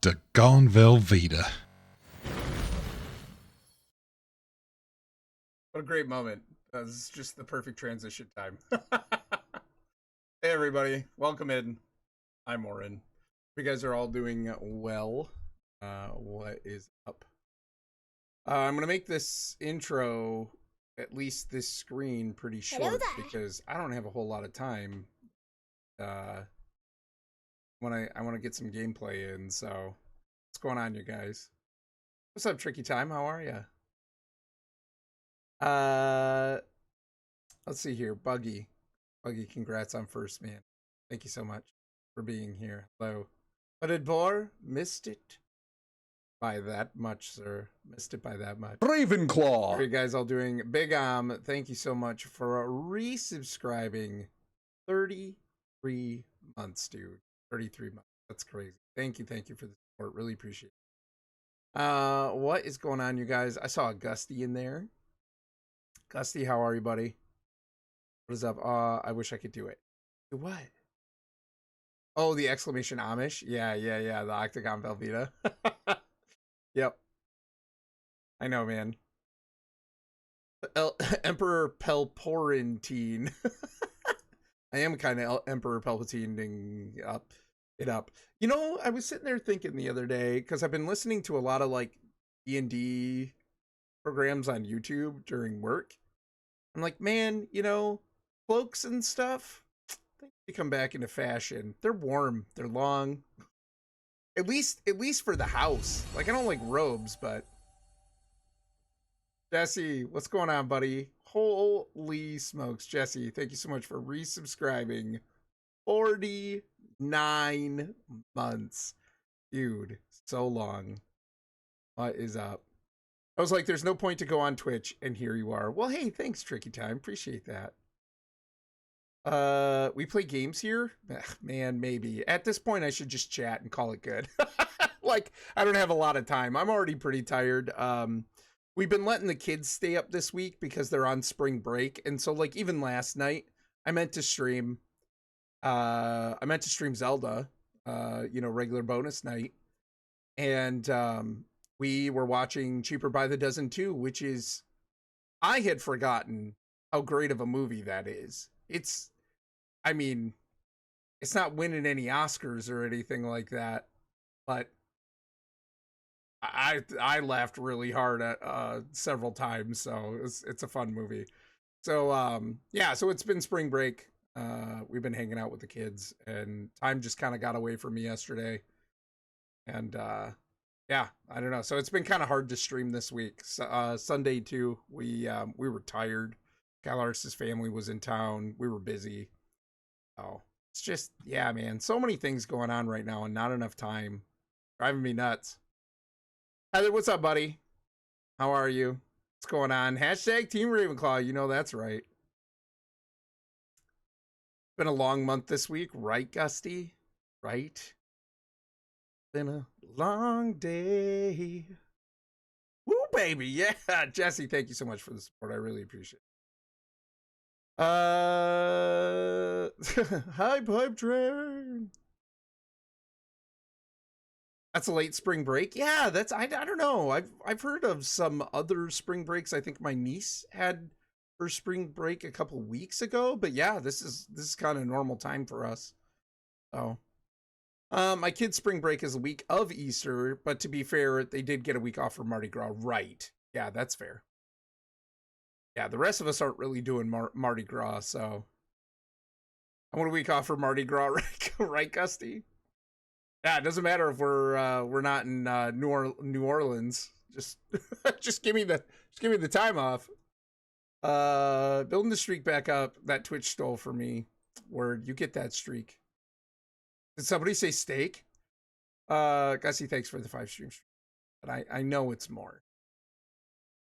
Doggone Velveeta. What a great moment. This is just the perfect transition time. Hey everybody, welcome in. I'm Orrinn. You guys are all doing well. What is up? I'm gonna make this intro, at least this screen, pretty short because I don't have a whole lot of time. When I want to get some gameplay in. So, what's going on, you guys? What's up, Tricky Time? How are you? Let's see here. Buggy, congrats on first, man. Thank you so much for being here. Hello. But Adbor, missed it by that much, sir. Missed it by that much. Ravenclaw. How are you guys all doing? Big thank you so much for resubscribing. 33 months, dude. 33 months. That's crazy. Thank you for the support. Really appreciate it. What is going on, you guys? I saw a Gusty in there. Gusty, how are you, buddy? What is up? I wish I could do it. Do what? Oh, the exclamation Amish? Yeah. The Octagon Velveeta. Yep. I know, man. Emperor Palpatine. I am kind of Emperor Palpatining it up. You know, I was sitting there thinking the other day, because I've been listening to a lot of like D&D programs on YouTube during work. I'm like, man, you know, cloaks and stuff, they come back into fashion. They're warm, they're long. At least for the house. Like, I don't like robes, but Jesse, what's going on, buddy? Holy smokes, Jesse, thank you so much for resubscribing. 49 months. Dude, so long. What is up? I was like, there's no point to go on Twitch, and here you are. Well, hey, thanks, Tricky Time. Appreciate that. We play games here? Ugh, man, maybe. At this point, I should just chat and call it good. Like, I don't have a lot of time. I'm already pretty tired. We've been letting the kids stay up this week because they're on spring break. And so, like, even last night, I meant to stream Zelda, you know, regular bonus night. And, we were watching Cheaper by the Dozen 2, which is, I had forgotten how great of a movie that is. I mean, it's not winning any Oscars or anything like that, but I laughed really hard at several times, so it's a fun movie. So yeah, so it's been spring break. We've been hanging out with the kids, and time just kind of got away from me yesterday. And yeah, I don't know. So it's been kind of hard to stream this week. Sunday too, we were tired. Galaris's family was in town. We were busy. Oh, it's just, yeah, man. So many things going on right now and not enough time. Driving me nuts. Heather, what's up, buddy? How are you? What's going on? Hashtag Team Ravenclaw. You know that's right. Been a long month this week, right, Gusty? Right? Been a long day. Woo, baby. Yeah. Jesse, thank you so much for the support. I really appreciate it. Hype train. That's a late spring break. Yeah, that's I don't know. I've heard of some other spring breaks. I think my niece had her spring break a couple weeks ago, but yeah, this is kind of normal time for us. So my kid's spring break is a week of Easter, but to be fair, they did get a week off for Mardi Gras, right? Yeah, that's fair. Yeah, the rest of us aren't really doing Mardi Gras, so I want a week off for Mardi Gras, right, Gusty? Yeah, it doesn't matter if we're not in New Orleans. Just just give me the time off. Building the streak back up. That Twitch stole for me. Word, you get that streak. Did somebody say steak? Gussie, thanks for the 5 streams. But I know it's more.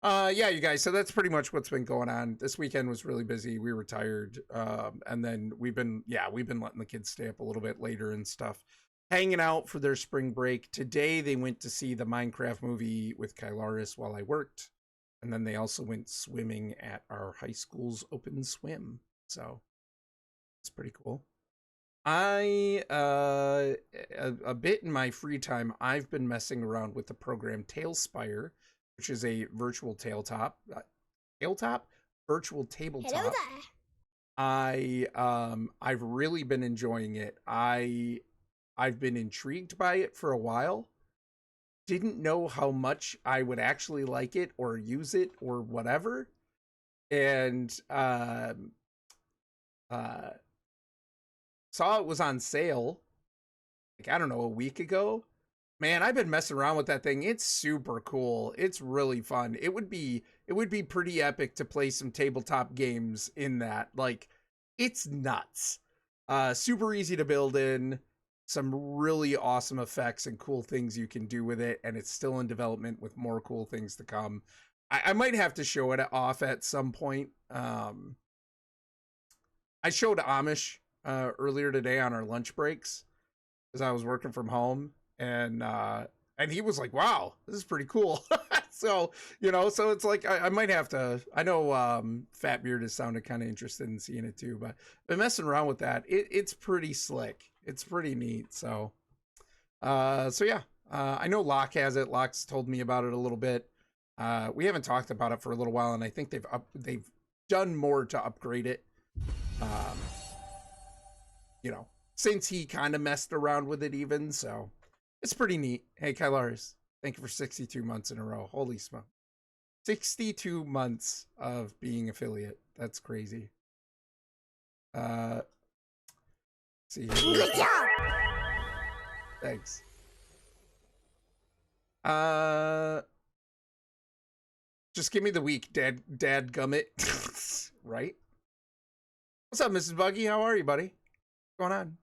Yeah, you guys, so that's pretty much what's been going on. This weekend was really busy. We were tired. And then we've been letting the kids stay up a little bit later and stuff. Hanging out for their spring break. Today they went to see the Minecraft movie with Kylaris while I worked. And then they also went swimming at our high school's open swim. So it's pretty cool. A bit in my free time, I've been messing around with the program Tailspire, which is a virtual virtual tabletop. Hello there. I've really been enjoying it. I've been intrigued by it for a while. Didn't know how much I would actually like it or use it or whatever. And saw it was on sale, like, I don't know, a week ago. Man, I've been messing around with that thing. It's super cool. It's really fun. It would be pretty epic to play some tabletop games in that. Like, it's nuts. Super easy to build in. Some really awesome effects and cool things you can do with it, and it's still in development with more cool things to come. I might have to show it off at some point. I showed Amish earlier today on our lunch breaks because I was working from home, and he was like, "Wow, this is pretty cool." So, so it's like I might have to. I know Fat Beard has sounded kind of interested in seeing it too, but I've been messing around with that. It's pretty slick. It's pretty neat. So yeah. I know Locke has it. Locke's told me about it a little bit. We haven't talked about it for a little while, and I think they've done more to upgrade it. Since he kind of messed around with it even, so it's pretty neat. Hey, Kylaris, thank you for 62 months in a row. Holy smoke. 62 months of being affiliate. That's crazy. See here. Good job. Thanks. Just give me the week, dad gummit. Right? What's up, Mrs. Buggy? How are you, buddy? What's going on?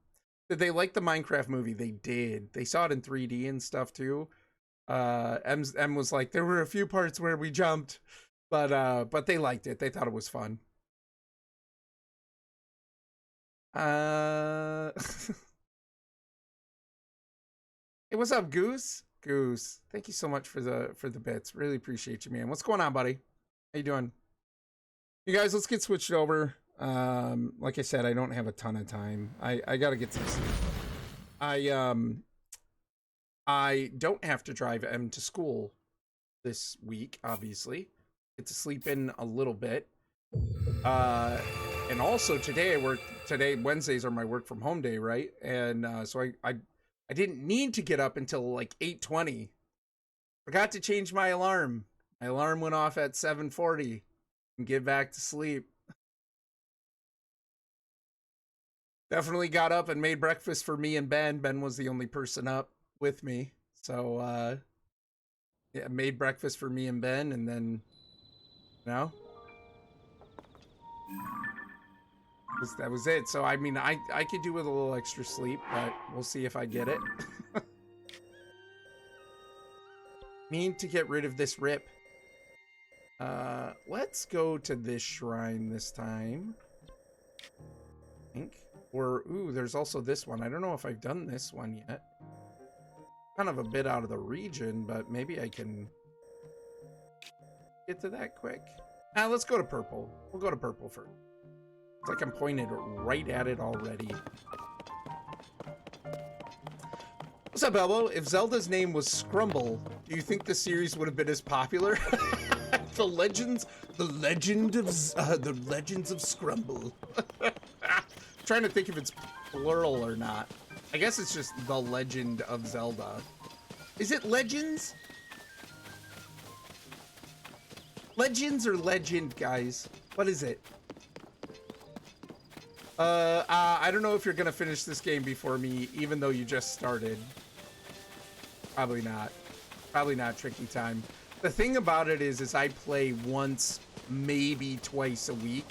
Did they like the Minecraft movie? They did. They saw it in 3D and stuff too. M was like, there were a few parts where we jumped, but they liked it. They thought it was fun. Hey, what's up, Goose? Goose, thank you so much for the bits. Really appreciate you, man. What's going on, buddy? How you doing? You guys, let's get switched over. Like I said, I don't have a ton of time. I gotta get some sleep. I don't have to drive M to school this week, obviously. Get to sleep in a little bit. And also today Wednesdays are my work from home day, right? And so I didn't need to get up until like 8:20. Forgot to change my alarm. My alarm went off at 7:40 and get back to sleep. Definitely got up and made breakfast for me and Ben. Ben was the only person up with me. So, yeah, made breakfast for me and Ben, and then, that was it. So, I mean, I could do with a little extra sleep, but we'll see if I get it. Need to get rid of this rip. Let's go to this shrine this time. I think. Or, ooh, there's also this one. I don't know if I've done this one yet. Kind of a bit out of the region, but maybe I can get to that quick. Let's go to purple. We'll go to purple first. It's like I'm pointed right at it already. What's up, Elbow? If Zelda's name was Scrumble, do you think the series would have been as popular? The legend of Scrumble. Trying to think if it's plural or not. I guess it's just the Legend of Zelda. Is it Legends? Legends or Legend, guys? What is it? I don't know if you're gonna finish this game before me, even though you just started. Probably not. Probably not Tricky Time. The thing about it is I play once, maybe twice a week.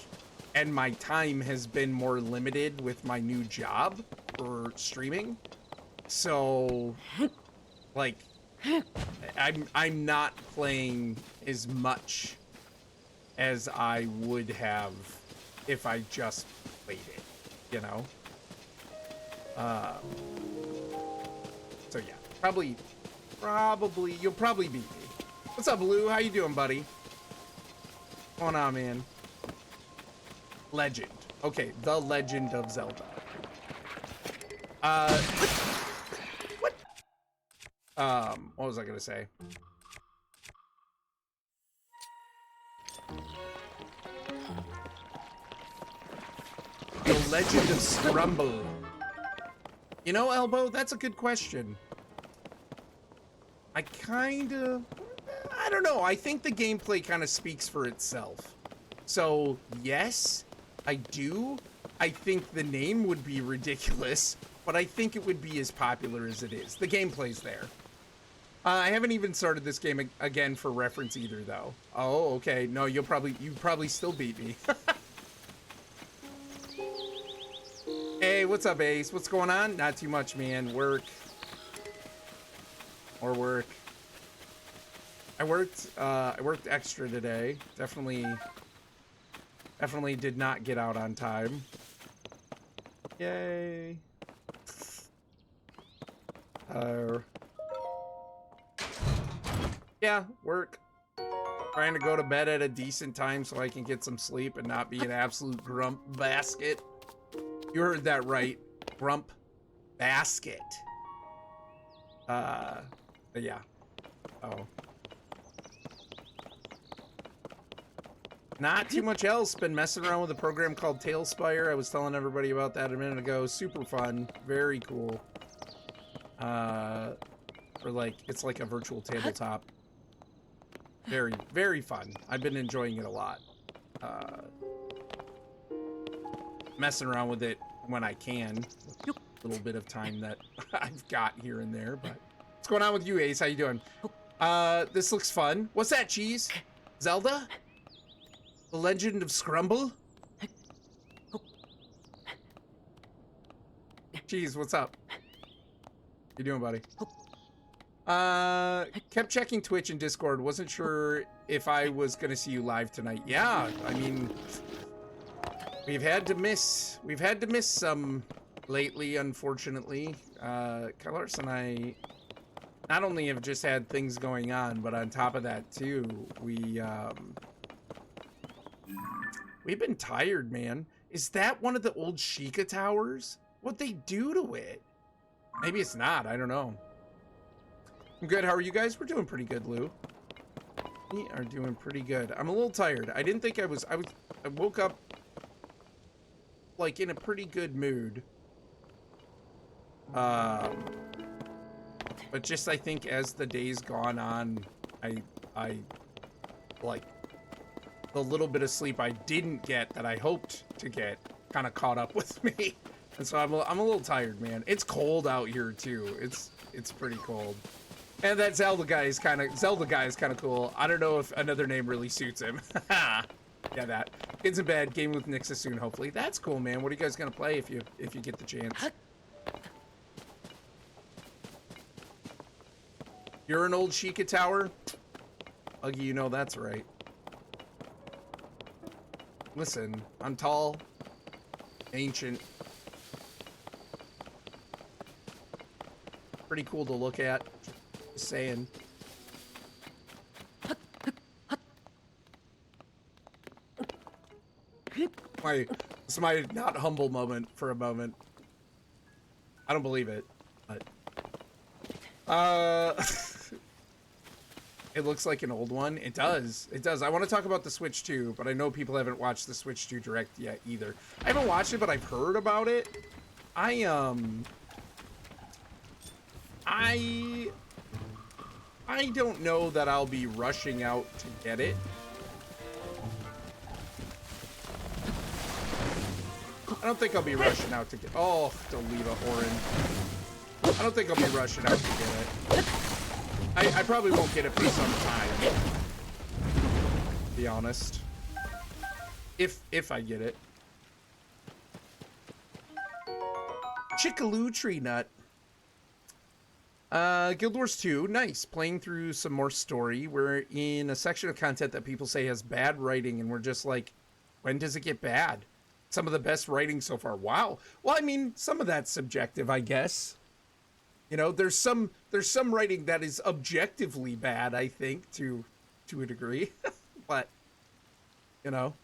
And my time has been more limited with my new job for streaming. So, like, I'm not playing as much as I would have if I just played it, you know? So yeah, probably, you'll probably beat me. What's up, Lou? How you doing, buddy? What's going on, man? Legend. Okay, the Legend of Zelda. What? What was I gonna say? The Legend of Scrumble. You know, Elbow, that's a good question. I don't know. I think the gameplay kind of speaks for itself. So, yes, I do. I think the name would be ridiculous, but I think it would be as popular as it is. The gameplay's there. I haven't even started this game again for reference either, though. Oh, okay. No, you probably still beat me. Hey, what's up, Ace? What's going on? Not too much, man. Work. More work. I worked extra today. Definitely did not get out on time. Yay. Yeah, work. Trying to go to bed at a decent time so I can get some sleep and not be an absolute grump basket. You heard that right. Grump basket. But yeah. Oh. Not too much else. Been messing around with a program called TaleSpire. I was telling everybody about that a minute ago. Super fun. Very cool. It's like a virtual tabletop. Very, very fun. I've been enjoying it a lot. Messing around with it when I can. A little bit of time that I've got here and there, but what's going on with you, Ace? How you doing? This looks fun. What's that, Cheese? Zelda? The Legend of Scrumble? Cheese, what's up? How you doing, buddy? Kept checking Twitch and Discord. Wasn't sure if I was gonna see you live tonight. Yeah, I mean, we've had to miss some lately, unfortunately. Colors and I not only have just had things going on, but on top of that too, we've been tired, man. Is that one of the old Sheikah towers? What'd they do to it? Maybe it's not, I don't know. I'm good, how are you guys? We're doing pretty good, Lou. We are doing pretty good. I'm a little tired. I didn't think I woke up like in a pretty good mood. But just I think as the days gone on, I like the little bit of sleep I didn't get that I hoped to get kind of caught up with me. And so I'm a little tired, man. It's cold out here too. It's pretty cold. And that Zelda guy is kind of cool. I don't know if another name really suits him. Yeah, that. Kids in bed, game with Nixa soon, hopefully. That's cool, man. What are you guys gonna play if you get the chance? You're an old Sheikah tower? Uggy, you know that's right. Listen, I'm tall, ancient, pretty cool to look at. Just saying. It's my not humble moment for a moment. I don't believe it, but it looks like an old one. It does. It does. I want to talk about the Switch 2, but I know people haven't watched the Switch 2 Direct yet either. I haven't watched it, but I've heard about it. I don't know that I'll be rushing out to get it. I don't think I'll be rushing out to get... Oh, delete Orrinn. I don't think I'll be rushing out to get it. I probably won't get it for some time. To be honest. If I get it. Chickaloo Tree Nut. Guild Wars 2, nice. Playing through some more story. We're in a section of content that people say has bad writing, and we're just like, when does it get bad? Some of the best writing so far. Wow. Well, I mean, some of that's subjective, I guess. You know, there's some writing that is objectively bad, I think, to a degree. But, you know,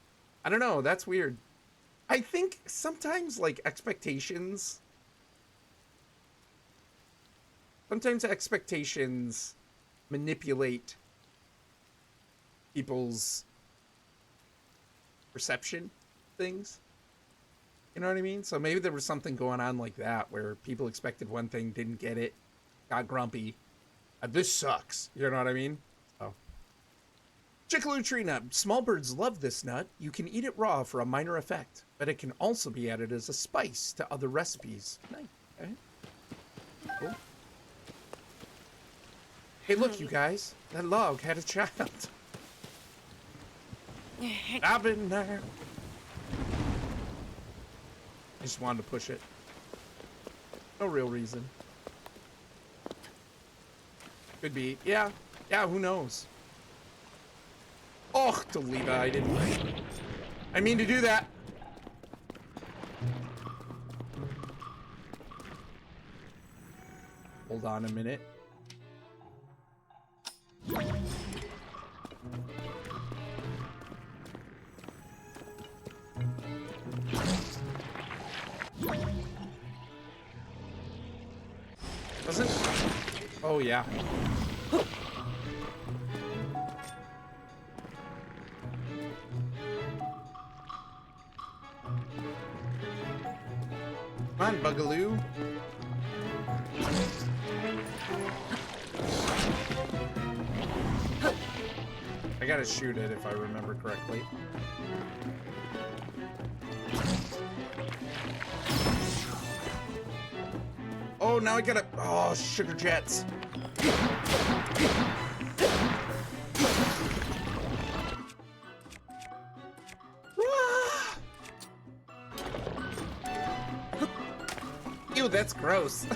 I don't know. That's weird. I think sometimes, like, expectations sometimes expectations manipulate people's perception things. You know what I mean? So maybe there was something going on like that where people expected one thing, didn't get it, got grumpy. This sucks. You know what I mean? So. Chickaloo tree nut. Small birds love this nut. You can eat it raw for a minor effect, but it can also be added as a spice to other recipes. Nice. Okay. Cool. Hey, look, you guys. That log had a child. I've been there. I just wanted to push it. No real reason. Could be. Yeah. Yeah, who knows? Oh, Delita, I didn't. I mean to do that. Hold on a minute. Does it? Oh, yeah. Come on, Bugaloo. I gotta shoot it if I remember correctly. Oh, now I gotta... Oh, sugar jets. Ew, that's gross.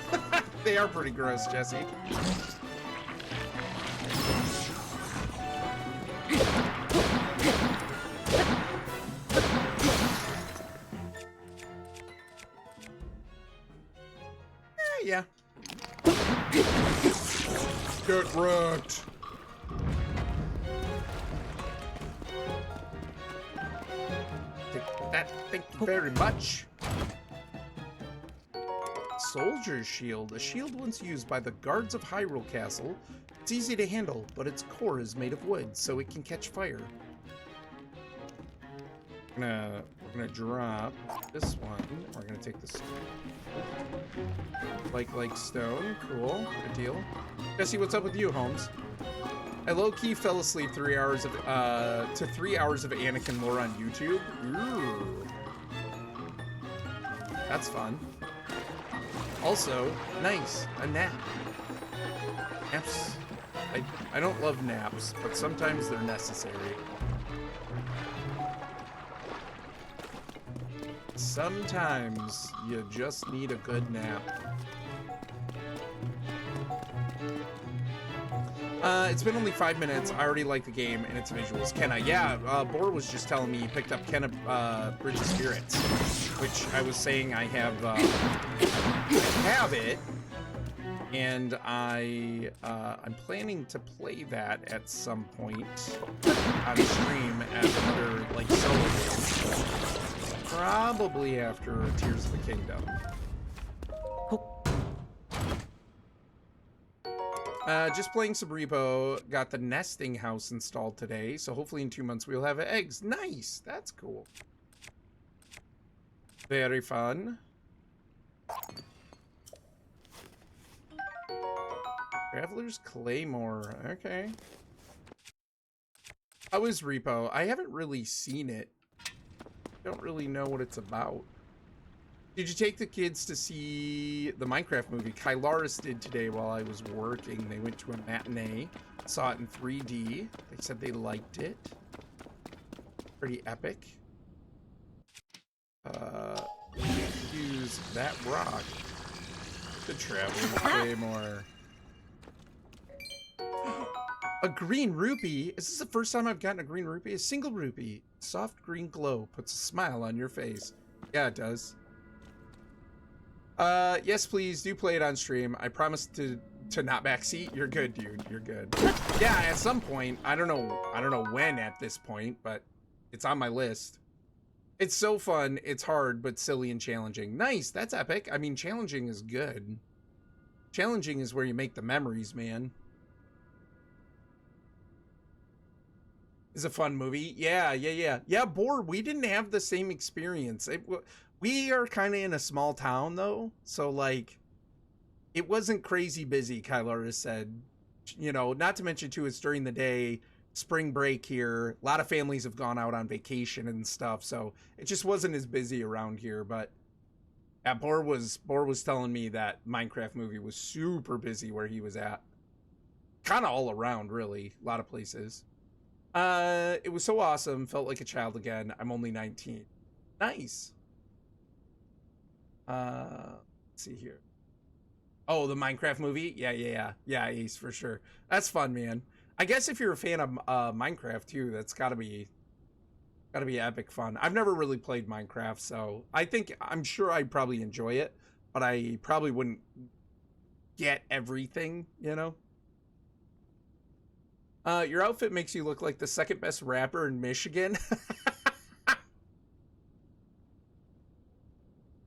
They are pretty gross, Jesse. Yeah. Get wrecked. Take that. Thank you very much. Soldier's shield. A shield once used by the guards of Hyrule Castle. It's easy to handle, but its core is made of wood, so it can catch fire. We're gonna drop this one. We're gonna take this like stone. Cool. Good deal. Jesse, what's up with you, Holmes? I low-key fell asleep 3 hours of to 3 hours of Anakin lore on YouTube. Ooh. That's fun. Also, nice, a nap. Naps. I don't love naps, but sometimes they're necessary. Sometimes you just need a good nap. It's been only 5 minutes. I already like the game and its visuals. Kenna, yeah, Bor was just telling me he picked up Kenna Bridge of Spirits, which I was saying I have it, and I'm planning to play that at some point on stream as another like solo game. Probably after Tears of the Kingdom. Just playing some repo. Got the nesting house installed today, so hopefully in 2 months we'll have eggs. Nice, that's cool. Very fun. Traveler's Claymore. Okay. How is repo? I haven't really seen it. Don't really know what it's about. Did you take the kids to see the Minecraft movie? Kylaris did today while I was working. They went to a matinee, saw it in 3D. They said they liked it. Pretty epic. Use that rock. The Traveler's Claymore. A green rupee? Is this the first time I've gotten a green rupee? A single rupee. Soft green glow puts a smile on your face. Yeah, it does. Yes, please do play it on stream. I promise to not backseat. You're good, dude. You're good. Yeah, at some point. I don't know when at this point, but it's on my list. It's so fun. It's hard, but silly and challenging. Nice. That's epic. I mean, challenging is good. Challenging is where you make the memories, man. It's a fun movie. Yeah, Bored, we didn't have the same experience. We are kind of in a small town, though. So, like, it wasn't crazy busy, Kyler has said. You know, not to mention, too, it's during the day, spring break here. A lot of families have gone out on vacation and stuff. So, it just wasn't as busy around here. But, yeah, Bored was telling me that Minecraft movie was super busy where he was at. Kind of all around, really. A lot of places. It was so awesome. Felt like a child again. I'm only 19. Nice. Let's see here. Oh, the Minecraft movie? Yeah, Ace, for sure. That's fun, man. I guess if you're a fan of Minecraft too, that's gotta be epic fun. I've never really played Minecraft, so I'm sure I'd probably enjoy it, but I probably wouldn't get everything, you know? Your outfit makes you look like the second best rapper in Michigan.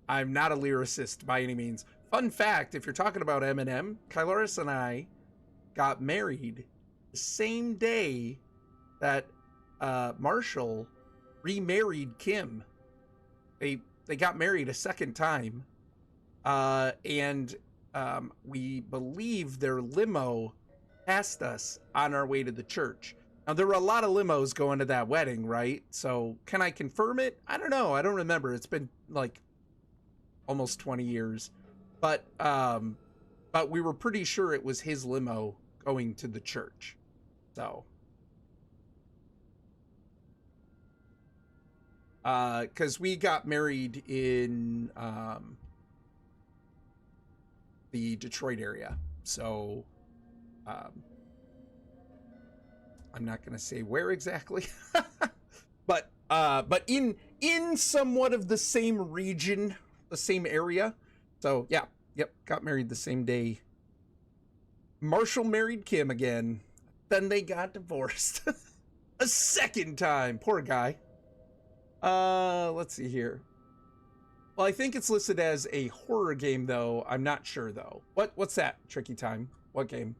I'm not a lyricist by any means. Fun fact, if you're talking about Eminem, Kyloris and I got married the same day that Marshall remarried Kim. They got married a second time. And we believe their limo passed us on our way to the church. Now, there were a lot of limos going to that wedding, right? So, can I confirm it? I don't know. I don't remember. It's been like almost 20 years. But we were pretty sure it was his limo going to the church. So, because we got married in the Detroit area. So, I'm not going to say where exactly, but in somewhat of the same region, the same area. So yeah, yep, got married the same day. Marshall married Kim again. Then they got divorced a second time. Poor guy. Let's see here. Well, I think it's listed as a horror game, though. I'm not sure, though. What's that? Tricky Time. What game?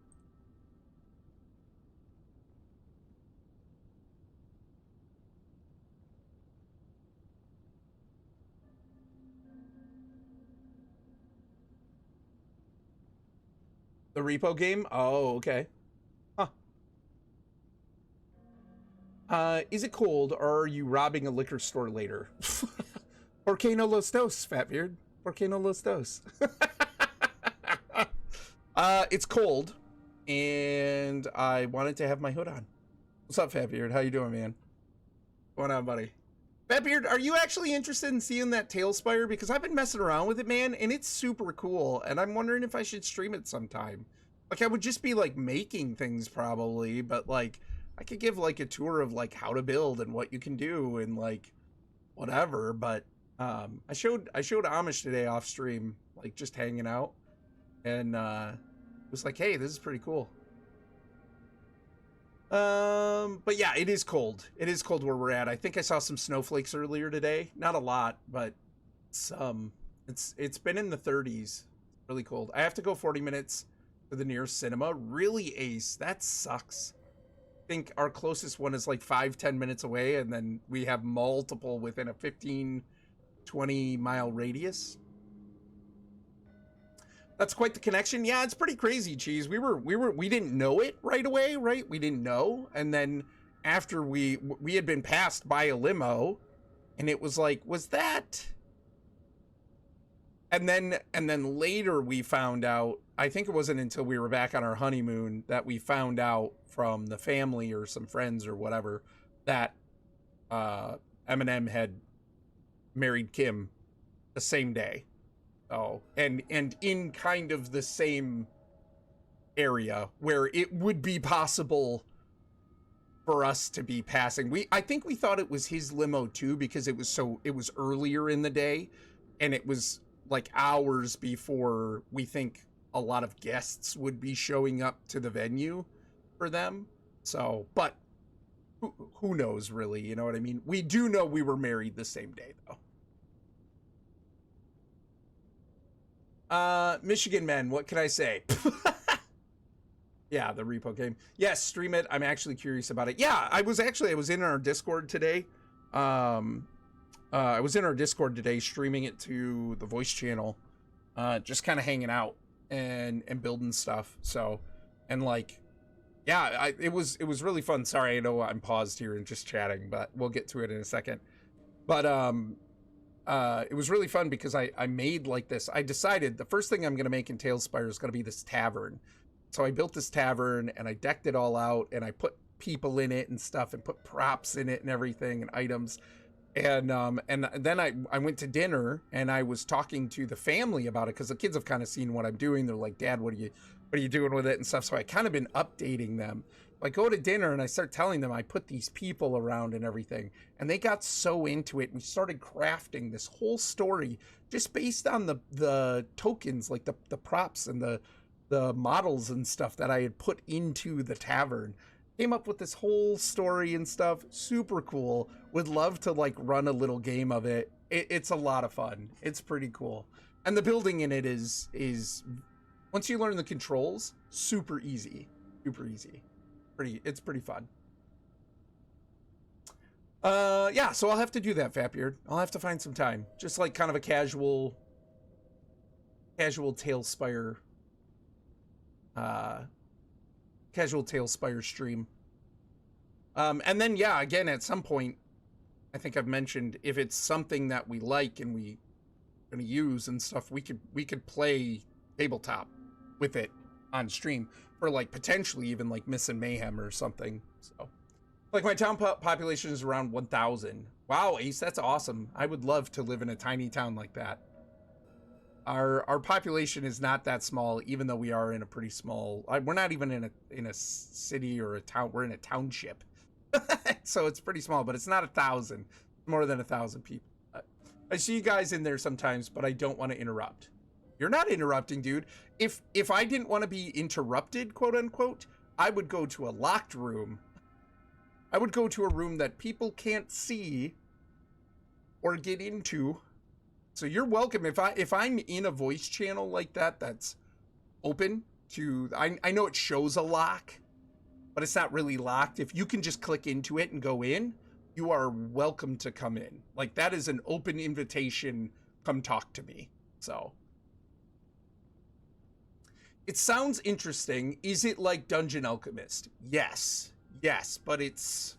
The repo game? Oh, okay. Huh. Is it cold, or are you robbing a liquor store later? Por qué no los dos, Fatbeard? Por qué no los dos? It's cold, and I wanted to have my hood on. What's up, Fatbeard? How you doing, man? What's going on, buddy? Fatbeard, are you actually interested in seeing that Tailspire? Because I've been messing around with it, man, and it's super cool, and I'm wondering if I should stream it sometime. Like, I would just be, like, making things, probably, but, like, I could give, like, a tour of, like, how to build and what you can do and, like, whatever, but, I showed Amish today off stream, like, just hanging out, and, it was like, hey, this is pretty cool. But yeah, it is cold. It is cold where we're at. I think I saw some snowflakes earlier today. Not a lot, but it's been in the 30s. Really cold. I have to go 40 minutes to the nearest cinema. Really, Ace? That sucks. I think our closest one is like 5-10 minutes away, and then we have multiple within a 15-20 mile radius. That's quite the connection. Yeah, it's pretty crazy, Cheese. We didn't know it right away, right? We didn't know. And then after we had been passed by a limo, and it was like, was that? And then later we found out, I think it wasn't until we were back on our honeymoon that we found out from the family or some friends or whatever that Eminem had married Kim the same day. Oh, and in kind of the same area where it would be possible for us to be passing. I think we thought it was his limo too, because it was earlier in the day, and it was like hours before we think a lot of guests would be showing up to the venue for them. So, but who knows really, you know what I mean? We do know we were married the same day though. Michigan men, what can I say? Yeah, the repo game. Yes, stream it. I'm actually curious about it. Yeah, I was in our Discord today. I was in our Discord today streaming it to the voice channel. Just kind of hanging out and building stuff. So, and like, yeah, it was really fun. Sorry, I know I'm paused here and just chatting, but we'll get to it in a second. But it was really fun because I made like this. I decided the first thing I'm going to make in TaleSpire is going to be this tavern. So I built this tavern and I decked it all out and I put people in it and stuff and put props in it and everything and items. And then I went to dinner and I was talking to the family about it because the kids have kind of seen what I'm doing. They're like, Dad, what are you doing with it and stuff? So I kind of been updating them. I go to dinner and I start telling them I put these people around and everything, and they got so into it. We started crafting this whole story just based on the tokens, like the props and the models and stuff that I had put into the tavern. Came up with this whole story and stuff. Super cool. Would love to like run a little game of it. It's a lot of fun. It's pretty cool. And the building in it is once you learn the controls, super easy. Super easy. It's pretty fun. Yeah, so I'll have to do that, Fatbeard. I'll have to find some time. Just like kind of a casual TaleSpire stream. And then yeah, again at some point, I think I've mentioned if it's something that we like and we gonna use and stuff, we could play tabletop with it on stream for like potentially even like Myths and Mayhem or something. So like my town population is around 1,000. Wow, Ace, that's awesome. I would love to live in a tiny town like that. Our population is not that small, even though we are in a pretty small. We're not even in a city or a town. We're in a township, so it's pretty small. But it's not 1,000. More than 1,000 people. I see you guys in there sometimes, but I don't want to interrupt. You're not interrupting, dude. If I didn't want to be interrupted, quote unquote, I would go to a locked room. I would go to a room that people can't see or get into. So you're welcome. If I'm in a voice channel like that, that's open to, I know it shows a lock, but it's not really locked. If you can just click into it and go in, you are welcome to come in. Like that is an open invitation. Come talk to me. So it sounds interesting. Is it like Dungeon Alchemist? Yes, but it's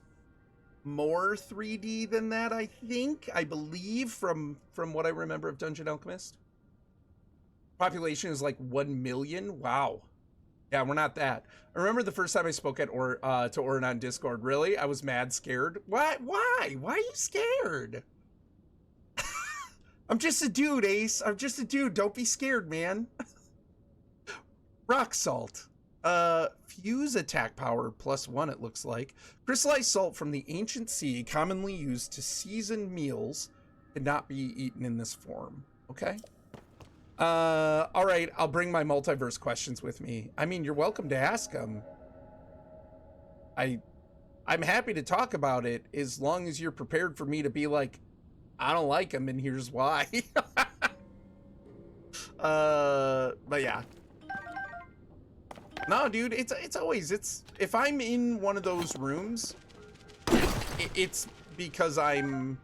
more 3D than that, I believe, from what I remember of Dungeon Alchemist. Population is like 1 million. Wow. Yeah, we're not that. I remember the first time I spoke at to Orrinn on Discord. Really? I was mad scared. What? Why? Why are you scared? I'm just a dude, Ace. I'm just a dude. Don't be scared, man. Rock salt. Fuse attack power +1, it looks like. Crystallized salt from the ancient sea, commonly used to season meals, cannot be eaten in this form. Okay. All right, I'll bring my multiverse questions with me. I mean, you're welcome to ask them. I'm happy to talk about it as long as you're prepared for me to be like, I don't like them and here's why. But yeah. No, dude, it's always, if I'm in one of those rooms, it's because I'm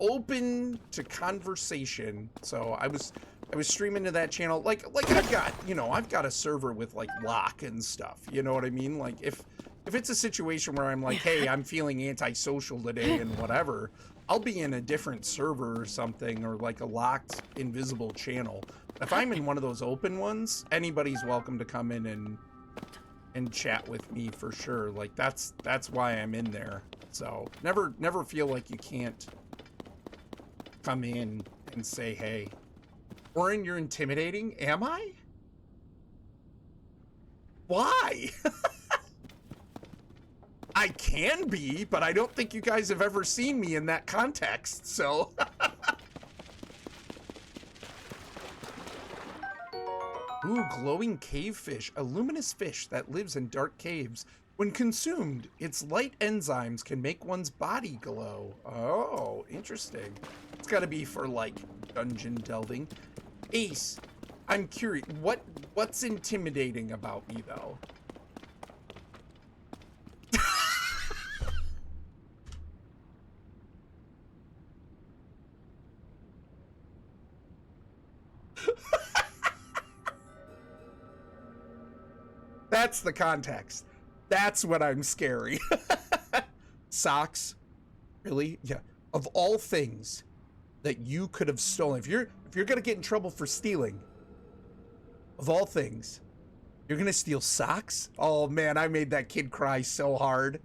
open to conversation. So I was streaming to that channel, like I've got a server with like lock and stuff, you know what I mean? Like if it's a situation where I'm like, hey, I'm feeling antisocial today and whatever, I'll be in a different server or something, or like a locked invisible channel. If I'm in one of those open ones, anybody's welcome to come in and chat with me for sure. Like that's why I'm in there. So never feel like you can't come in and say, hey. Orrinn, you're intimidating? Am I? Why? I can be, but I don't think you guys have ever seen me in that context, so. Ooh, glowing cave fish. A luminous fish that lives in dark caves When consumed, its light enzymes can make one's body glow. Oh, interesting. It's got to be for, like, dungeon delving. Ace, I'm curious. What's intimidating about me, though? That's the context. That's what I'm scary. Socks? Really? Yeah. Of all things that you could have stolen, if you're gonna get in trouble for stealing, of all things, you're gonna steal socks? Oh man, I made that kid cry so hard.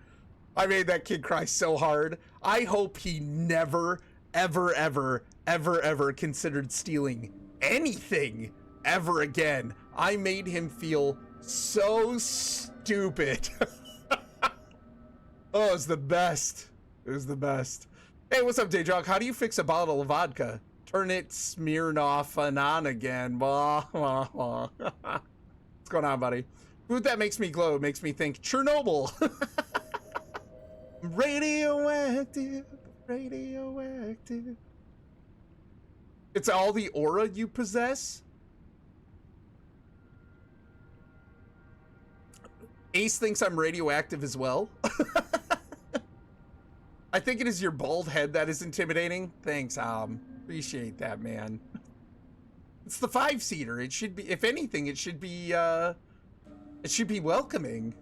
I made that kid cry so hard. I hope he never, ever, ever, ever, ever considered stealing anything ever again. I made him feel so stupid. Oh, it was the best. It was the best. Hey, what's up, Daydrog? How do you fix a bottle of vodka? Turn it Smirnoff and on again. What's going on, buddy? Food that makes me glow makes me think Chernobyl. Radioactive, radioactive. It's all the aura you possess? Ace thinks I'm radioactive as well. I think it is your bald head that is intimidating. Thanks, appreciate that, man. It's the 5-seater. It should be, if anything, it should be welcoming.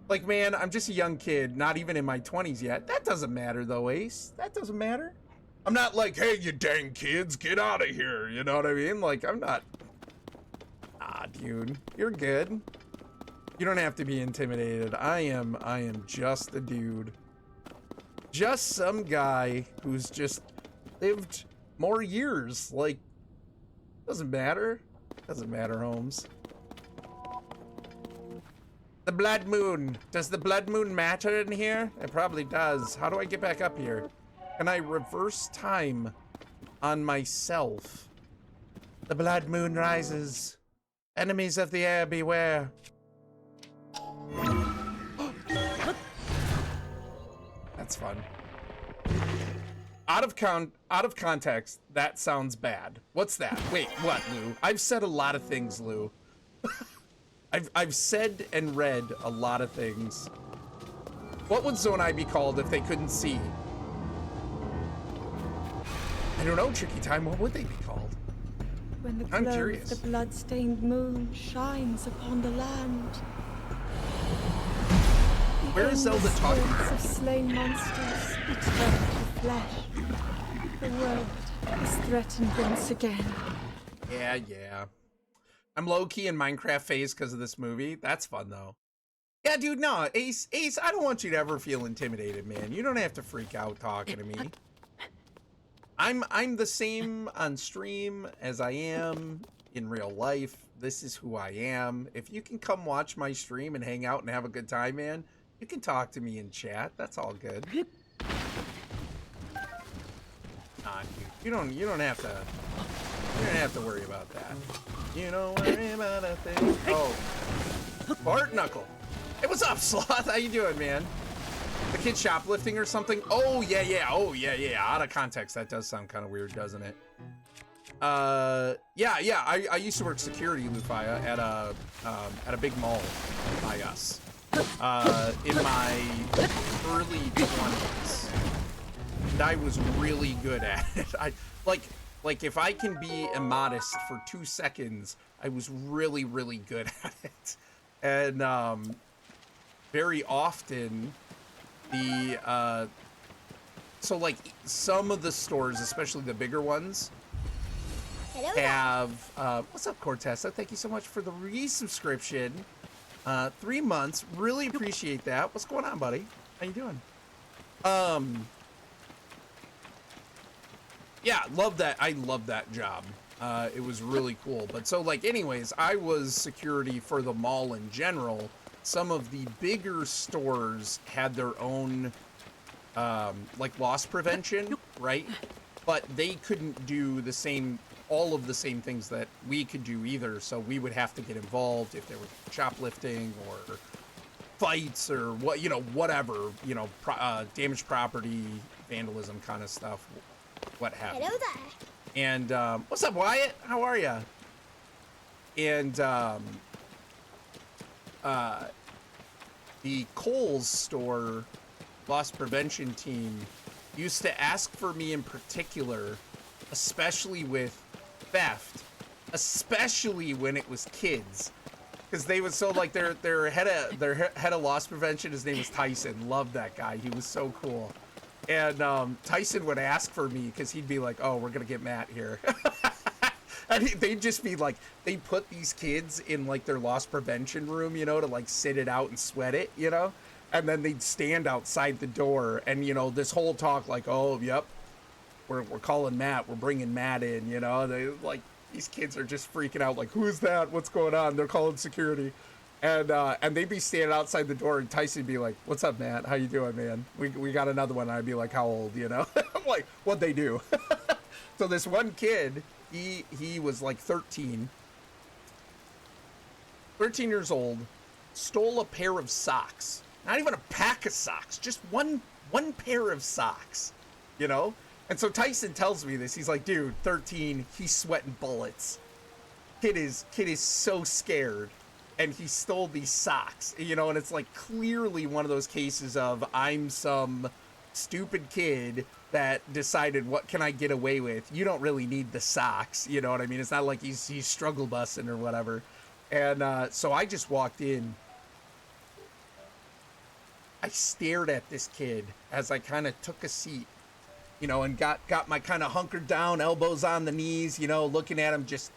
Like, man, I'm just a young kid, not even in my 20s yet. That doesn't matter, though, Ace. That doesn't matter. I'm not like, hey, you dang kids, get out of here. You know what I mean? Like, I'm not. Ah, dude, you're good. You don't have to be intimidated. I am just a dude. Just some guy who's just lived more years. Like, doesn't matter. Doesn't matter, Holmes. The blood moon. Does the blood moon matter in here? It probably does. How do I get back up here? Can I reverse time on myself? The blood moon rises. Enemies of the air, beware. That's fun. Out of context, that sounds bad. What's that? Wait, what, Lou? I've said a lot of things, Lou. I've said and read a lot of things. What would Zonai be called if they couldn't see? I don't know, Tricky Time. What would they be called? When the I'm glow curious. of the blood-stained moon shines upon the land. Where is Zelda talking about? about? Of slain monsters eat to flesh. The world is threatened once again. Yeah. I'm low-key in Minecraft phase because of this movie. That's fun, though. Yeah, dude, no. Ace, I don't want you to ever feel intimidated, man. You don't have to freak out talking to me. I'm the same on stream as I am in real life. This is who I am. If you can come watch my stream and hang out and have a good time, man, you can talk to me in chat. That's all good. Nah, dude, you don't have to worry about that. You don't worry about a thing. Oh, Bart Knuckle. Hey, what's up, Sloth? How you doing, man? The kid shoplifting or something? Oh yeah. Oh yeah. Out of context, that does sound kind of weird, doesn't it? Yeah. I used to work security, Lufaya, at a big mall by us. In my early 20s, and I was really good at it. Like if I can be immodest for 2 seconds, I was really good at it. And very often so like some of the stores, especially the bigger ones, have what's up, Cortessa? Thank you so much for the resubscription. 3 months. Really appreciate that. What's going on, buddy? How you doing? Yeah, love that. I love that job. It was really cool. But so, like, anyways, I was security for the mall in general. Some of the bigger stores had their own, like, loss prevention, right? But they couldn't do all of the same things that we could do either. So we would have to get involved if there were shoplifting or fights or what, whatever, damaged property, vandalism kind of stuff, what have you. Hello there. And what's up, Wyatt? How are you? And the Kohl's store loss prevention team used to ask for me in particular, especially with theft, especially when it was kids, because they was so like their head of loss prevention. His name was Tyson. Loved that guy. He was so cool. And Tyson would ask for me because he'd be like, "Oh, we're gonna get Matt here," and they'd just be like, they put these kids in like their loss prevention room, to like sit it out and sweat it, and then they'd stand outside the door, and this whole talk like, "Oh, yep, we're calling Matt, we're bringing Matt in," they like these kids are just freaking out like, "Who's that? What's going on?" They're calling security. And they'd be standing outside the door, and Tyson'd be like, "What's up, Matt? How you doing, man? We got another one." And I'd be like, "How old?" I'm like, "What'd they do?" So this one kid, he was like 13 years old, stole a pair of socks. Not even a pack of socks, just one pair of socks, And so Tyson tells me this. He's like, "Dude, 13, he's sweating bullets. Kid is so scared. And he stole these socks, and it's like clearly one of those cases of I'm some stupid kid that decided, what can I get away with? You don't really need the socks, you know what I mean? It's not like he's struggle busting or whatever." And so I just walked in. I stared at this kid as I kind of took a seat, and got my kind of hunkered down, elbows on the knees, looking at him just.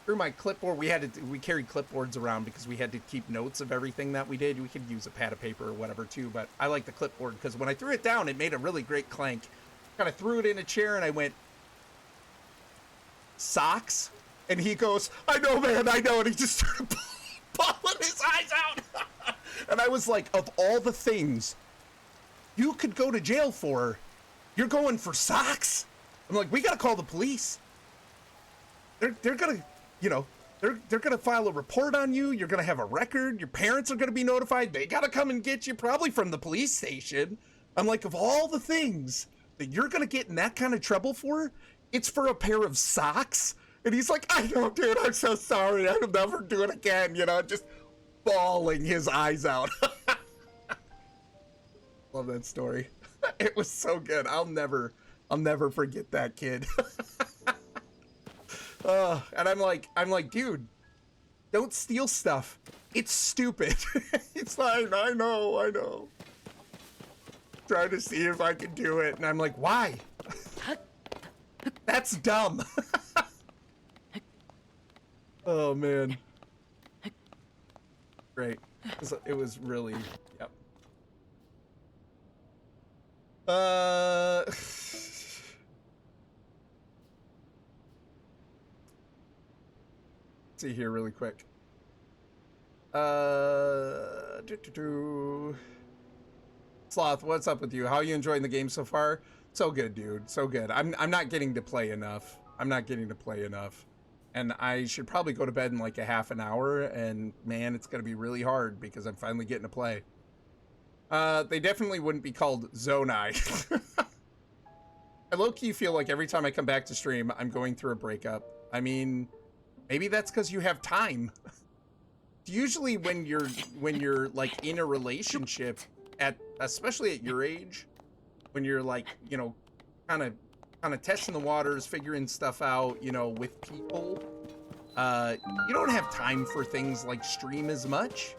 Through my clipboard, we carried clipboards around because we had to keep notes of everything that we did. We could use a pad of paper or whatever too, but I like the clipboard because when I threw it down, it made a really great clank. Kind of threw it in a chair and I went, "Socks?" And he goes, "I know, man, I know." And he just started bawling his eyes out. And I was like, of all the things you could go to jail for, you're going for socks? I'm like, we got to call the police. They're going to, they're going to file a report on you. You're going to have a record. Your parents are going to be notified. They got to come and get you, probably from the police station. I'm like, of all the things that you're going to get in that kind of trouble for, it's for a pair of socks? And he's like, "I know, dude, I'm so sorry. I'll never do it again." Just bawling his eyes out. Love that story. It was so good. I'll never forget that kid. And I'm like, "Dude, don't steal stuff. It's stupid." It's like, I know. Trying to see if I can do it. And I'm like, "Why? That's dumb." Oh, man. Great. It was really, yep. See here really quick. Sloth, what's up with you? How are you enjoying the game so far? So good, dude. So good. I'm not getting to play enough. And I should probably go to bed in like a half an hour, and man, it's gonna be really hard because I'm finally getting to play. They definitely wouldn't be called Zonai. I low-key feel like every time I come back to stream, I'm going through a breakup. I mean, maybe that's because you have time. Usually when you're like in a relationship, especially at your age, when you're like, kind of testing the waters, figuring stuff out, with people, you don't have time for things like stream as much.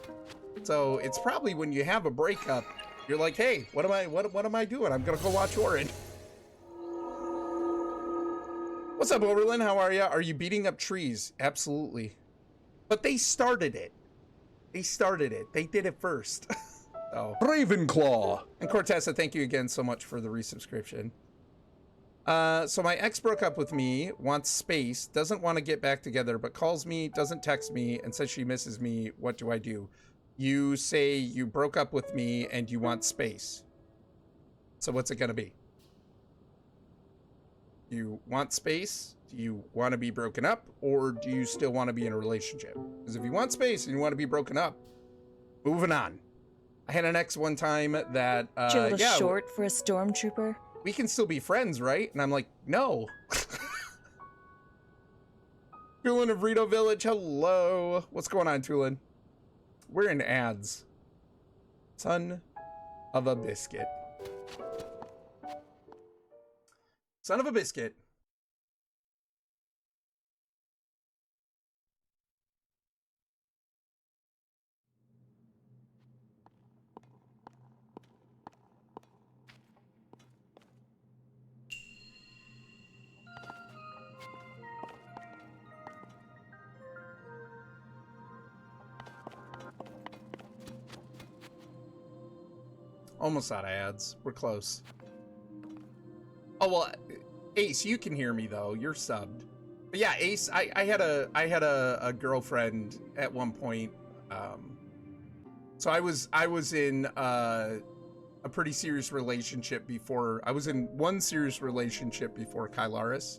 So it's probably when you have a breakup, you're like, "Hey, what am I doing? I'm gonna go watch Orrinn." What's up, Orrinn? How are you? Are you beating up trees? Absolutely. But they started it. They did it first. So. Ravenclaw. And Cortessa, thank you again so much for the resubscription. So my ex broke up with me, wants space, doesn't want to get back together, but calls me, doesn't text me, and says she misses me. What do I do? You say you broke up with me and you want space. So what's it gonna be? You want space? Do you want to be broken up, or do you still want to be in a relationship? Because if you want space and you want to be broken up, moving on. I had an ex one time that, Joe yeah, short for a stormtrooper. we can still be friends, right? And I'm like, no. Tulin of Rito Village, hello. What's going on, Tulin? We're in ads. Son of a biscuit. Son of a biscuit. Almost out of ads. We're close. Oh, well, Ace, you can hear me though. You're subbed. But yeah, Ace, I had a girlfriend at one point. So I was in a pretty serious relationship before. I was in one serious relationship before Kylaris.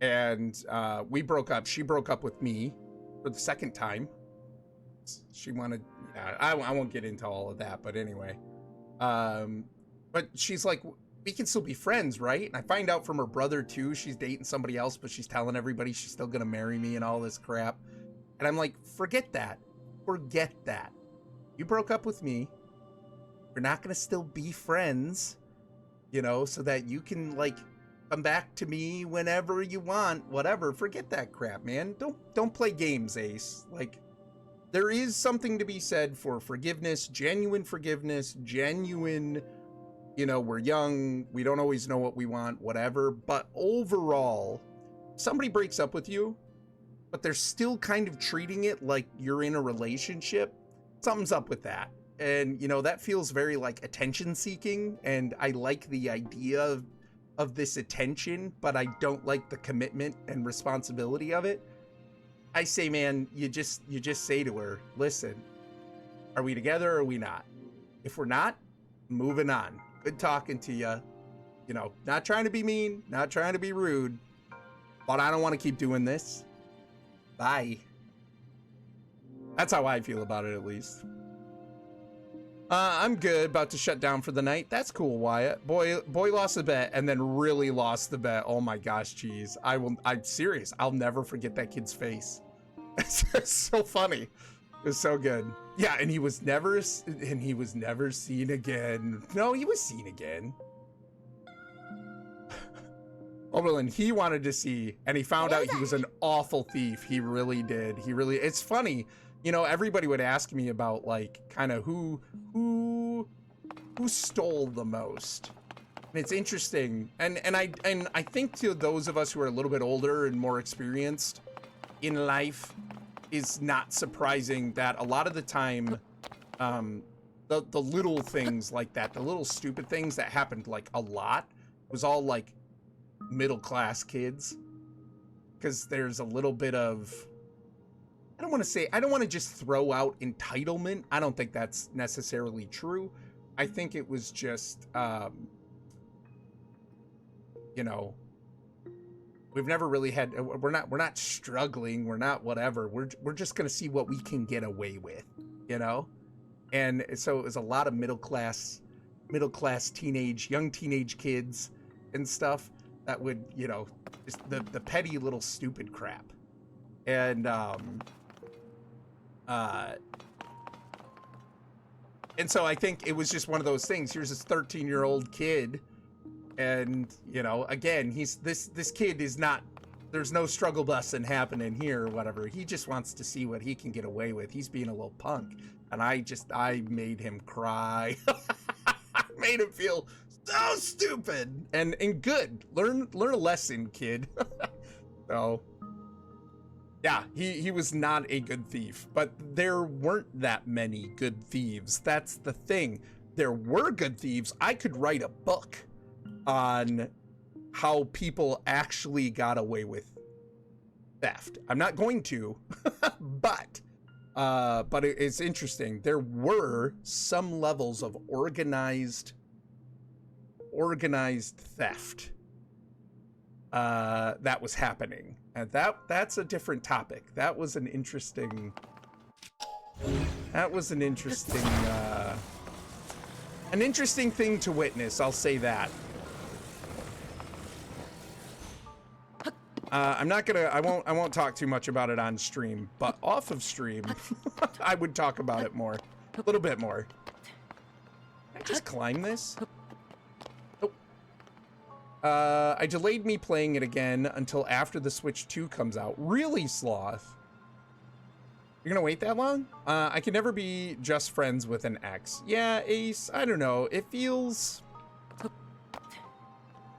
And we broke up. She broke up with me for the second time. She wanted, I won't get into all of that, but anyway. But she's like, we can still be friends, right? And I find out from her brother too, she's dating somebody else, but she's telling everybody she's still gonna marry me and all this crap. And I'm like, forget that. Forget that. You broke up with me. We're not gonna still be friends, you know, so that you can like come back to me whenever you want, whatever. Forget that crap, man. Don't play games, Ace. Like, there is something to be said for forgiveness, genuine, you know, we're young, we don't always know what we want, whatever. But overall, somebody breaks up with you, but they're still kind of treating it like you're in a relationship. Something's up with that. And, you know, that feels very like attention seeking. And I like the idea of this attention, but I don't like the commitment and responsibility of it. I say, man, you just say to her, listen, are we together or are we not? If we're not, moving on. Good talking to you. You know, not trying to be mean, not trying to be rude, but I don't want to keep doing this. Bye. That's how I feel about it, at least. I'm good. About to shut down for the night. That's cool, Wyatt. Boy lost the bet and then really lost the bet. Oh my gosh, geez. I'm serious. I'll never forget that kid's face. It's so funny. It was so good. Yeah, and he was never seen again. No, he was seen again. Oberlin, he wanted to see, and he found out he was an awful thief. He really did. It's funny. You know, everybody would ask me about like kind of who stole the most. And it's interesting. And I think to those of us who are a little bit older and more experienced in life, is not surprising that a lot of the time the little things like that, the little stupid things that happened like a lot, was all like middle class kids. Because there's a little bit of, I don't want to just throw out entitlement. I don't think that's necessarily true. I think it was just, you know, we've never really had, we're not struggling. We're not whatever. We're just going to see what we can get away with, you know? And so it was a lot of middle class young teenage kids and stuff that would, you know, just the petty little stupid crap. And so I think it was just one of those things. Here's this 13-year-old kid, and, you know, again, this kid is not, there's no struggle busting happening here or whatever. He just wants to see what he can get away with. He's being a little punk, and I made him cry. I made him feel so stupid and good. Learn a lesson, kid. So yeah, he was not a good thief, but there weren't that many good thieves. That's the thing. There were good thieves. I could write a book on how people actually got away with theft. I'm not going to, but it's interesting. There were some levels of organized theft that was happening. And that's a different topic. That was an interesting thing to witness, I'll say that. I won't talk too much about it on stream, but off of stream, I would talk about it more. A little bit more. Can I just climb this? Nope. I delayed me playing it again until after the Switch 2 comes out. Really, Sloth? You're gonna wait that long? I can never be just friends with an ex. Yeah, Ace, I don't know. It feels...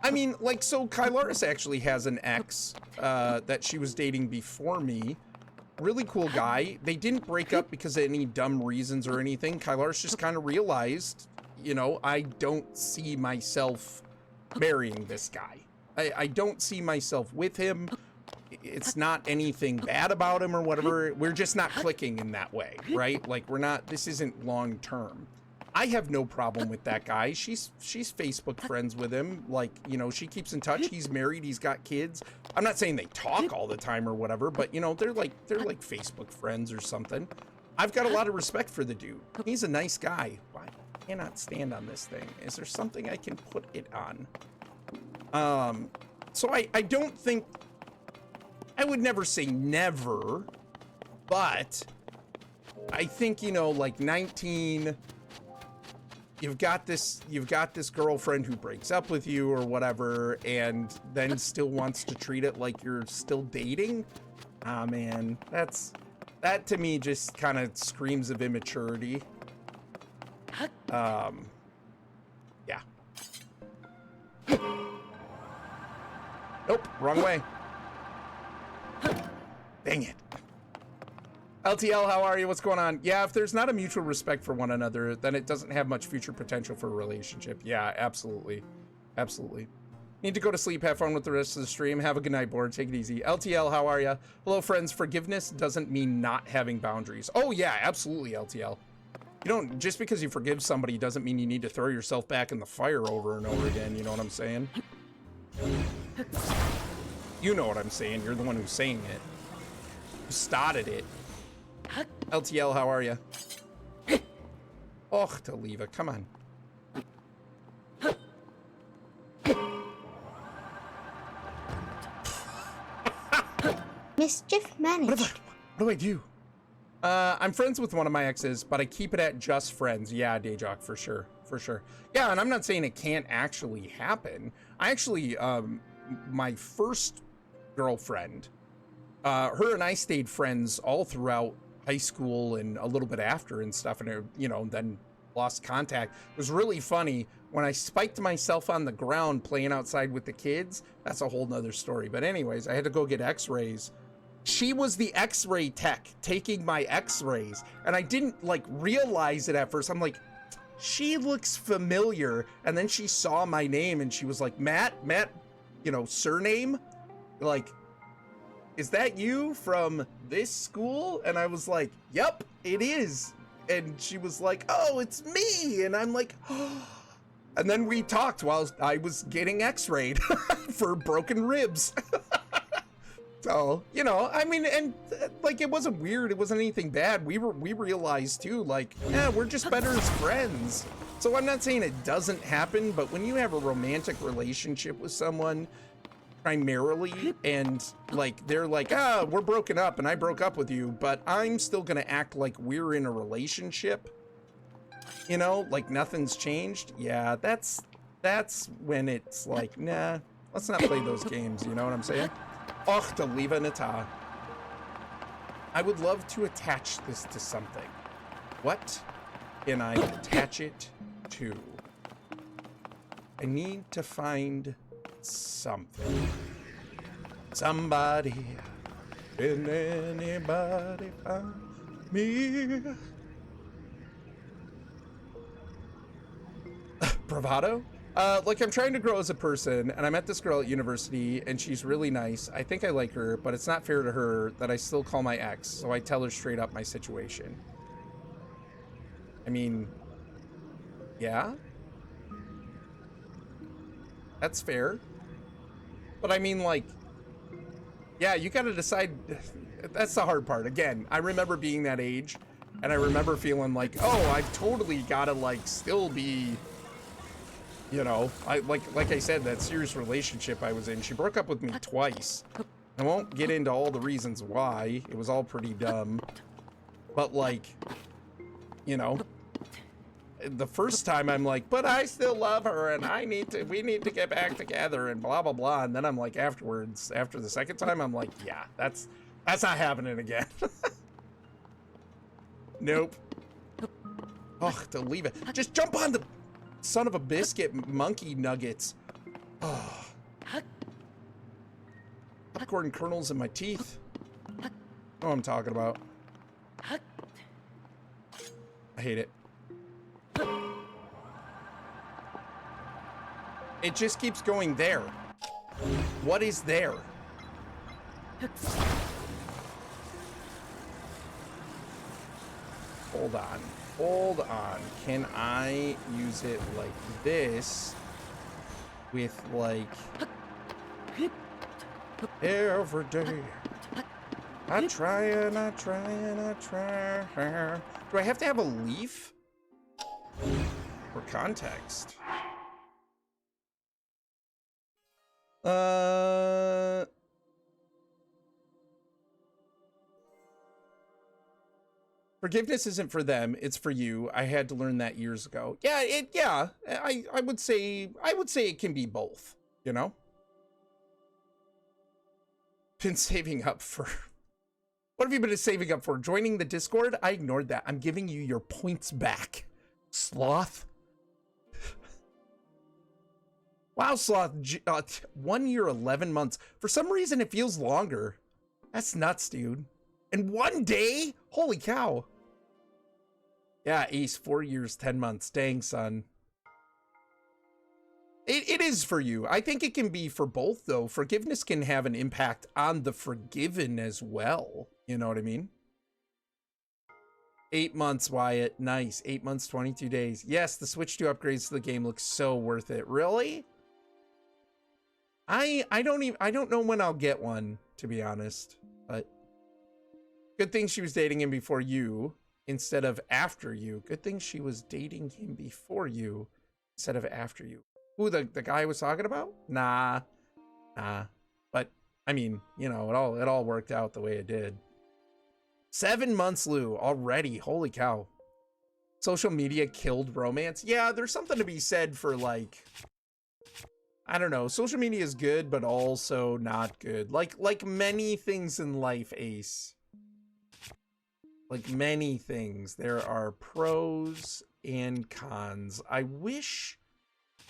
I mean, like, so Kylaris actually has an ex that she was dating before me. Really cool guy. They didn't break up because of any dumb reasons or anything. Kylaris just kind of realized, you know, I don't see myself marrying this guy. I don't see myself with him. It's not anything bad about him or whatever. We're just not clicking in that way, right? Like, we're not, this isn't long term. I have no problem with that guy. She's Facebook friends with him. Like, you know, she keeps in touch. He's married. He's got kids. I'm not saying they talk all the time or whatever, but you know, they're like Facebook friends or something. I've got a lot of respect for the dude. He's a nice guy. Why I cannot stand on this thing? Is there something I can put it on? So I don't think, I would never say never, but I think, you know, like 19, you've got this girlfriend who breaks up with you or whatever, and then still wants to treat it like you're still dating. Ah, man, that to me just kind of screams of immaturity. Yeah. Nope, wrong way. Dang it. LTL, how are you? What's going on? Yeah, if there's not a mutual respect for one another, then it doesn't have much future potential for a relationship. Yeah, absolutely. Absolutely. Need to go to sleep. Have fun with the rest of the stream. Have a good night, board. Take it easy. LTL, how are you? Hello, friends. Forgiveness doesn't mean not having boundaries. Oh, yeah, absolutely, LTL. You don't, just because you forgive somebody doesn't mean you need to throw yourself back in the fire over and over again. You know what I'm saying? You know what I'm saying. You're the one who's saying it. You started it. LTL, how are you? Oh, Taliva, come on. Mischief managed. What do I do? I'm friends with one of my exes, but I keep it at just friends. Yeah, Dayjock, for sure. For sure. Yeah, and I'm not saying it can't actually happen. I actually, my first girlfriend, her and I stayed friends all throughout high school and a little bit after and stuff, and it, you know, then lost contact. It was really funny when I spiked myself on the ground playing outside with the kids. That's a whole nother story, but anyways, I had to go get x-rays. She was the x-ray tech taking my x-rays, and I didn't like realize it at first. I'm like, she looks familiar, and then she saw my name and she was like, Matt, you know, surname, like, is that you from this school? And I was like, yep, it is. And she was like, oh, it's me. And I'm like, oh. And then we talked while I was getting x-rayed for broken ribs. So, you know, I mean, and like, it wasn't weird. It wasn't anything bad. We realized too, like, yeah, we're just better as friends. So I'm not saying it doesn't happen, but when you have a romantic relationship with someone, primarily, and like they're like, ah, we're broken up and I broke up with you, but I'm still gonna act like we're in a relationship, you know, like nothing's changed. Yeah, that's when it's like, nah, let's not play those games, you know what I'm saying? Och, to leave Nata. I would love to attach this to something. What can I attach it to? I need to find something. Somebody. Can anybody find me? Bravado? Like, I'm trying to grow as a person, and I met this girl at university, and she's really nice. I think I like her, but it's not fair to her that I still call my ex, so I tell her straight up my situation. I mean, yeah? That's fair. But I mean, like, yeah, you gotta decide. That's the hard part. Again, I remember being that age, and I remember feeling like, oh, I've totally gotta, like, still be, you know, like I said, that serious relationship I was in, she broke up with me twice. I won't get into all the reasons why. It was all pretty dumb. But, like, you know, the first time I'm like, but I still love her and we need to get back together and blah, blah, blah. And then I'm like, afterwards, after the second time, I'm like, yeah, that's not happening again. Nope. Oh, to leave it. Just jump on the son of a biscuit monkey nuggets. Oh. Popcorn kernels in my teeth. I know what I'm talking about. I hate it. It just keeps going there. What is there? Hold on. Hold on. Can I use it like this? With, like, every day. I try and I try and I try. Do I have to have a leaf? For context. Forgiveness isn't for them, it's for you. I had to learn that years ago. Yeah, I would say it can be both, you know? Been saving up for what have you been saving up for? Joining the Discord? I ignored that. I'm giving you your points back. Sloth. Wow, Sloth. 1 year, 11 months. For some reason, it feels longer. That's nuts, dude. And 1 day? Holy cow. Yeah, Ace, 4 years, 10 months. Dang, son. It is for you. I think it can be for both, though. Forgiveness can have an impact on the forgiven as well. You know what I mean? 8 months, Wyatt. Nice. 8 months, 22 days. Yes, the Switch 2 upgrades to the game look so worth it. Really? I don't know when I'll get one, to be honest. But good thing she was dating him before you instead of after you. Good thing she was dating him before you instead of after you. Who, the guy I was talking about? Nah. But I mean, you know, it all worked out the way it did. 7 months, Lou, already. Holy cow. Social media killed romance. Yeah, there's something to be said for, like, I don't know. Social media is good, but also not good. Like many things in life, Ace. Like many things, there are pros and cons. I wish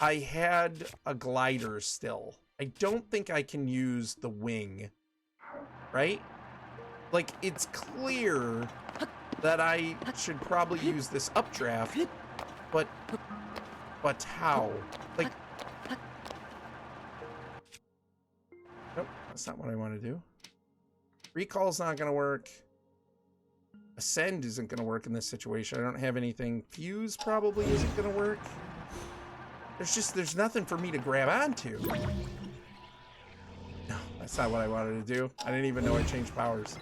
I had a glider still. I don't think I can use the wing, right? Like, it's clear that I should probably use this updraft, but how? Like, nope, that's not what I want to do. Recall's not going to work. Ascend isn't going to work in this situation. I don't have anything. Fuse probably isn't going to work. There's nothing for me to grab onto. No, that's not what I wanted to do. I didn't even know I changed powers.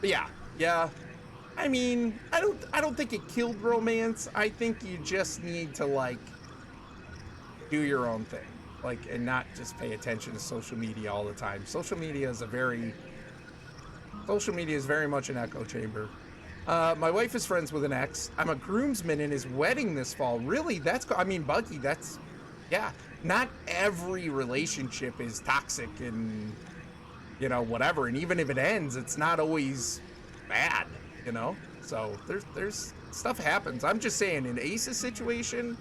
But yeah. I mean, I don't think it killed romance. I think you just need to, like, do your own thing. Like, and not just pay attention to social media all the time. Social media is very much an echo chamber. My wife is friends with an ex. I'm a groomsman in his wedding this fall. Really? I mean, Buggy, yeah. Not every relationship is toxic and, you know, whatever. And even if it ends, it's not always bad, you know? So there's stuff happens. I'm just saying, in Ace's situation,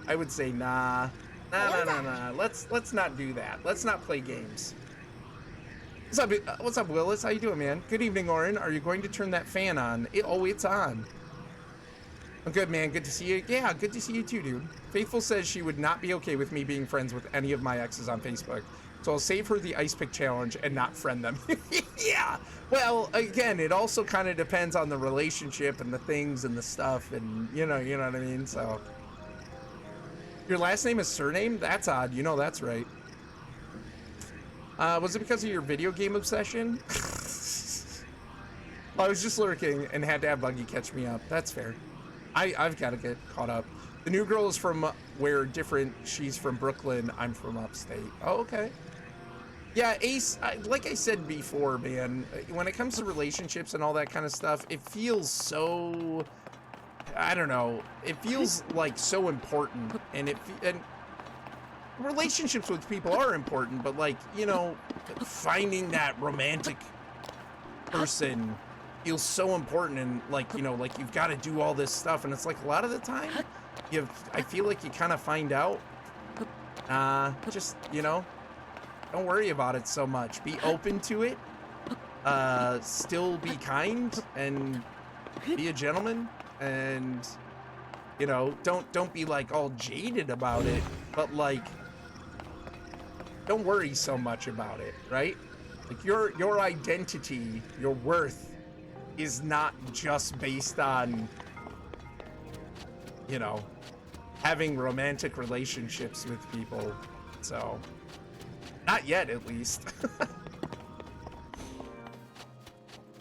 I would say, nah. Let's not do that. Let's not play games. What's up, Willis? How you doing, man? Good evening, Orrinn. Are you going to turn that fan on? It's on. I'm good, man. Good to see you. Yeah, good to see you too, dude. Faithful says she would not be okay with me being friends with any of my exes on Facebook. So I'll save her the ice pick challenge and not friend them. Yeah. Well, again, it also kind of depends on the relationship and the things and the stuff and, you know what I mean? So Your last name is surname? That's odd. You know that's right. Was it because of your video game obsession? I was just lurking and had to have Buggy catch me up. That's fair. I've got to get caught up. The new girl is from where different. She's from Brooklyn. I'm from upstate. Oh, okay. Yeah, Ace, like I said before, man, when it comes to relationships and all that kind of stuff, it feels so, I don't know, it feels like so important, and relationships with people are important, but like, you know, finding that romantic person feels so important, and like, you know, like you've got to do all this stuff, and it's like a lot of the time, I feel like you kind of find out, just, you know, don't worry about it so much. Be open to it. Still be kind and be a gentleman, and you know, don't be like all jaded about it, but like don't worry so much about it, right? Like your identity, your worth is not just based on, you know, having romantic relationships with people. So not yet, at least.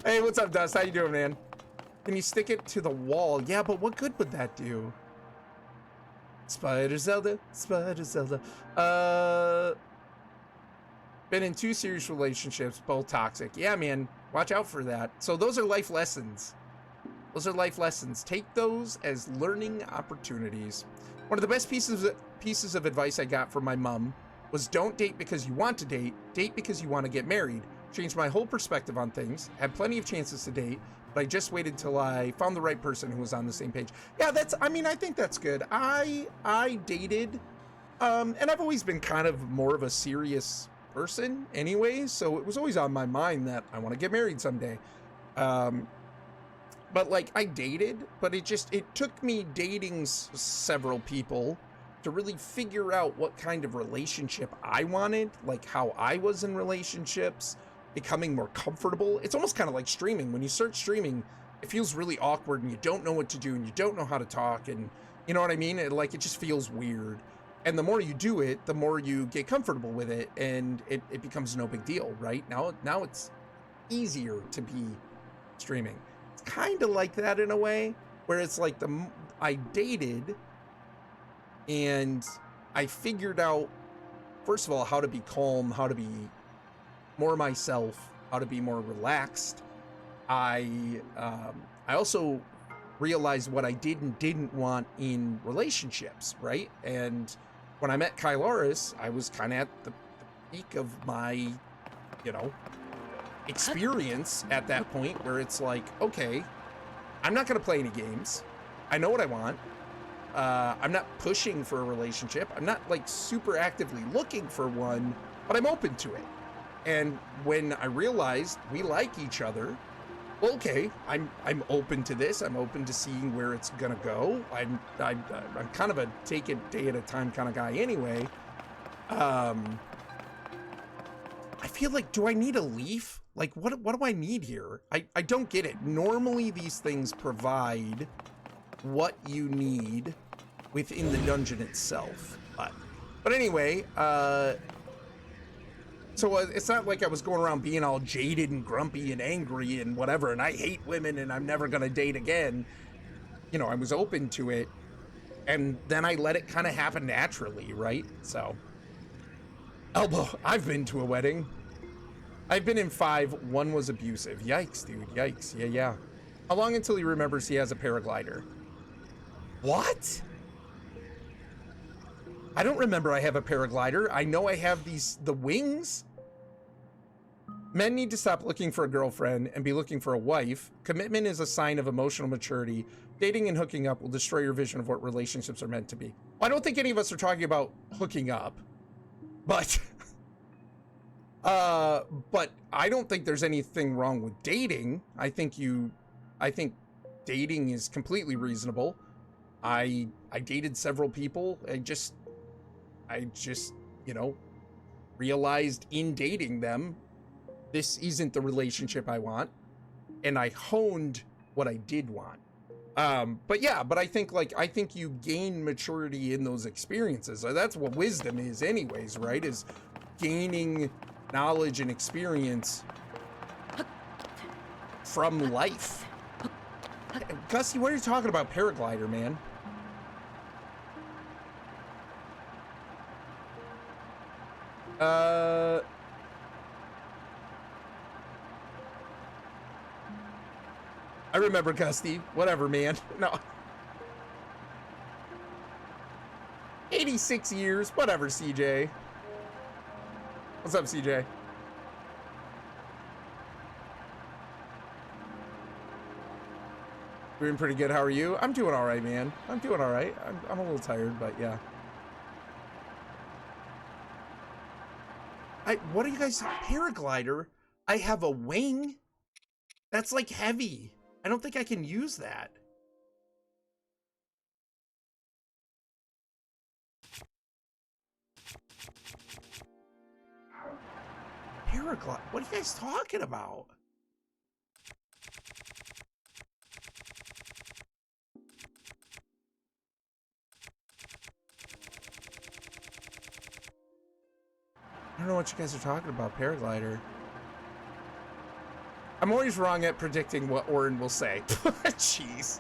Hey, what's up, Dust? How you doing, man? Can you stick it to the wall? Yeah, but what good would that do? Spider Zelda, Spider Zelda. Been in 2 serious relationships, both toxic. Yeah, man, watch out for that. So those are life lessons. Those are life lessons. Take those as learning opportunities. One of the best pieces of advice I got from my mom was don't date because you want to date, date because you want to get married. Changed my whole perspective on things. Had plenty of chances to date, but I just waited till I found the right person who was on the same page. Yeah, I mean, I think that's good. I dated, and I've always been kind of more of a serious person anyway, so it was always on my mind that I want to get married someday. But like, I dated, but it took me dating several people to really figure out what kind of relationship I wanted, like how I was in relationships, becoming more comfortable. It's almost kind of like streaming. When you start streaming, it feels really awkward and you don't know what to do and you don't know how to talk, and you know what I mean? It just feels weird. And the more you do it, the more you get comfortable with it, and it becomes no big deal, right? Now it's easier to be streaming. It's kind of like that in a way, where it's like I dated and I figured out, first of all, how to be calm, how to be more myself, how to be more relaxed. I also realized what I didn't want in relationships, right? And when I met Kylaris, I was kind of at the peak of my, you know, experience at that point, where it's like, okay, I'm not going to play any games. I know what I want. I'm not pushing for a relationship. I'm not like super actively looking for one, but I'm open to it. And when I realized we like each other, well, okay, I'm open to this. I'm open to seeing where it's gonna go. I'm kind of a take it day at a time kind of guy anyway. I feel like, do I need a leaf? Like, what do I need here? I don't get it. Normally these things provide what you need within the dungeon itself. But anyway, so it's not like I was going around being all jaded and grumpy and angry and whatever, and I hate women and I'm never gonna date again. You know, I was open to it, and then I let it kind of happen naturally, right? So, Elbow, I've been to a wedding. I've been in 5, 1 was abusive. Yikes, dude, yikes, yeah. How long until he remembers he has a paraglider? What? I don't remember I have a paraglider. I know I have the wings. Men need to stop looking for a girlfriend and be looking for a wife. Commitment is a sign of emotional maturity. Dating and hooking up will destroy your vision of what relationships are meant to be. Well, I don't think any of us are talking about hooking up, but but I don't think there's anything wrong with dating. I think dating is completely reasonable. I dated several people. I just, you know, realized in dating them, this isn't the relationship I want. And I honed what I did want. But yeah, but I think you gain maturity in those experiences. So that's what wisdom is anyways, right? Is gaining knowledge and experience from life. Gussie, what are you talking about? Paraglider, man. I remember Gusty. Whatever, man. No. 86 years. Whatever, CJ. What's up, CJ? Doing pretty good. How are you? I'm doing all right, man. I'm doing all right. I'm a little tired, but yeah. What are you guys? Paraglider? I have a wing? That's like heavy. I don't think I can use that. Paraglider? What are you guys talking about? I don't know what you guys are talking about, paraglider. I'm always wrong at predicting what Orrinn will say. Jeez.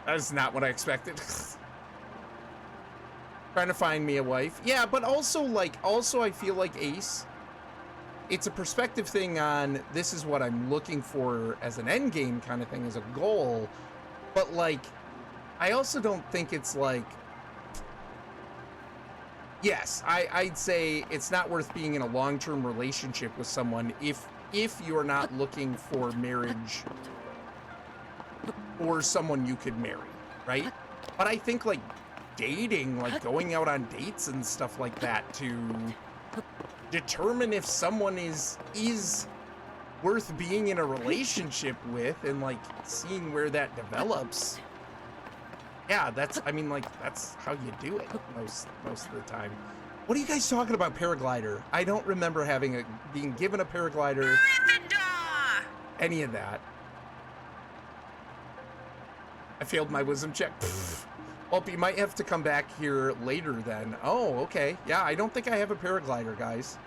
That is not what I expected. Trying to find me a wife. Yeah, but also I feel like Ace, it's a perspective thing on this is what I'm looking for as an end game kind of thing, as a goal. But like, I also don't think it's like, yes, I'd say it's not worth being in a long-term relationship with someone if you're not looking for marriage or someone you could marry, right? But I think like dating, like going out on dates and stuff like that to determine if someone is worth being in a relationship with and like seeing where that develops. Yeah, that's how you do it most of the time. What are you guys talking about, paraglider? I don't remember being given a paraglider. Any of that. I failed my wisdom check. Well, you might have to come back here later then. Oh, okay. Yeah, I don't think I have a paraglider, guys.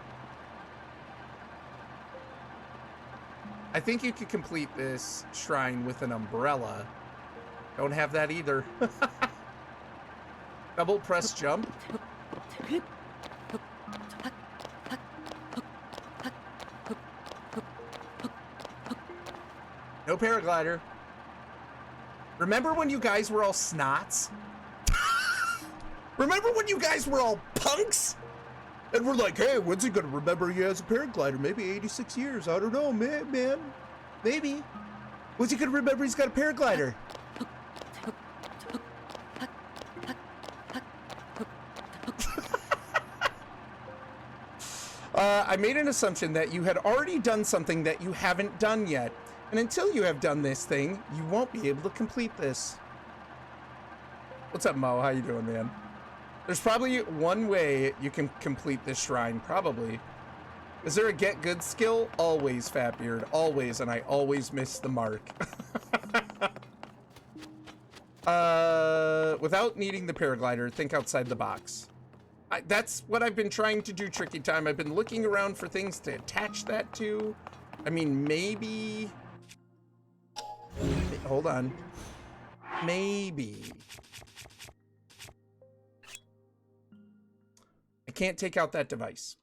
I think you could complete this shrine with an umbrella. Don't have that either. Double press jump. No paraglider. Remember when you guys were all snots? Remember when you guys were all punks? And we're like, hey, when's he gonna remember he has a paraglider? Maybe 86 years. I don't know, man. Maybe. When's he gonna remember he's got a paraglider? I made an assumption that you had already done something that you haven't done yet. And until you have done this thing, you won't be able to complete this. What's up, Mo? How you doing, man? There's probably one way you can complete this shrine, probably. Is there a get good skill? Always, Fatbeard. Always, and I always miss the mark. Without needing the paraglider, think outside the box. That's what I've been trying to do, Tricky Time. I've been looking around for things to attach that to. I mean, maybe... Hold on. Maybe. I can't take out that device.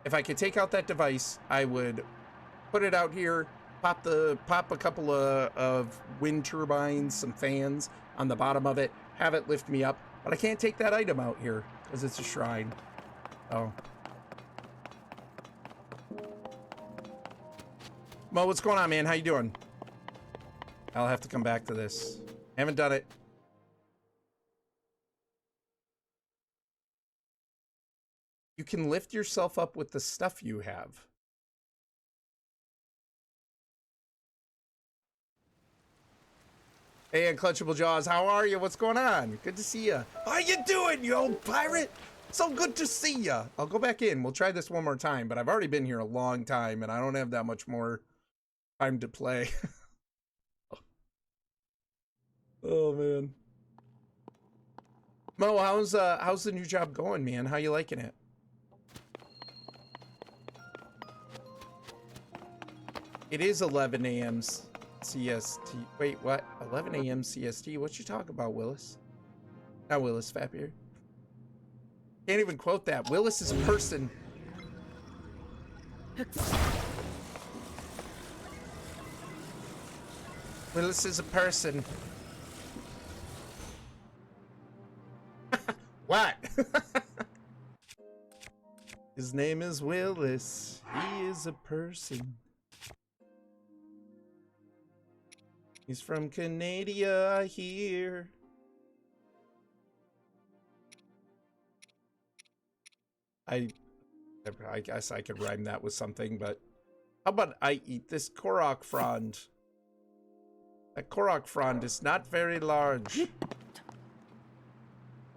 If I could take out that device, I would put it out here, pop a couple of wind turbines, some fans on the bottom of it, have it lift me up. But I can't take that item out here because it's a shrine. Oh. Mo, what's going on, man? How you doing? I'll have to come back to this. Haven't done it. You can lift yourself up with the stuff you have. Hey, Unclutchable Jaws, how are you? What's going on? Good to see you. How you doing, you old pirate? So good to see you. I'll go back in. We'll try this one more time, but I've already been here a long time, and I don't have that much more time to play. Oh man. Mo, how's the new job going, man? How you liking it? It is 11 a.m. CST. Wait, what? 11 a.m. CST? What you talking about, Willis? Not Willis, Fatbeard. Can't even quote that. Willis is a person. Willis is a person. What? His name is Willis. He is a person. He's from Canada, I hear. I guess I could rhyme that with something, but how about I eat this Korok frond? That Korok frond is not very large.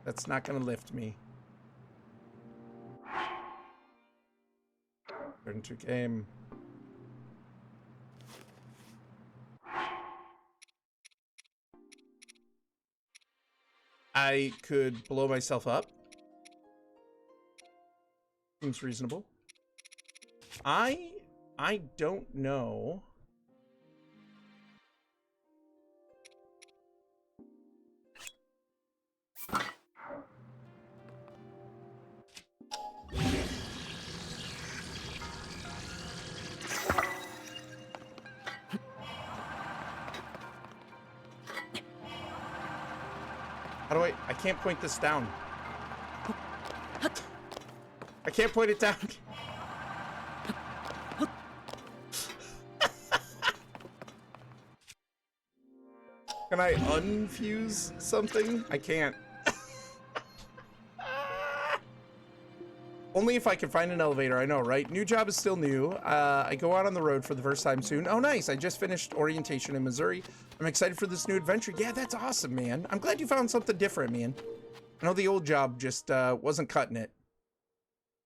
That's not gonna lift me. Turn to game. I could blow myself up. Seems reasonable. I don't know. How do I can't point this down. I can't point it down. Can I unfuse something? I can't. Only if I can find an elevator, I know, right? New job is still new. I go out on the road for the first time soon. Oh, nice. I just finished orientation in Missouri. I'm excited for this new adventure. Yeah, that's awesome, man. I'm glad you found something different, man. I know the old job just wasn't cutting it.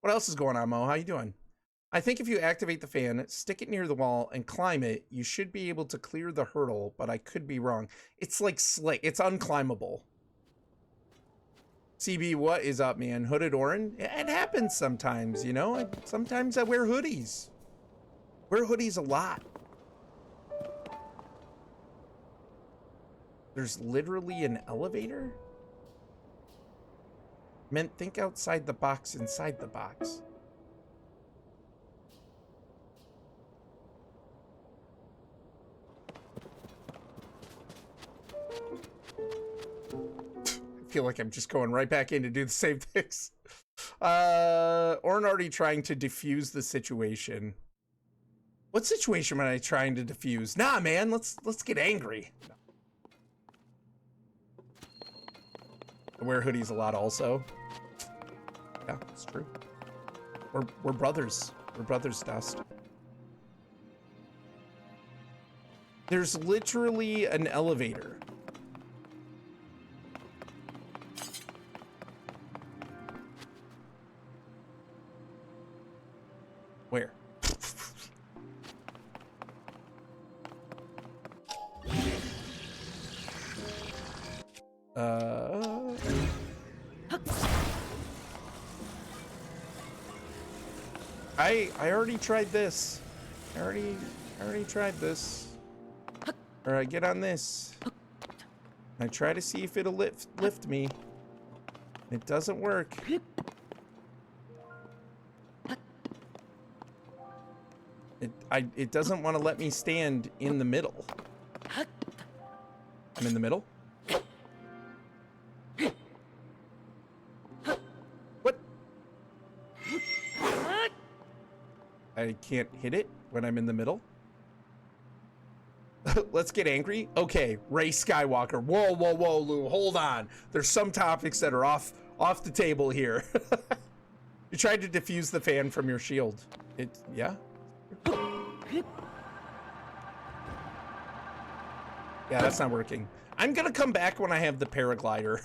What else is going on, Mo? How you doing? I think if you activate the fan, stick it near the wall, and climb it, you should be able to clear the hurdle, but I could be wrong. It's like slick. It's unclimbable. CB, what is up, man? Hooded Orrinn? It happens sometimes, you know? Sometimes I wear hoodies. Wear hoodies a lot. There's literally an elevator? Meant think outside the box, inside the box. I feel like I'm just going right back in to do the same things. Orrinn already trying to defuse the situation. What situation am I trying to defuse? Nah, man, let's get angry. I wear hoodies a lot also. Yeah, it's true. We're brothers. We're brothers, Dust. There's literally an elevator. Where? I already tried this. I already tried this. All right, get on this. I try to see if it'll lift me. It doesn't work. It doesn't want to let me stand in the middle. I'm in the middle. What? I can't hit it when I'm in the middle. Let's get angry. Okay, Rey Skywalker. Whoa, whoa, whoa, Lou. Hold on. There's some topics that are off the table here. You tried to defuse the fan from your shield. Yeah. Yeah, that's not working. I'm gonna come back when I have the paraglider.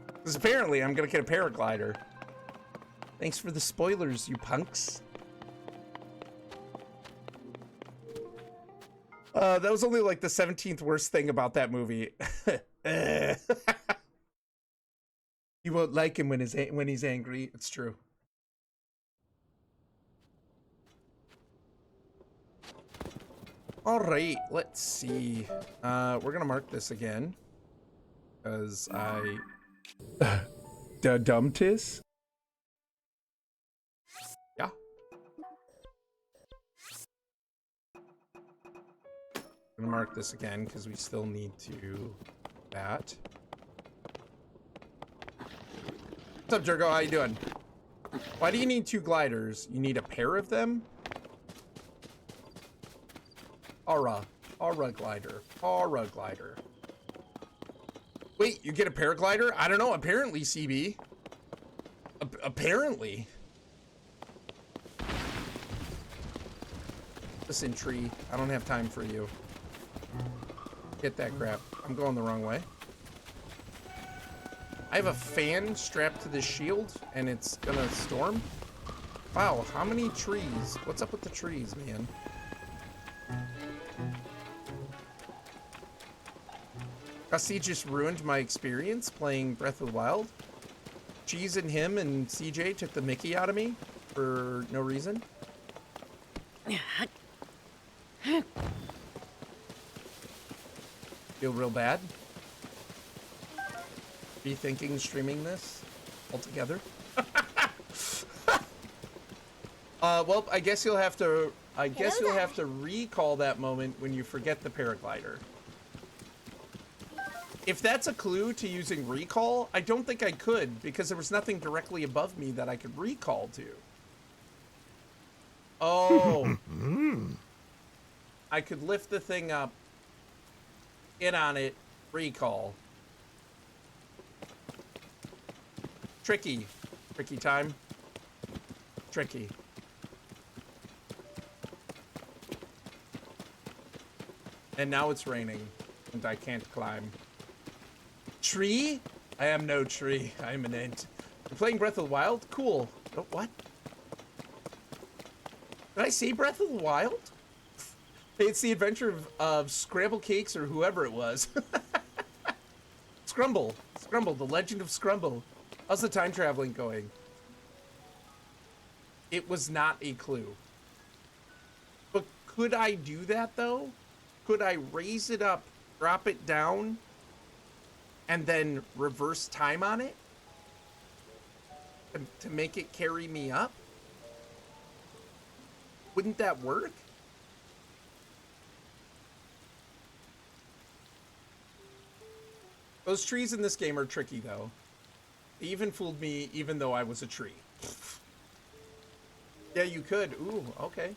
Because apparently I'm gonna get a paraglider. Thanks for the spoilers, you punks. That was only like the 17th worst thing about that movie. You won't like him when he's angry. It's true. All right, let's see. We're gonna mark this again because I dumptis. Yeah. I'm gonna mark this again because we still need to that. What's up, Jergo? How you doing? Why do you need 2 gliders? You need a pair of them? Aura glider. Aura glider. Wait, you get a paraglider? I don't know. Apparently, CB. Apparently. Listen, tree. I don't have time for you. Get that crap. I'm going the wrong way. I have a fan strapped to this shield, and it's gonna storm. Wow, how many trees? What's up with the trees, man? Gussie just ruined my experience playing Breath of the Wild. Cheese and him and CJ took the mickey out of me for no reason. Feel real bad. Rethinking streaming this altogether. Well, I guess you'll have to. You'll have to recall that moment when you forget the paraglider. If that's a clue to using recall, I don't think I could because there was nothing directly above me that I could recall to. Oh. I could lift the thing up, get on it, recall. Tricky. Tricky time. Tricky. And now it's raining, and I can't climb. Tree? I am no tree. I am an ant. You're playing Breath of the Wild? Cool. Oh, what? Did I say Breath of the Wild? It's the adventure of Scramble Cakes or whoever it was. Scrumble. Scrumble. The Legend of Scrumble. How's the time traveling going? It was not a clue. But could I do that, though? Could I raise it up, drop it down, and then reverse time on it? To make it carry me up? Wouldn't that work? Those trees in this game are tricky, though. They even fooled me, even though I was a tree. Yeah, you could. Ooh, okay.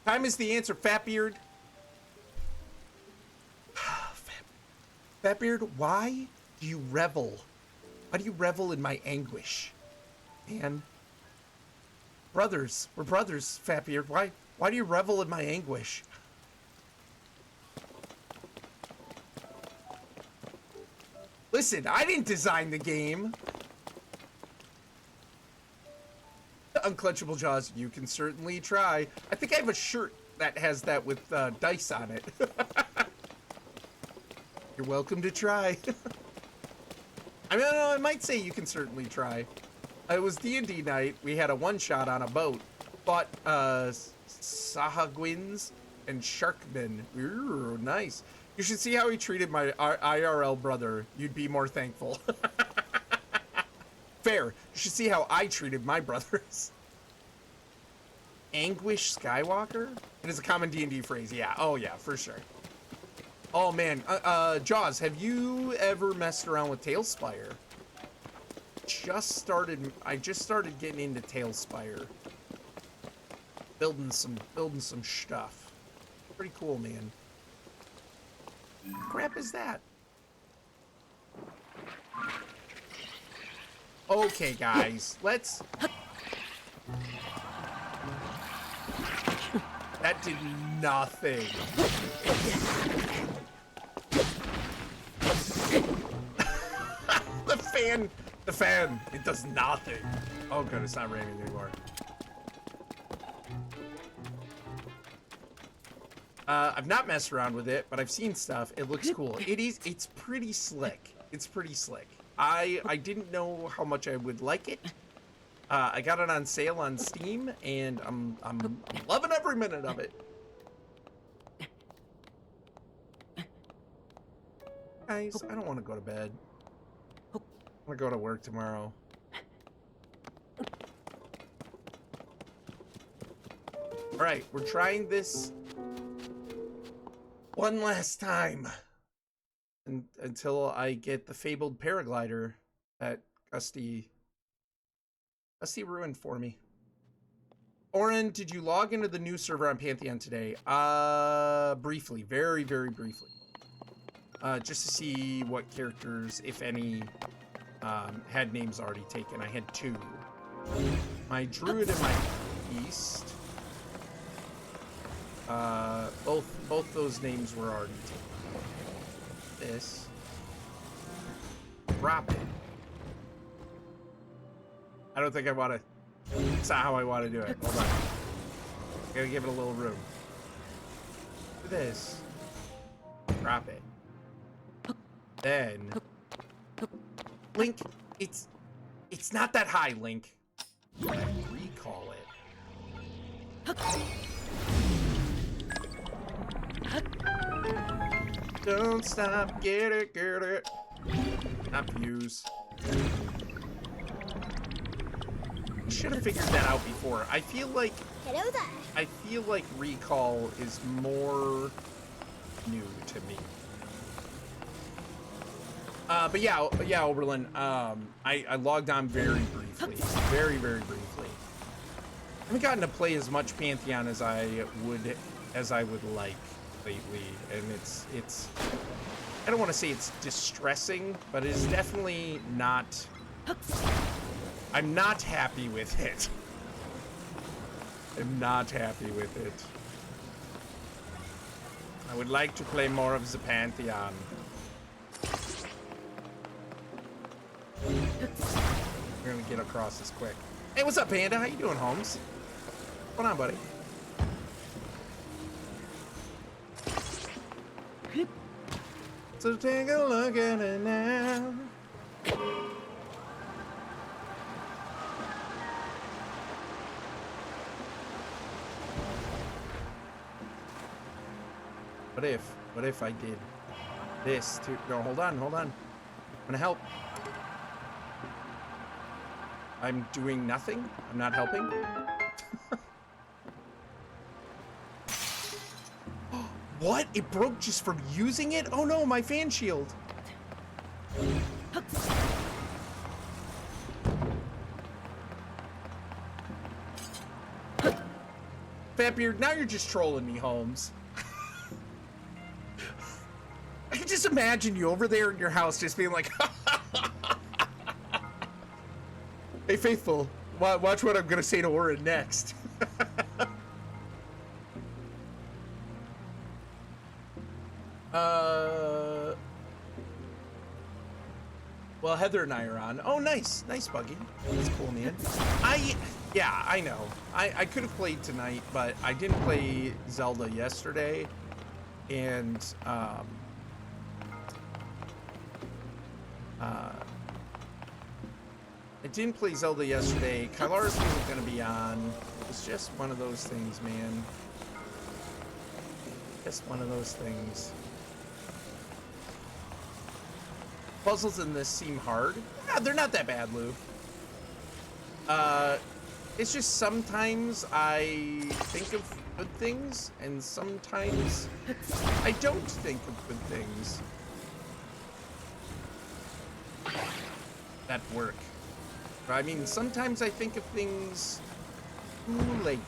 Time is the answer, Fatbeard. Fatbeard, why do you revel? Why do you revel in my anguish? Man. Brothers. We're brothers, Fatbeard. Why do you revel in my anguish? Listen, I didn't design the game. Unclenchable Jaws, you can certainly try. I think I have a shirt that has that with dice on it. You're welcome to try. I mean, I might say you can certainly try. It was D&D night. We had a one-shot on a boat. Fought Sahagwins and Sharkmen. Ooh, nice. You should see how he treated my IRL brother. You'd be more thankful. Fair. You should see how I treated my brothers. Anguish Skywalker? It is a common D&D phrase. Yeah. Oh, yeah, for sure. Oh, man. Jaws, have you ever messed around with Tailspire? I just started getting into Tailspire. Building some stuff. Pretty cool, man. What crap is that? Okay, guys, let's... That did nothing. The fan, it does nothing. Oh, good, it's not raining anymore. I've not messed around with it, but I've seen stuff. It looks cool. It's pretty slick. It's pretty slick. I didn't know how much I would like it. I got it on sale on Steam, and I'm loving every minute of it. Guys, I don't want to go to bed. I want to go to work tomorrow. All right, we're trying this one last time until I get the fabled paraglider that Gusty ruined for me. Orrinn, did you log into the new server on Pantheon today? Briefly, very, very briefly. Just to see what characters, if any, had names already taken. I had 2. My druid and my beast. Both those names were already taken. This. Drop it. I don't think I want to. That's not how I want to do it. Hold on. Gotta give it a little room. Do this. Drop it. Then. Link, it's not that high, Link. Recall it. Don't stop, get it. Not views. Should have figured that out before. I feel like recall is more new to me. But yeah, Oberlin. I logged on very briefly, very briefly. I haven't gotten to play as much Pantheon as I would like lately, and it's. I don't want to say it's distressing, but it is definitely not. I'm not happy with it. I'm not happy with it. I would like to play more of the Pantheon. We're gonna get across this quick. Hey, what's up, Panda? How you doing, Holmes? What's going on, buddy? So take a look at it now. What if I did this too? No, hold on. I'm gonna help. I'm doing nothing. I'm not helping. What? It broke just from using it? Oh no, my fan shield. Fatbeard, now you're just trolling me, Holmes. I can just imagine you over there in your house just being like, hey, Faithful, watch what I'm going to say to Orrinn next. Well, Heather and I are on. Oh, nice. Nice, Buggy. That's cool, man. Yeah, I know. I could have played tonight, but I didn't play Zelda yesterday. And, I didn't play Zelda yesterday. Kylaris wasn't going to be on. It's just one of those things, man. Just one of those things. Puzzles in this seem hard. Yeah, they're not that bad, Lou. It's just sometimes I think of good things, and sometimes I don't think of good things that work. I mean, sometimes I think of things too late.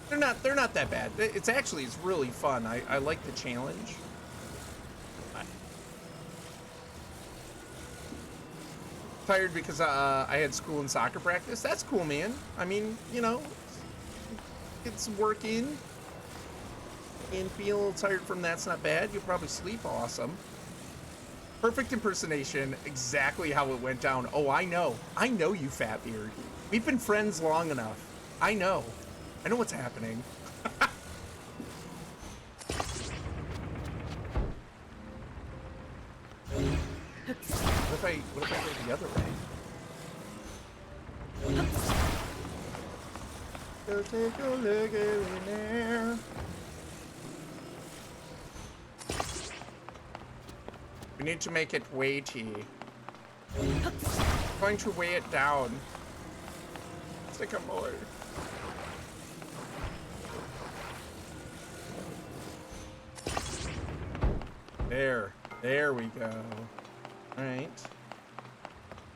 They're not that bad. It's really fun. I like the challenge. Tired because I had school and soccer practice. That's cool, man. I mean, you know, get some work in and feel a little tired from that's not bad. You'll probably sleep awesome. Perfect impersonation, exactly how it went down. Oh, I know you, Fatbeard. We've been friends long enough. I know. I know what's happening. What if I go the other way? Go take a look in there. We need to make it weighty. I'm going to weigh it down. Stick a more. There we go. All right.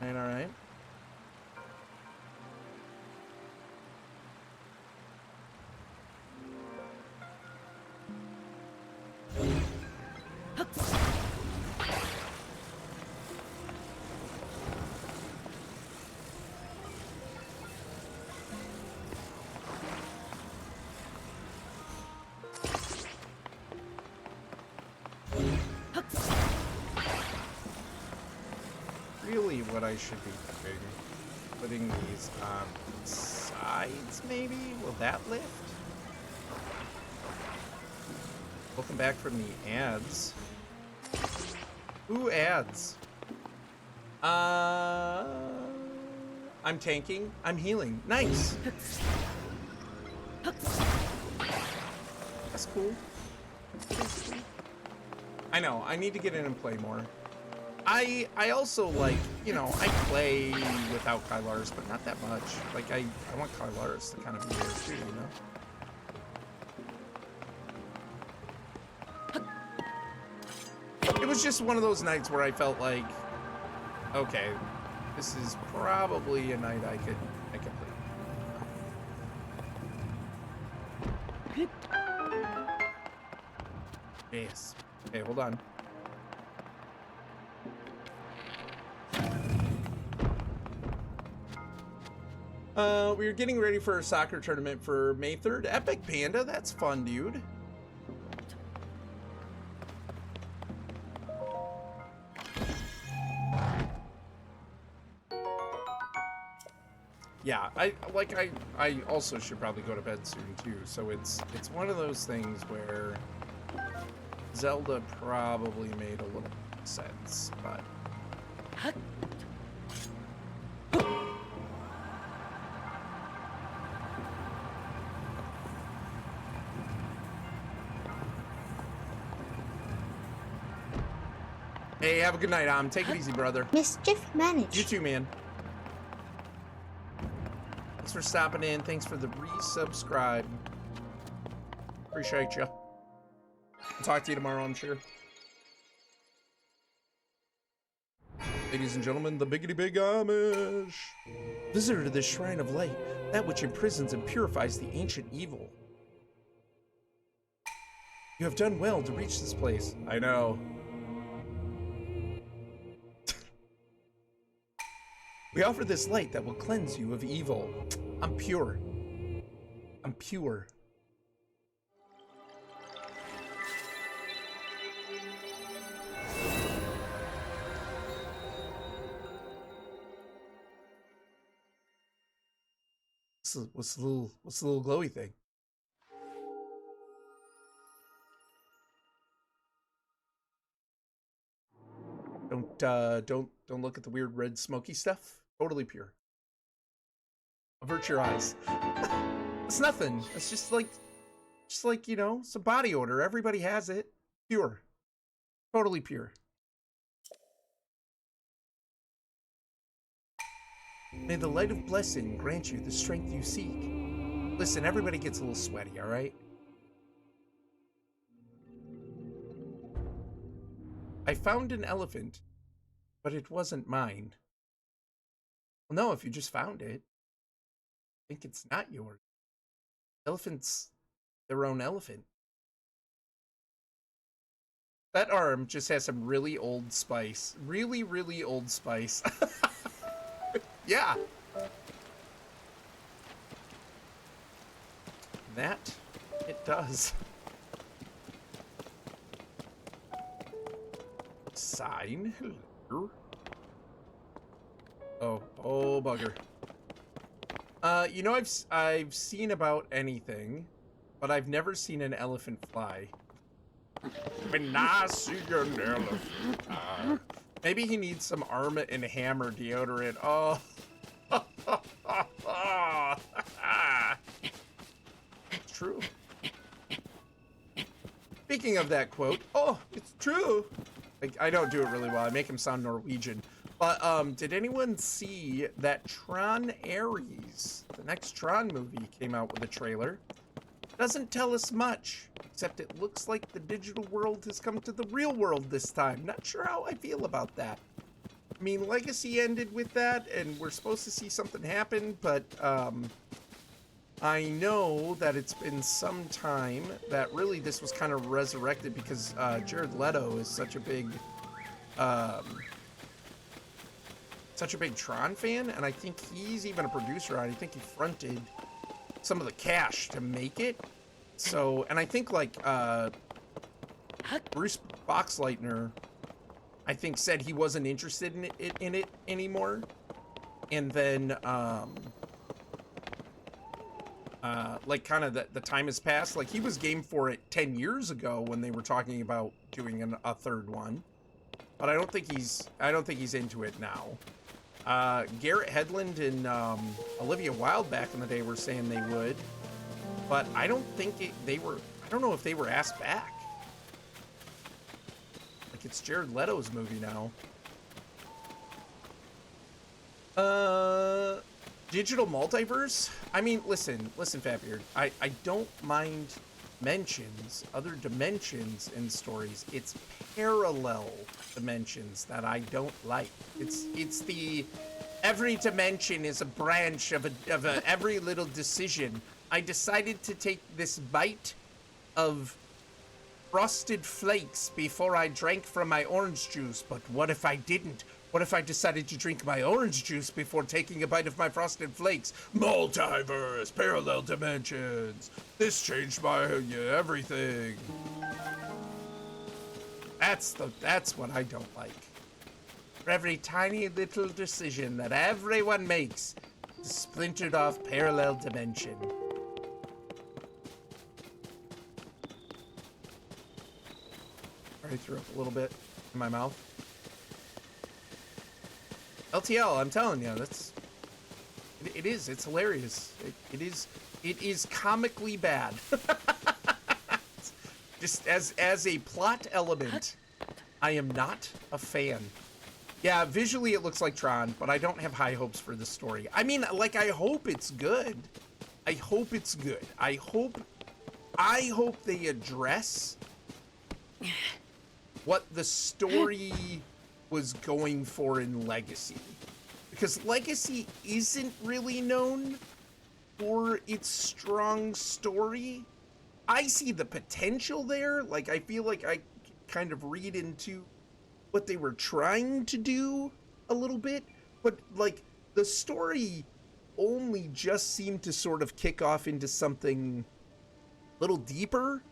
All right. Really, what I should be doing, putting these on sides, maybe? Will that lift? Welcome back from the ads. Ooh, ads. I'm tanking. I'm healing. Nice. That's cool. I know. I need to get in and play more. I also, like, you know, I play without Kylars, but not that much. Like, I want Kylars to kind of be there too, you know? It was just one of those nights where I felt like, okay, this is probably a night I could play. Yes. Okay, hold on. We're getting ready for a soccer tournament for May 3rd. Epic Panda, that's fun, dude. Yeah, I also should probably go to bed soon too. So it's one of those things where Zelda probably made a little sense, but hey, have a good night, take it easy, brother. Mischief managed. You too, man. Thanks for stopping in. Thanks for the resubscribe. Appreciate you. I'll talk to you tomorrow, I'm sure. Ladies and gentlemen, the Biggity Big Amish. Visitor to this shrine of light, that which imprisons and purifies the ancient evil. You have done well to reach this place. I know. We offer this light that will cleanse you of evil. I'm pure. I'm pure. What's the little glowy thing? Don't look at the weird red smoky stuff. Totally pure. Avert your eyes. It's nothing. It's just like, you know, some body odor. Everybody has it. Pure. Totally pure. May the light of blessing grant you the strength you seek. Listen, everybody gets a little sweaty, all right? I found an elephant, but it wasn't mine. Well, no, if you just found it, I think it's not yours. Elephants, their own elephant. That arm just has some really old spice. Really, really old spice. Yeah. That, it does. Sign. Hello. Oh bugger. You know, I've seen about anything, but I've never seen an elephant fly. When I see an elephant, maybe he needs some Arm and Hammer deodorant. Oh. It's true. Speaking of that quote, oh, it's true. I don't do it really well. I make him sound Norwegian. But did anyone see that Tron Ares, the next Tron movie, came out with a trailer? Doesn't tell us much, except it looks like the digital world has come to the real world this time. Not sure how I feel about that. I mean, Legacy ended with that, and we're supposed to see something happen, but I know that it's been some time that really this was kind of resurrected because Jared Leto is such a big Tron fan, and I think he's even a producer on it. I think he fronted some of the cash to make it. So, and I think like Bruce Boxleitner, I think said he wasn't interested in it anymore. And then like kind of the time has passed. Like he was game for it 10 years ago when they were talking about doing a third one. But I don't think he's into it now. Garrett Hedlund and Olivia Wilde back in the day were saying they would, but I don't think I don't know if they were asked back. Like it's Jared Leto's movie now. Digital multiverse? I mean, listen, Fatbeard. I don't mind mentions, other dimensions in stories. It's parallel dimensions that I don't like. It's the every dimension is a branch of a every little decision. I decided to take this bite of frosted flakes before I drank from my orange juice, but what if I didn't? What if I decided to drink my orange juice before taking a bite of my frosted flakes? Multiverse, parallel dimensions. This changed my everything. That's what I don't like. For every tiny little decision that everyone makes, a splintered off parallel dimension. I threw up a little bit in my mouth. LTL, I'm telling you, it's hilarious. It is comically bad. Just as a plot element, I am not a fan. Yeah, visually it looks like Tron, but I don't have high hopes for the story. I mean, like, I hope it's good. I hope it's good. I hope they address what the story was going for in Legacy. Because Legacy isn't really known for its strong story. I see the potential there. Like, I feel like I kind of read into what they were trying to do a little bit. But, like, the story only just seemed to sort of kick off into something a little deeper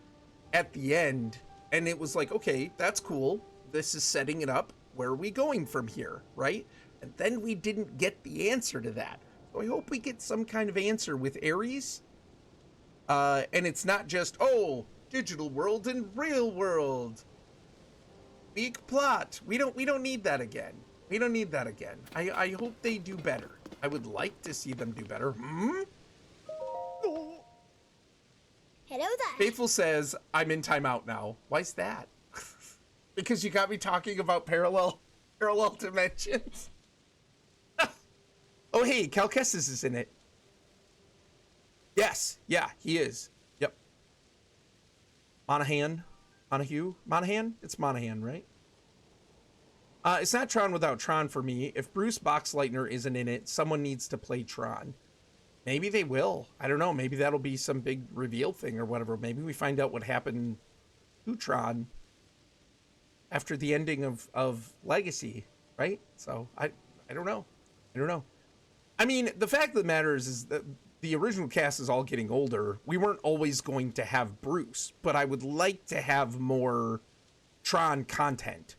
at the end. And it was like, okay, that's cool. This is setting it up. Where are we going from here, right? And then we didn't get the answer to that. So I hope we get some kind of answer with Ares. And it's not just, oh, digital world and real world. Big plot. We don't need that again. We don't need that again. I hope they do better. I would like to see them do better. Hello there. Faithful says, I'm in timeout now. Why's that? Because you got me talking about parallel dimensions. Oh, hey, Cal Kestis is in it. Yes, yeah, he is. Yep. Monahan? It's Monahan, right? It's not Tron without Tron for me. If Bruce Boxleitner isn't in it, someone needs to play Tron. Maybe they will. I don't know. Maybe that'll be some big reveal thing or whatever. Maybe we find out what happened to Tron after the ending of Legacy, right? So I don't know. I mean, the fact of the matter is that the original cast is all getting older. We weren't always going to have Bruce, but I would like to have more Tron content.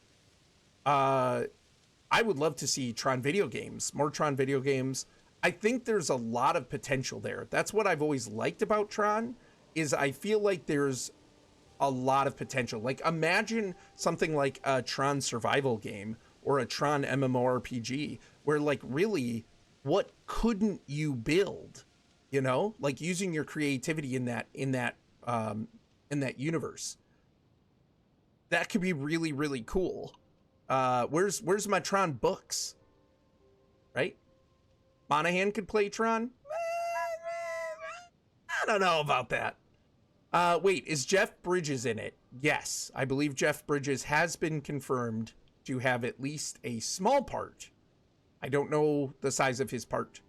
I would love to see Tron video games, more Tron video games. I think there's a lot of potential there. That's what I've always liked about Tron, is I feel like there's a lot of potential. Like, imagine something like a Tron survival game or a Tron MMORPG, where, like, really, what couldn't you build? You know, like using your creativity in that universe. That could be really, really cool. Where's my Tron books? Right? Monahan could play Tron? I don't know about that. Wait, is Jeff Bridges in it? Yes, I believe Jeff Bridges has been confirmed to have at least a small part. I don't know the size of his part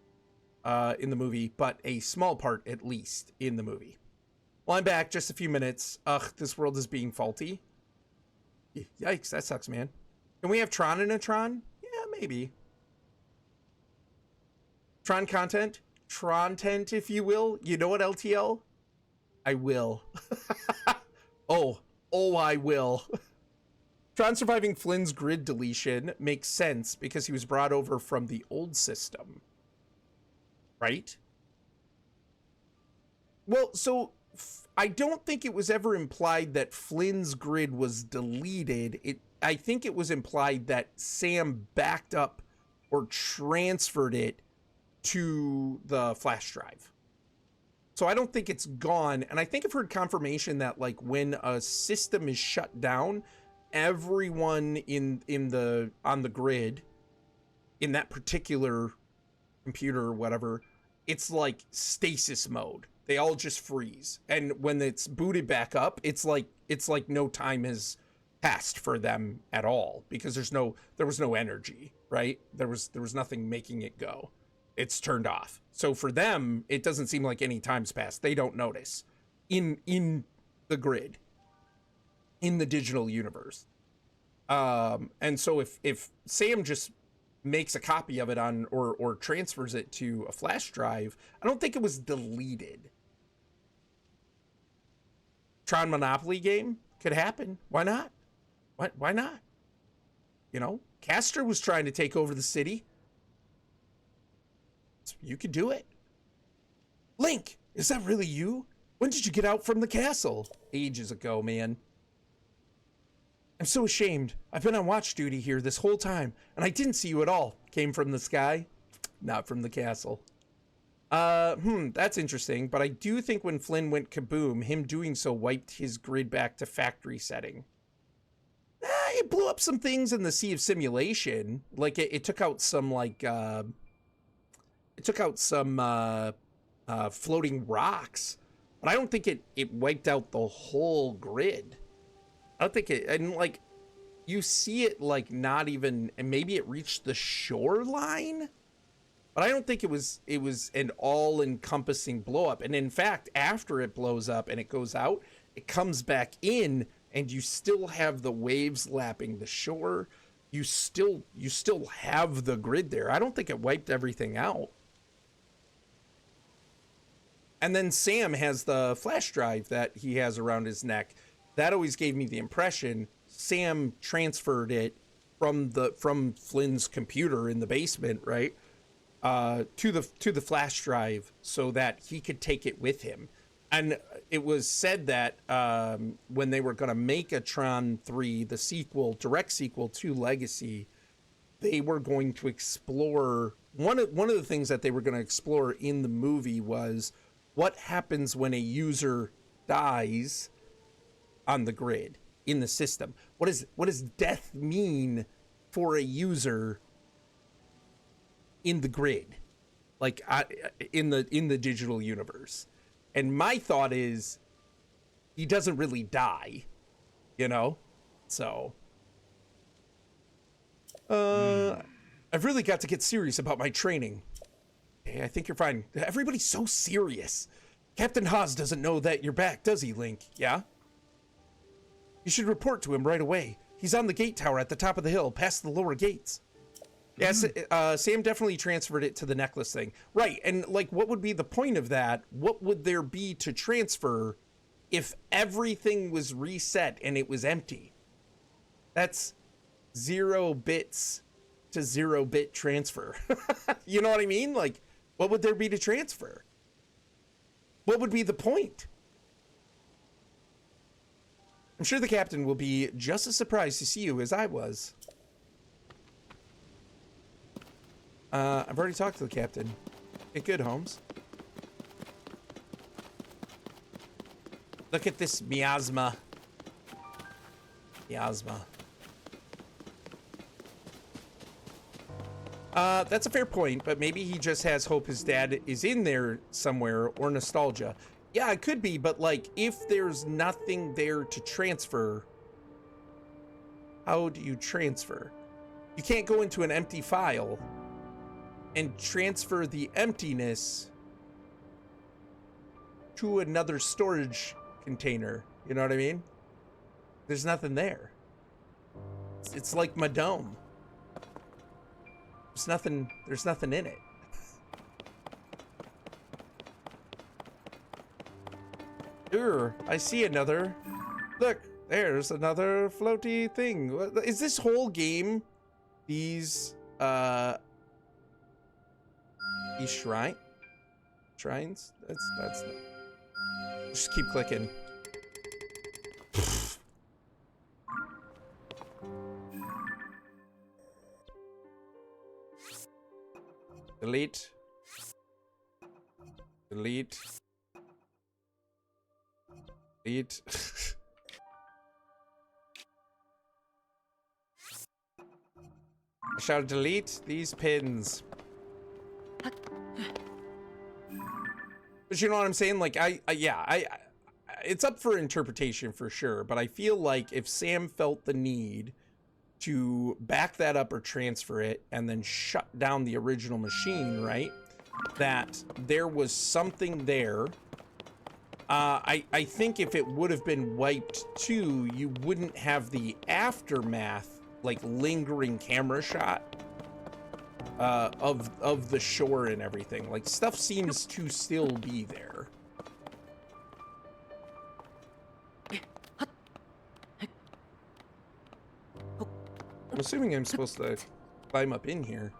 in the movie, but a small part at least in the movie. Well, I'm back, just a few minutes. Ugh, this world is being faulty. Yikes, that sucks, man. Can we have Tron in a Tron? Yeah, maybe. Tron content? Tron-tent, if you will. You know what, LTL? I will. Oh, I will. Tron surviving Flynn's grid deletion makes sense because he was brought over from the old system. Right? Well, so I don't think it was ever implied that Flynn's grid was deleted. I think it was implied that Sam backed up or transferred it to the flash drive. So I don't think it's gone. And I think I've heard confirmation that, like, when a system is shut down, everyone on the grid in that particular computer or whatever, it's like stasis mode. They all just freeze. And when it's booted back up, it's like no time has passed for them at all, because there was no energy, right? There was nothing making it go. It's turned off. So for them, it doesn't seem like any time's passed. They don't notice in the grid, in the digital universe. And so if Sam just makes a copy of it on or transfers it to a flash drive, I don't think it was deleted. Tron Monopoly game could happen. Why not? Why not? You know, Castor was trying to take over the city. You could do it. Link, is that really you? When did you get out from the castle? Ages ago, man. I'm so ashamed. I've been on watch duty here this whole time, and I didn't see you at all. Came from the sky, not from the castle. That's interesting, but I do think when Flynn went kaboom, him doing so wiped his grid back to factory setting. It blew up some things in the Sea of Simulation. Like, it took out some, like, floating rocks, but I don't think it wiped out the whole grid. I don't think it, and like, you see it like not even, and maybe it reached the shoreline, but I don't think it was an all-encompassing blow up. And in fact, after it blows up and it goes out, it comes back in, and you still have the waves lapping the shore. You still have the grid there. I don't think it wiped everything out. And then Sam has the flash drive that he has around his neck. That always gave me the impression Sam transferred it from Flynn's computer in the basement, right, to the flash drive so that he could take it with him. And it was said that when they were going to make a Tron 3, the sequel, direct sequel to Legacy, they were going to explore one of the things that they were going to explore in the movie was what happens when a user dies on the grid in the system. What does death mean for a user in the grid, like in the digital universe? And my thought is he doesn't really die, you know? So I've really got to get serious about my training. Hey, I think you're fine. Everybody's so serious. Captain Haas doesn't know that you're back, does he, Link? Yeah? You should report to him right away. He's on the gate tower at the top of the hill, past the lower gates. Yes, Sam definitely transferred it to the necklace thing. Right, and like, what would be the point of that? What would there be to transfer if everything was reset and it was empty? That's 0 bits to 0 bit transfer. You know what I mean? Like, What would there be to transfer? What would be the point? I'm sure the captain will be just as surprised to see you as I was. I've already talked to the captain. Get good, Holmes. Look at this miasma. Miasma. That's a fair point, but maybe he just has hope his dad is in there somewhere, or nostalgia. Yeah, it could be, but like, if there's nothing there to transfer, how do you transfer? You can't go into an empty file and transfer the emptiness to another storage container. You know what I mean? There's nothing there. It's like my dome. There's nothing in it. I see another. Look, there's another floaty thing. Is this whole game these shrines? That's just keep clicking. Delete. Delete. Delete. I shall delete these pins. But you know what I'm saying? Like, it's up for interpretation for sure, but I feel like if Sam felt the need to back that up or transfer it and then shut down the original machine, right? That there was something there. I think if it would have been wiped too, you wouldn't have the aftermath, like lingering camera shot of the shore and everything. Like, stuff seems to still be there. I'm assuming I'm supposed to climb up in here.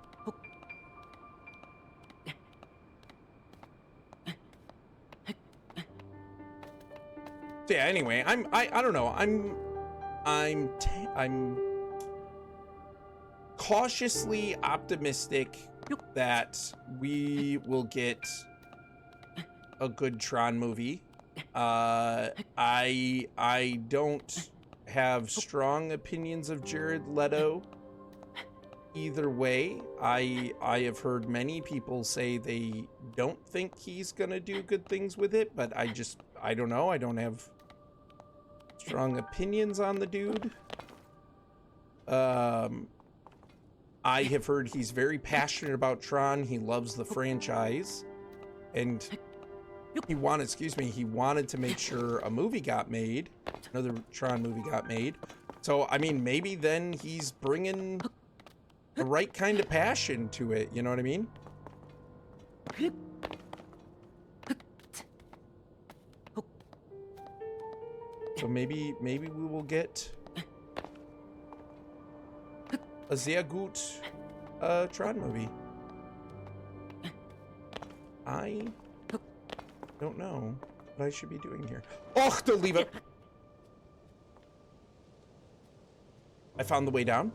So yeah, anyway, I don't know. I'm cautiously optimistic that we will get a good Tron movie. I don't have strong opinions of Jared Leto either way. I have heard many people say they don't think he's gonna do good things with it, but I don't know. I don't have strong opinions on the dude. I have heard he's very passionate about Tron. He loves the franchise, and he wanted to make sure a movie got made, another Tron movie got made. So, I mean, maybe then he's bringing the right kind of passion to it, you know what I mean? So maybe we will get a sehr gut Tron movie. I don't know what I should be doing here. Oh, don't leave it. I found the way down.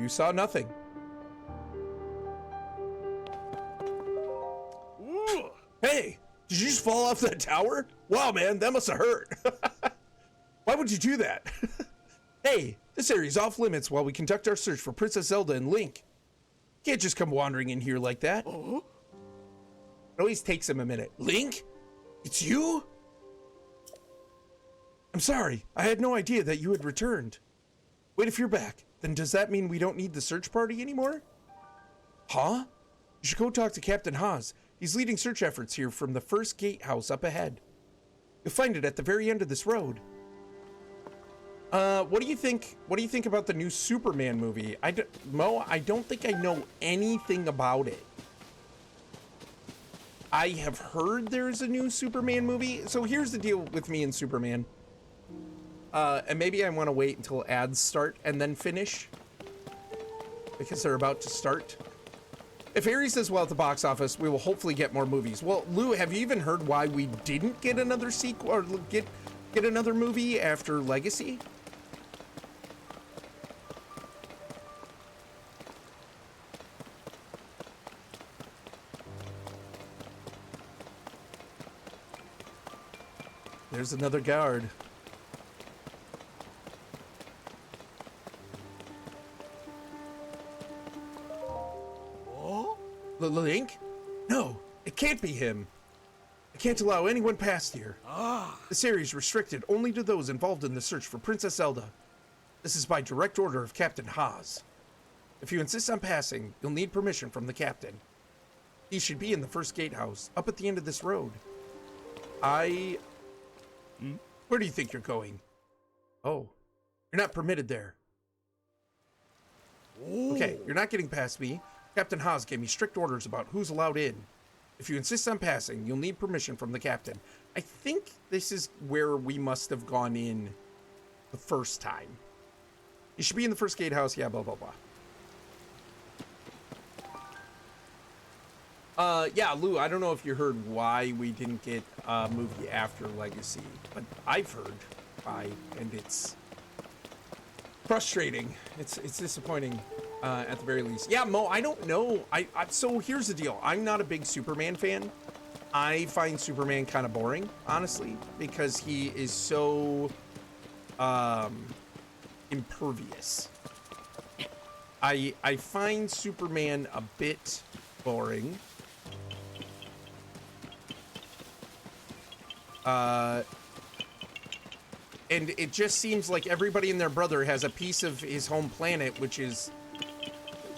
You saw nothing. Ooh. Hey, did you just fall off that tower? Wow, man, that must have hurt. Why would you do that? Hey, this area's off limits while we conduct our search for Princess Zelda and Link. Can't just come wandering in here like that. It always takes him a minute. Link? It's you? I'm sorry. I had no idea that you had returned. Wait, if you're back, then does that mean we don't need the search party anymore? Huh? You should go talk to Captain Haas. He's leading search efforts here from the first gatehouse up ahead. You'll find it at the very end of this road. What do you think? What do you think about the new Superman movie? Mo, I don't think I know anything about it. I have heard there's a new Superman movie. So here's the deal with me and Superman. And maybe I want to wait until ads start and then finish, because they're about to start. If Ares does well at the box office, we will hopefully get more movies. Well, Lou, have you even heard why we didn't get another sequel or get another movie after Legacy? There's another guard. Link? No, it can't be him. I can't allow anyone past here. This area is restricted only to those involved in the search for Princess Zelda. This is by direct order of Captain Haas. If you insist on passing, you'll need permission from the captain. He should be in the first gatehouse, up at the end of this road. Where do you think you're going? Oh, you're not permitted there. Okay, you're not getting past me. Captain Haas gave me strict orders about who's allowed in. If you insist on passing, you'll need permission from the captain. I think this is where we must have gone in the first time. You should be in the first gatehouse, yeah, blah, blah, blah. Yeah, Lou, I don't know if you heard why we didn't get a movie after Legacy, but I've heard why, and it's frustrating. It's disappointing. At the very least. Yeah, Mo, I don't know. So here's the deal. I'm not a big Superman fan. I find Superman kind of boring, honestly, because he is so impervious. I find Superman a bit boring. And it just seems like everybody and their brother has a piece of his home planet, which is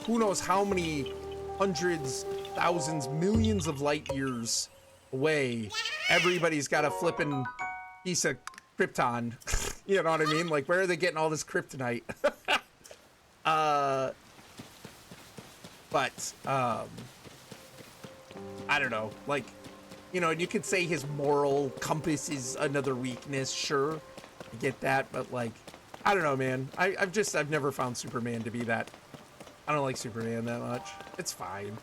who knows how many hundreds, thousands, millions of light years away. Everybody's got a flippin' piece of Krypton. You know what I mean? Like, where are they getting all this kryptonite? But I don't know. Like, you know, you could say his moral compass is another weakness. Sure, I get that. But, like, I don't know, man. I've never found Superman to be that. I don't like Superman that much. It's fine.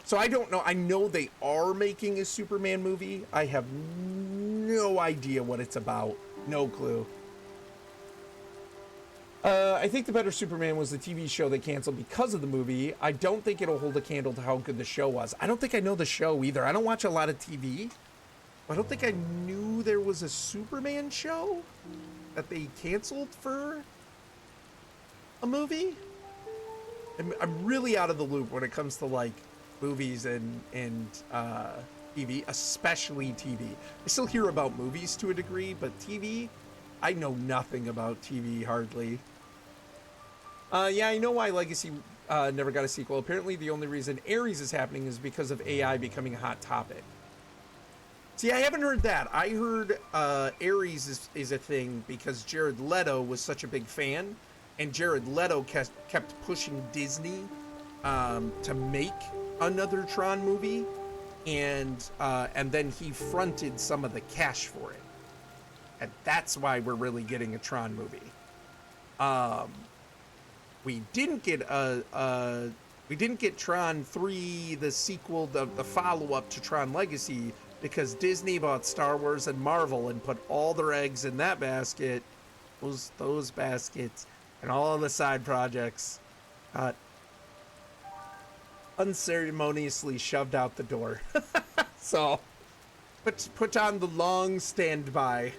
So I don't know. I know they are making a Superman movie. I have no idea what it's about. No clue. I think the better Superman was the TV show they canceled because of the movie. I don't think it'll hold a candle to how good the show was. I don't think I know the show either. I don't watch a lot of TV. I don't think I knew there was a Superman show that they canceled for a movie. I'm really out of the loop when it comes to like movies and TV, especially TV. I still hear about movies to a degree, but TV, I know nothing about TV hardly. Yeah, I know why Legacy never got a sequel. Apparently the only reason Ares is happening is because of AI becoming a hot topic. See, I haven't heard that. I heard Ares is a thing because Jared Leto was such a big fan. And Jared Leto kept pushing Disney to make another Tron movie, and then he fronted some of the cash for it, and that's why we're really getting a Tron movie. We didn't get Tron 3, the sequel, the follow-up to Tron Legacy, because Disney bought Star Wars and Marvel and put all their eggs in that basket, those baskets. And all of the side projects got unceremoniously shoved out the door. So, put on the long standby.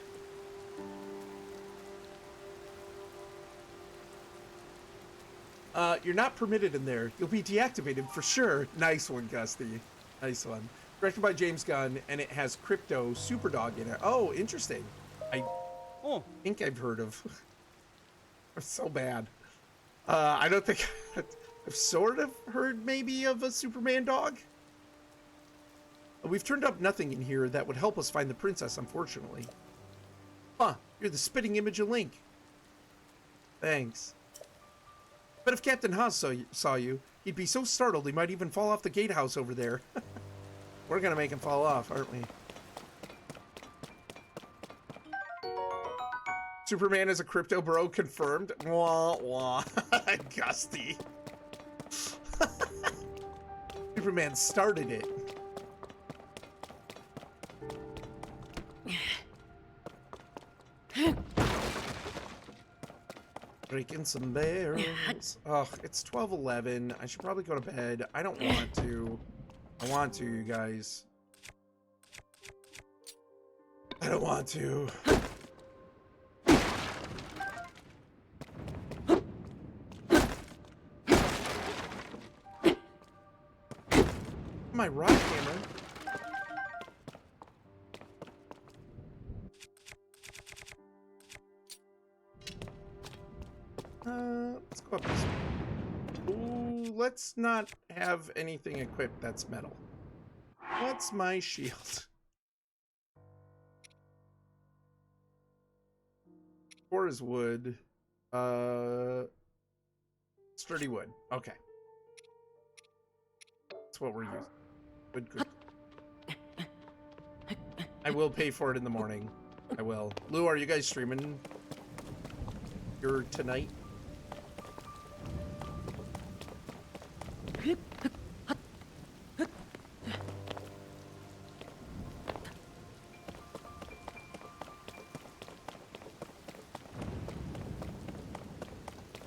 You're not permitted in there. You'll be deactivated for sure. Nice one, Gusty. Nice one. Directed by James Gunn, and it has Crypto Superdog in it. Oh, interesting. I think I've heard of... So bad. I don't think I've sort of heard maybe of a Superman dog. We've turned up nothing in here that would help us find the princess, unfortunately. Huh, you're the spitting image of Link. Thanks. But if Captain Haas saw you, he'd be so startled he might even fall off the gatehouse over there. We're gonna make him fall off, aren't we? Superman is a crypto bro confirmed. Wah wah. Gusty. Superman started it. Breaking some barrels. Ugh, it's 12:11. I should probably go to bed. I don't want to. I want to, you guys. I don't want to. My rock hammer. Let's go up this way. Ooh, let's not have anything equipped that's metal. What's my shield? Or is wood. Sturdy wood. Okay. That's what we're using. Good, good. I will pay for it in the morning. I will. Lou, are you guys streaming your tonight?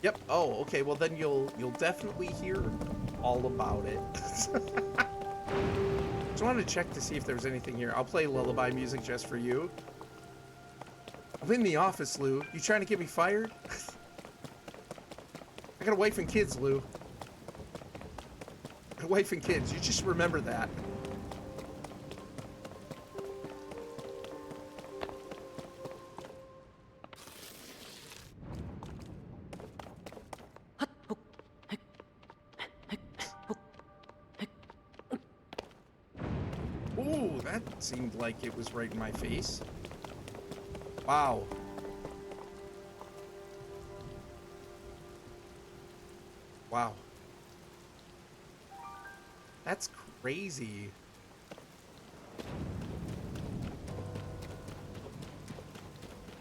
Yep. Oh, okay. Well, then you'll definitely hear all about it. Just wanted to check to see if there was anything here. I'll play lullaby music just for you. I'm in the office, Lou. You trying to get me fired? I got a wife and kids, Lou. I got a wife and kids. You just remember that. Ooh, that seemed like it was right in my face. Wow. Wow. That's crazy.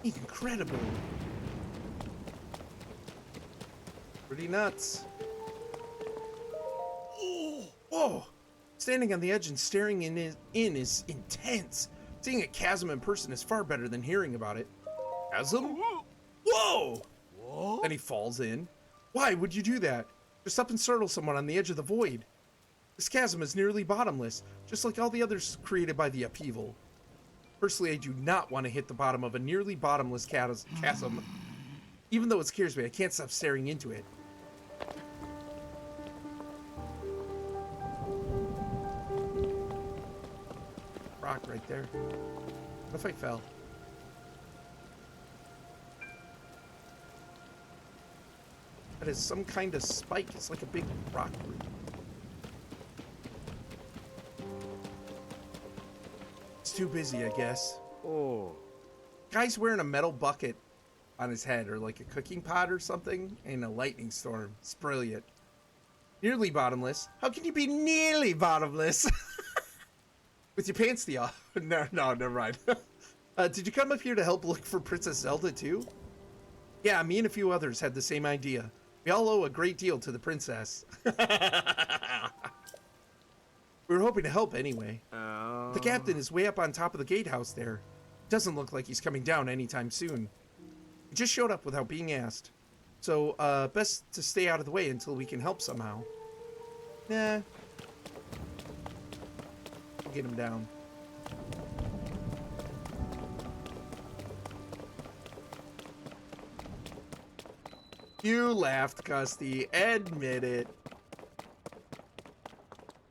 Incredible. Pretty nuts. Whoa! Standing on the edge and staring in is intense. Seeing a chasm in person is far better than hearing about it. Chasm? Whoa! Whoa! Then he falls in. Why would you do that? Just up and startle someone on the edge of the void. This chasm is nearly bottomless, just like all the others created by the upheaval. Personally, I do not want to hit the bottom of a nearly bottomless chasm. Even though it scares me, I can't stop staring into it. Rock right there. What if I fell? That is some kind of spike. It's like a big rock root. It's too busy, I guess. Oh. Guy's wearing a metal bucket on his head, or like a cooking pot or something, in a lightning storm. It's brilliant. Nearly bottomless. How can you be nearly bottomless? With your pants off. No, never mind. Did you come up here to help look for Princess Zelda too? Yeah, me and a few others had the same idea. We all owe a great deal to the princess. We were hoping to help anyway. The captain is way up on top of the gatehouse there. Doesn't look like he's coming down anytime soon. He just showed up without being asked. So, best to stay out of the way until we can help somehow. Nah. We'll get him down. You laughed, Gusty. Admit it.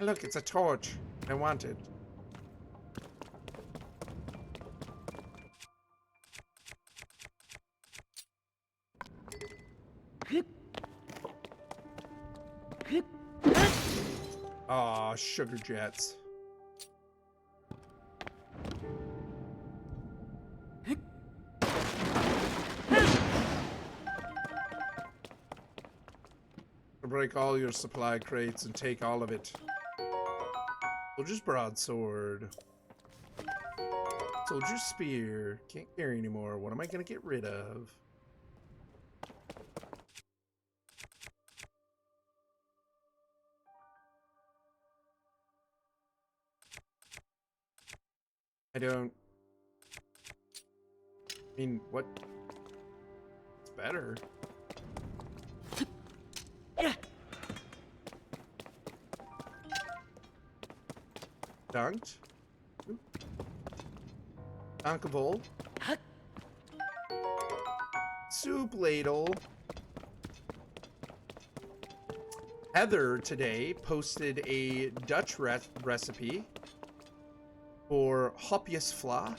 Look, it's a torch. I want it. Aw, sugar jets. Break all your supply crates and take all of it. We'll just broadsword. Soldier spear. Can't carry anymore. What am I gonna get rid of? I don't... I mean, what? It's better. Dunked. Donkable. Soup ladle. Heather today posted a Dutch recipe for hopjes vla.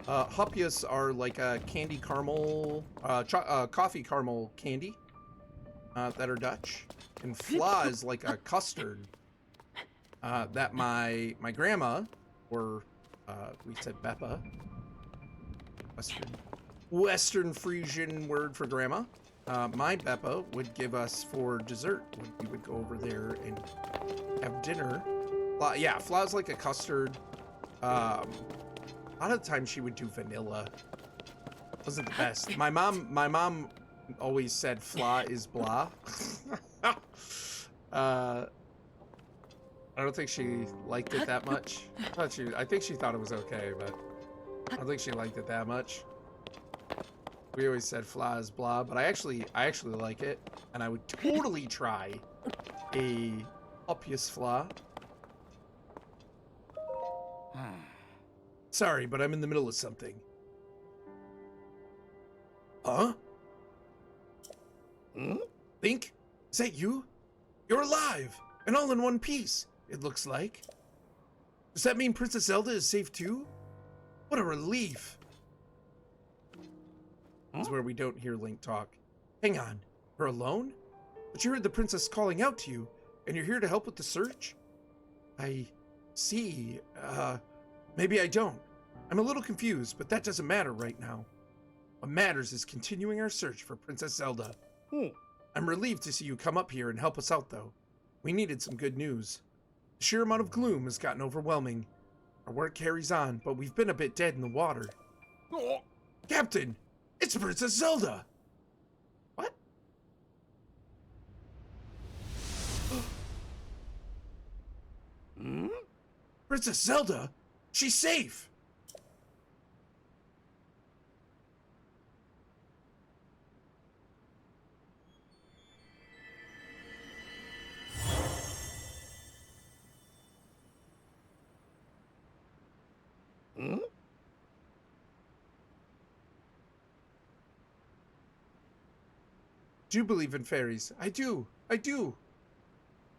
Hopjes are like a candy caramel, coffee caramel candy that are Dutch, and vla is like a custard that my grandma, or we said Beppa, Western Frisian word for grandma. My Beppa would give us for dessert when we would go over there and have dinner. Yeah, vla is like a custard. A lot of the time she would do vanilla. Wasn't the best. My mom always said vla is blah. I don't think she liked it that much. I think she thought it was okay, but I don't think she liked it that much. We always said vla is blah, but I actually like it, and I would totally try a hopjes vla. Sorry, but I'm in the middle of something. Huh? Link? Is that you? You're alive! And all in one piece, it looks like. Does that mean Princess Zelda is safe too? What a relief. That's where we don't hear Link talk. Hang on, you're alone? But you heard the princess calling out to you, and you're here to help with the search? I see. Maybe I don't. I'm a little confused, but that doesn't matter right now. What matters is continuing our search for Princess Zelda. I'm relieved to see you come up here and help us out, though. We needed some good news. The sheer amount of gloom has gotten overwhelming. Our work carries on, but we've been a bit dead in the water. Oh, Captain! It's Princess Zelda! What? Princess Zelda? She's safe! Do you believe in fairies? I do. I do.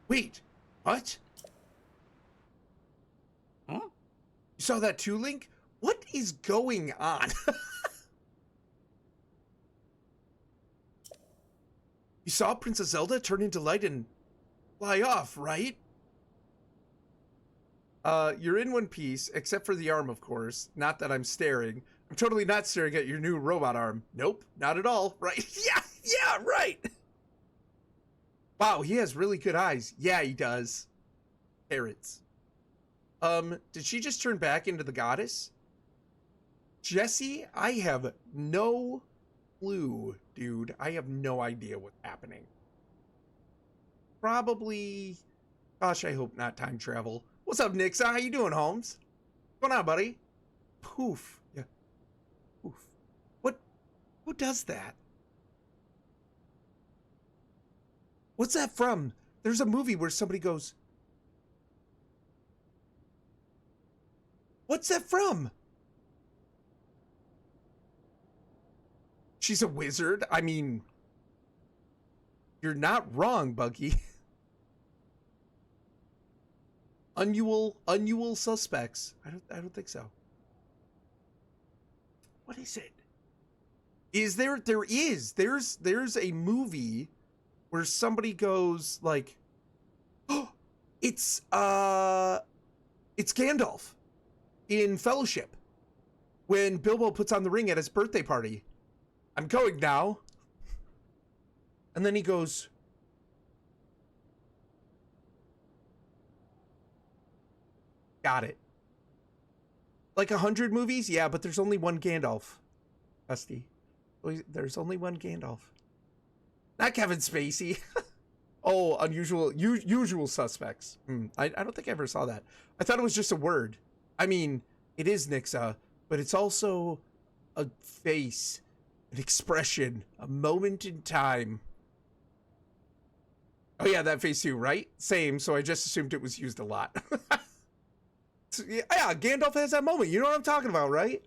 Wait, what? You saw that too, Link? What is going on? You saw Princess Zelda turn into light and fly off, right? You're in one piece, except for the arm, of course. Not that I'm staring. I'm totally not staring at your new robot arm. Nope, not at all, right? Yeah, right! Wow, he has really good eyes. Yeah, he does. Parrots. Did she just turn back into the goddess? Jesse, I have no clue, dude. I have no idea what's happening. Probably... Gosh, I hope not time travel. What's up, Nixa? How you doing, Holmes? What's going on, buddy? Poof. Yeah. Poof. What? Who does that? What's that from? There's a movie where somebody goes... What's that from? She's a wizard? I mean... You're not wrong, Buggy. Unusual suspects. I don't think so. What is it? Is there? There's a movie where somebody goes like, oh, it's Gandalf in Fellowship when Bilbo puts on the ring at his birthday party. I'm going now. And then he goes, got it. Like 100 movies? Yeah, but there's only one Gandalf. Dusty. There's only one Gandalf. Not Kevin Spacey. Oh, usual suspects. I don't think I ever saw that. I thought it was just a word. I mean, it is Nixa, but it's also a face, an expression, a moment in time. Oh yeah, that face too, right? Same, so I just assumed it was used a lot. So, yeah, Gandalf has that moment. You know what I'm talking about, right?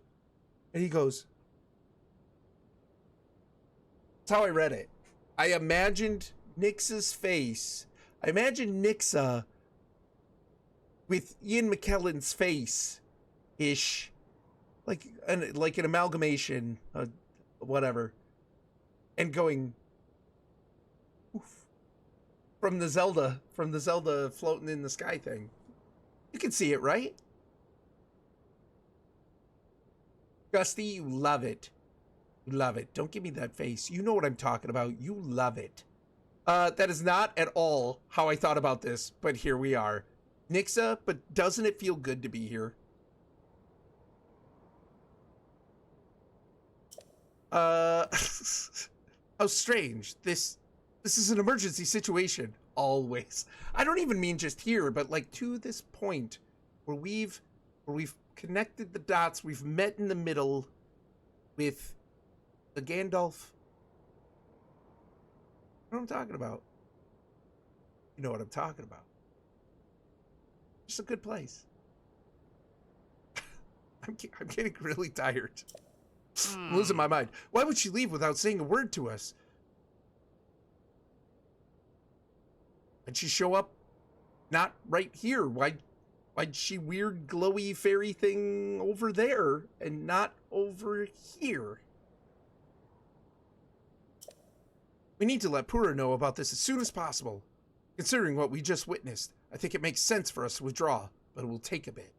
And he goes... That's how I read it. I imagined Nixa's face. I imagined Nixa with Ian McKellen's face-ish. Like an amalgamation, whatever. And going... Oof, from the Zelda floating in the sky thing. You can see it, right? Gusty, you love it. You love it. Don't give me that face. You know what I'm talking about. You love it. That is not at all how I thought about this, but here we are. Nixa, but doesn't it feel good to be here? How strange. This is an emergency situation. Always. I don't even mean just here, but like to this point where we've connected the dots, we've met in the middle with the Gandalf. You know what I'm talking about? You know what I'm talking about. Just a good place. I'm getting really tired. I'm losing my mind. Why would she leave without saying a word to us? And she show up not right here? Why'd she weird glowy fairy thing over there and not over here? We need to let Pura know about this as soon as possible. Considering what we just witnessed, I think it makes sense for us to withdraw, but it will take a bit.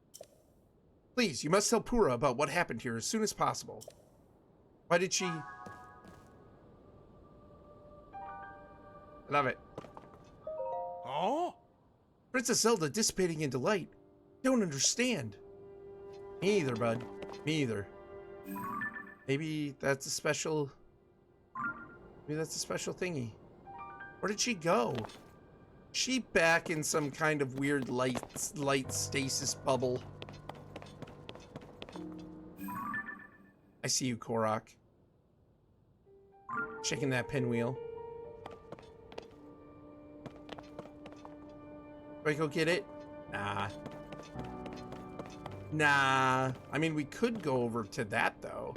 Please, you must tell Pura about what happened here as soon as possible. Why did she... Love it. Oh? Princess Zelda dissipating into light. Don't understand. Me either, bud. Me either. Maybe that's a special... Maybe that's a special thingy. Where did she go? She back in some kind of weird light stasis bubble. I see you, Korok. Shaking that pinwheel. Do I go get it? Nah. Nah. I mean, we could go over to that, though.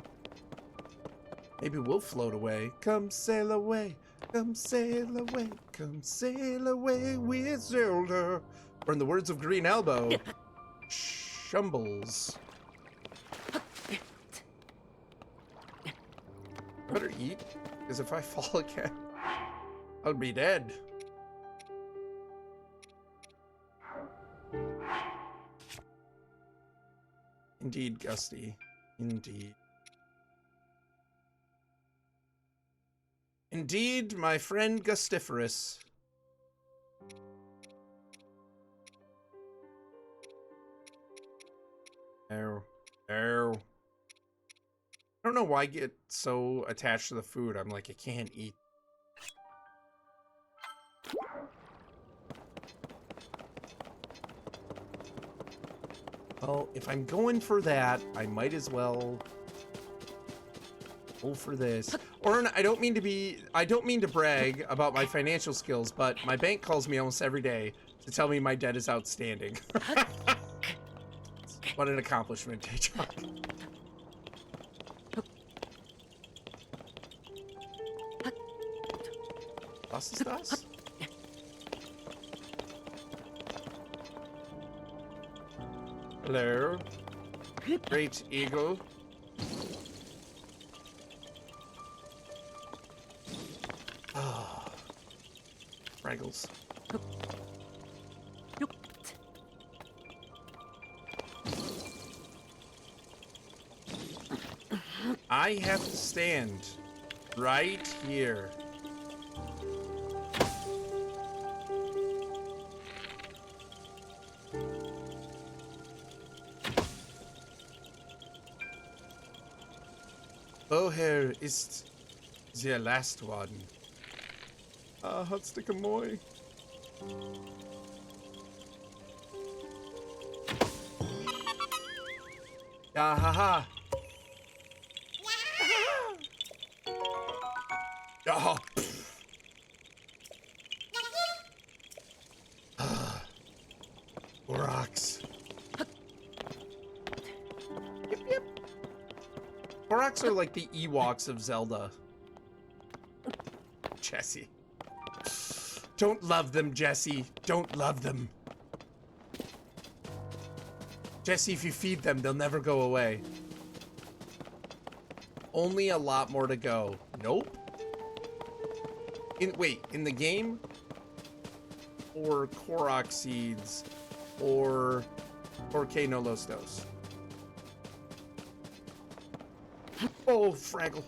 Maybe we'll float away. Come sail away. Come sail away. Come sail away with Zelda. Or in the words of Green Elbow, Shumbles. Better eat, because if I fall again, I'll be dead. Indeed, Gusty. Indeed. Indeed, my friend Gustiferous. Oh. Oh. I don't know why I get so attached to the food. I'm like, I can't eat. Well, if I'm going for that, I might as well go for this. Orrinn, I don't mean to brag about my financial skills, but my bank calls me almost every day to tell me my debt is outstanding. What an accomplishment, Tay-Chok. Was ist das? Hello. Great eagle. Ah. Fraggles. I have to stand right here. Woher ist der last one? Hat's the moi. Ja, haha. Ja. Rocks. Yep, yep. Koroks are like the Ewoks of Zelda. Jesse. Don't love them, Jesse. Don't love them. Jesse, if you feed them, they'll never go away. Only a lot more to go. Nope. Wait, in the game? Or Korok seeds? Or que no los dos? Oh, Fraggle.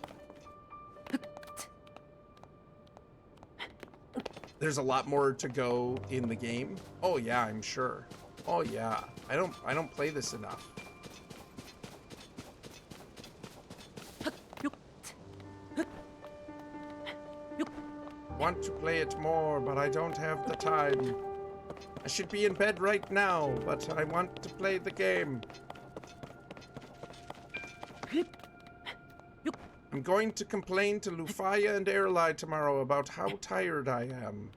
There's a lot more to go in the game. Oh yeah, I'm sure. Oh yeah. I don't play this enough. Want to play it more, but I don't have the time. I should be in bed right now, but I want to play the game. I'm going to complain to Lufaya and Erlai tomorrow about how tired I am.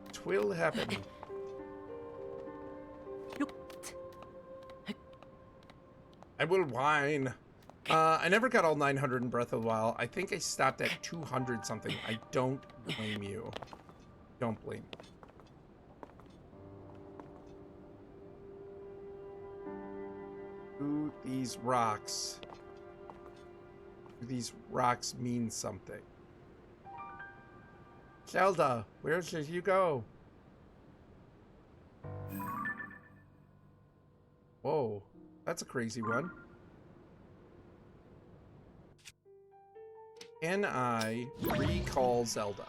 It will happen. I will whine. I never got all 900 in Breath of the Wild. I think I stopped at 200 something. I don't blame you. Don't blame me. Ooh, these rocks. Do these rocks mean something? Zelda, where should you go? Whoa, that's a crazy one. Can I recall Zelda?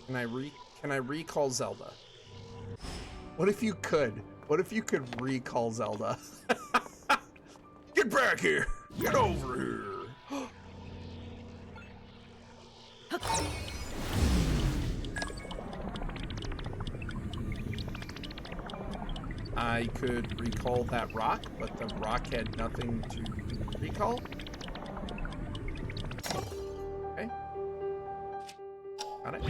Can I recall Zelda? What if you could? What if you could recall Zelda? Get back here! Get over here! I could recall that rock, but the rock had nothing to recall. Okay. Got it.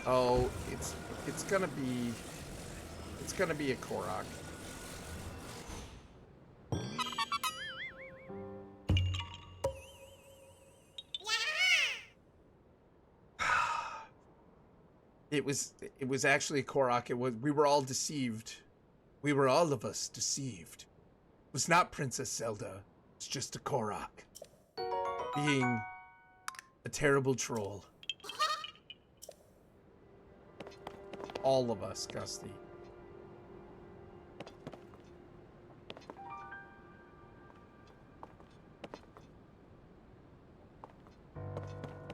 Oh, it's gonna be a Korok. It was actually a Korok. We were all deceived. We were all of us deceived. It was not Princess Zelda. It's just a Korok. Being a terrible troll. All of us, Gusty.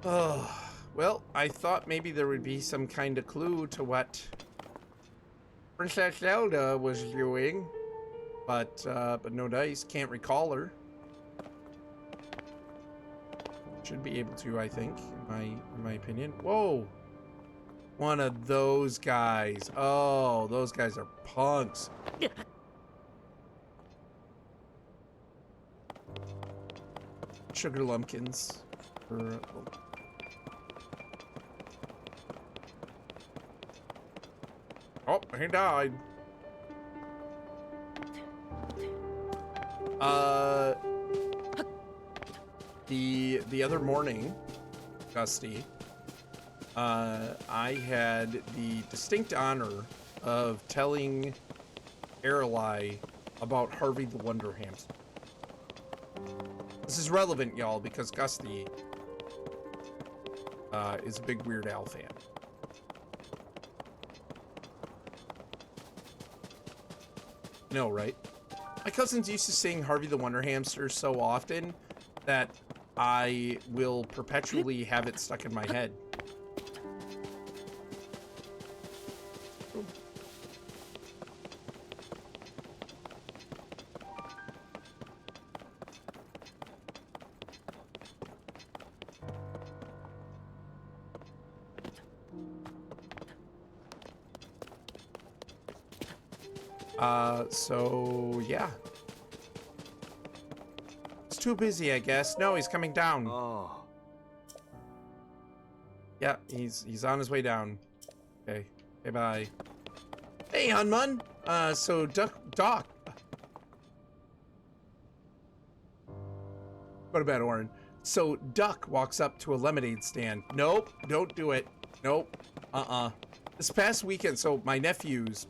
Oh, well, I thought maybe there would be some kind of clue to what Princess Zelda was doing, but no dice. Can't recall her. Should be able to, I think, in my opinion. Whoa, one of those guys. Oh, those guys are punks. Sugar lumpkins. Oh, he died. The other morning, Gusty, I had the distinct honor of telling Erlai about Harvey the Wonder Hamster. This is relevant, y'all, because Gusty is a big Weird Al fan. No, right? My cousins used to sing Harvey the Wonder Hamster so often that I will perpetually have it stuck in my head. Ooh. So yeah. It's too busy, I guess. No, he's coming down. Oh. Yeah, he's on his way down. Okay. Okay, bye. Hey, Hunmun. So Doc. Go to bed, Orrinn. So Duck walks up to a lemonade stand. Nope, don't do it. Nope. This past weekend, so my nephews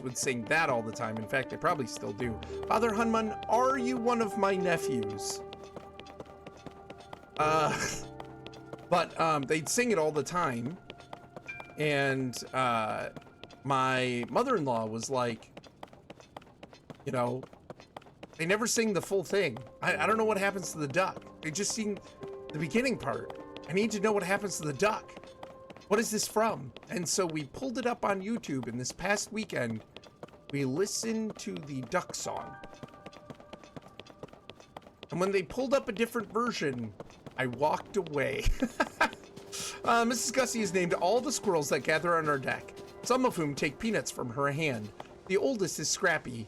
would sing that all the time. In fact, they probably still do. Father Hunmun, are you one of my nephews? But they'd sing it all the time. And my mother-in-law was like, you know, they never sing the full thing. I don't know what happens to the duck. They just sing the beginning part. I need to know what happens to the duck. What is this from? And so we pulled it up on YouTube, and this past weekend, we listened to the duck song. And when they pulled up a different version, I walked away. Mrs. Gussie has named all the squirrels that gather on our deck, some of whom take peanuts from her hand. The oldest is Scrappy,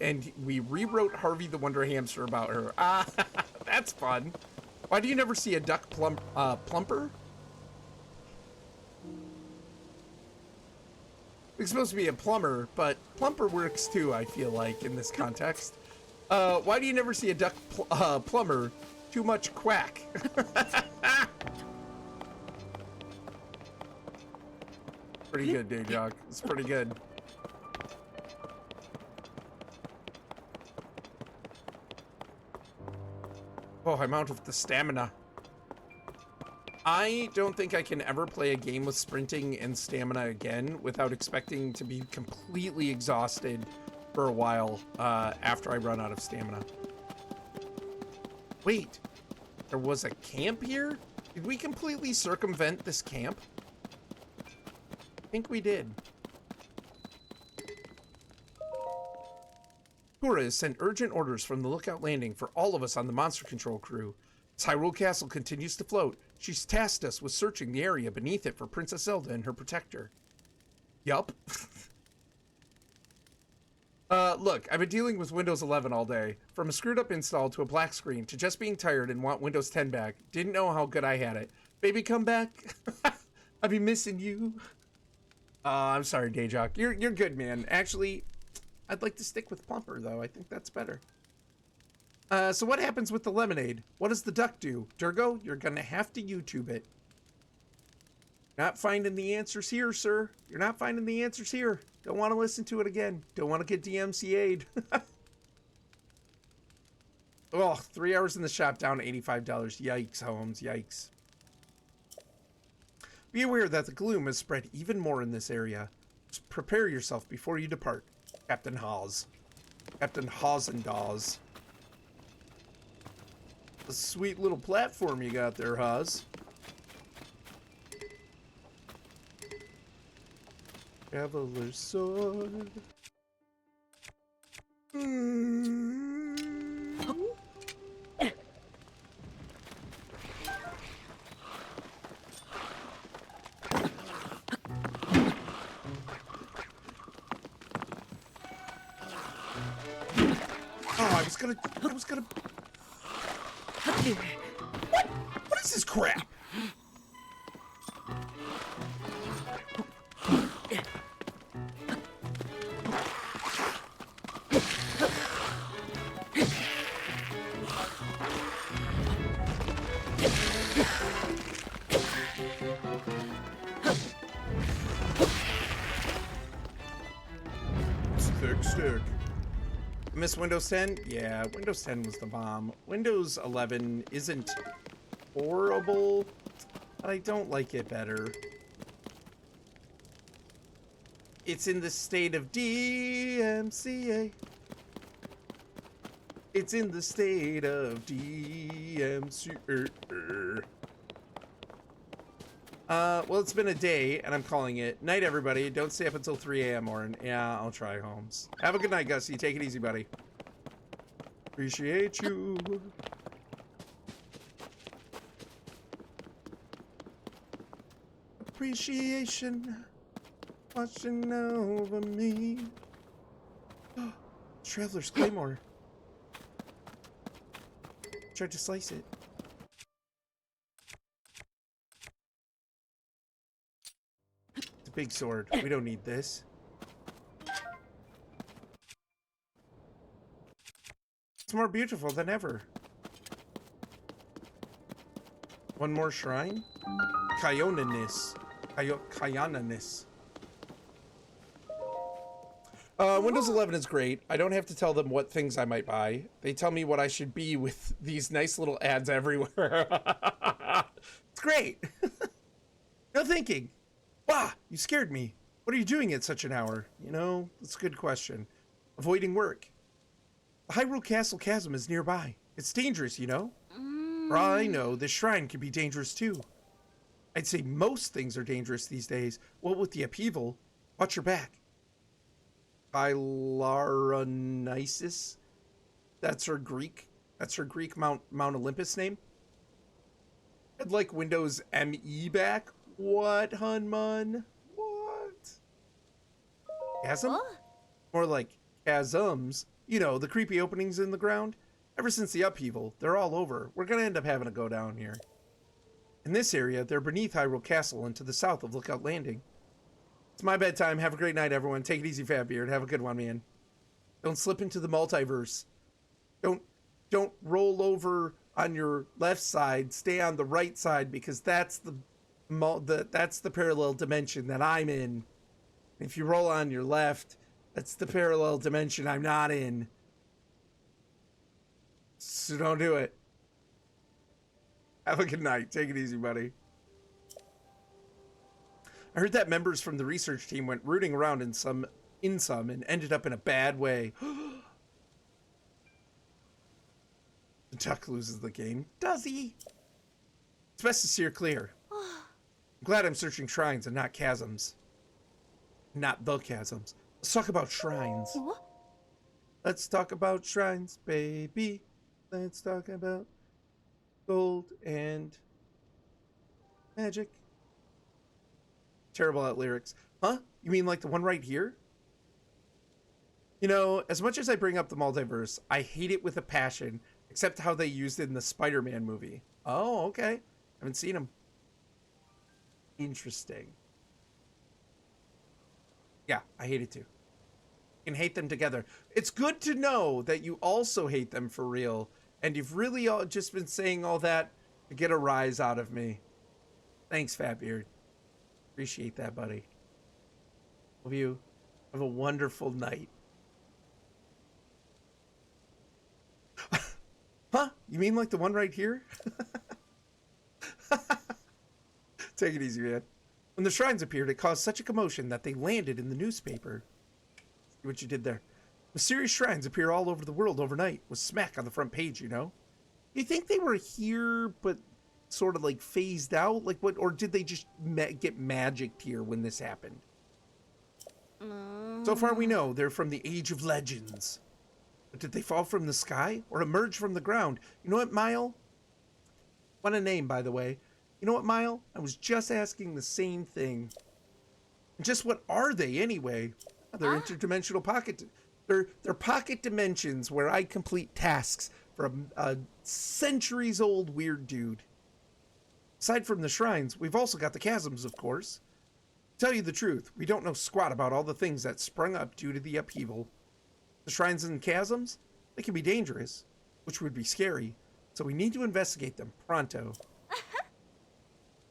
and we rewrote Harvey the Wonder Hamster about her. Ah, that's fun. Why do you never see a duck plumper? It's supposed to be a plumber, but plumper works too, I feel like, in this context. Why do you never see a duck plumber? Too much quack. Pretty good, Dayjock. It's pretty good. Oh, I'm out of the stamina. I don't think I can ever play a game with sprinting and stamina again without expecting to be completely exhausted for a while after I run out of stamina. Wait, there was a camp here? Did we completely circumvent this camp? I think we did. Tura has sent urgent orders from the Lookout Landing for all of us on the Monster Control crew. As Hyrule Castle continues to float, she's tasked us with searching the area beneath it for Princess Zelda and her protector. Yup. Look, I've been dealing with Windows 11 all day. From a screwed up install to a black screen to just being tired and want Windows 10 back. Didn't know how good I had it. Baby, come back. I'll be missing you. I'm sorry, Dayjock. You're good, man. Actually, I'd like to stick with Plumper, though. I think that's better. So what happens with the lemonade? What does the duck do? Durgo, you're gonna have to YouTube it. Not finding the answers here, sir. You're not finding the answers here. Don't want to listen to it again. Don't want to get DMCA'd. Oh, 3 hours in the shop, down to $85. Yikes, Holmes. Yikes. Be aware that the gloom has spread even more in this area. Just prepare yourself before you depart. Captain Hawes. Captain Hawes. A sweet little platform you got there, Hawes. Traveler's sword. I was gonna. What is this crap? Thick stick. Miss Windows 10? Yeah, Windows 10 was the bomb. Windows 11 isn't horrible, but I don't like it better. It's in the state of DMCA. It's in the state of DMCA. Well, it's been a day, and I'm calling it. Night, everybody. Don't stay up until 3 a.m., Orrinn. Yeah, I'll try, Holmes. Have a good night, Gussie. Take it easy, buddy. Appreciate you. Appreciation watching over me. Traveler's Claymore. Tried to slice it. It's a big sword. We don't need this. It's more beautiful than ever. One more shrine? Kyonanis. Kyonanis. Windows 11 is great. I don't have to tell them what things I might buy. They tell me what I should be with these nice little ads everywhere. It's great. No thinking. Wow, you scared me. What are you doing at such an hour? You know, that's a good question. Avoiding work. The Hyrule Castle chasm is nearby. It's dangerous, you know? For all I know, this shrine can be dangerous too. I'd say most things are dangerous these days. What with the upheaval? Watch your back. Hylaronisis? That's her Greek Mount Olympus name. I'd like Windows ME back. What, Hunmun? What? Chasm? What? More like chasms. You know, the creepy openings in the ground. Ever since the upheaval, they're all over. We're gonna end up having to go down here. In this area, they're beneath Hyrule Castle and to the south of Lookout Landing. It's my bedtime. Have a great night, everyone. Take it easy, Fatbeard. Have a good one, man. Don't slip into the multiverse. Don't roll over on your left side. Stay on the right side because that's the parallel dimension that I'm in. If you roll on your left, that's the parallel dimension I'm not in. So don't do it. Have a good night. Take it easy, buddy. I heard that members from the research team went rooting around in some and ended up in a bad way. The duck loses the game. Does he? It's best to steer clear. I'm glad I'm searching shrines and not chasms. Not the chasms. Let's talk about shrines. What? Let's talk about shrines, baby. Let's talk about gold and magic. Terrible at lyrics. Huh? You mean like the one right here? You know, as much as I bring up the multiverse, I hate it with a passion, except how they used it in the Spider-Man movie. Oh, okay. Haven't seen him. Interesting. Yeah, I hate it too. You can hate them together. It's good to know that you also hate them for real, and you've really all just been saying all that to get a rise out of me. Thanks, Fatbeard. Appreciate that, buddy. Hope you have a wonderful night. Huh? You mean like the one right here? Take it easy, man. When the shrines appeared, it caused such a commotion that they landed in the newspaper. See what you did there. Mysterious shrines appear all over the world overnight, with smack on the front page, you know? You think they were here, but sort of like phased out? Like what? Or did they just get magicked here when this happened? So far we know they're from the Age of Legends. But did they fall from the sky or emerge from the ground? You know what, Mile? What a name, by the way. You know what, Mile? I was just asking the same thing. And just what are they anyway? They're interdimensional pocket. They're pocket dimensions where I complete tasks for a centuries-old weird dude. Aside from the shrines, we've also got the chasms, of course. To tell you the truth, we don't know squat about all the things that sprung up due to the upheaval. The shrines and chasms, they can be dangerous, which would be scary, so we need to investigate them pronto.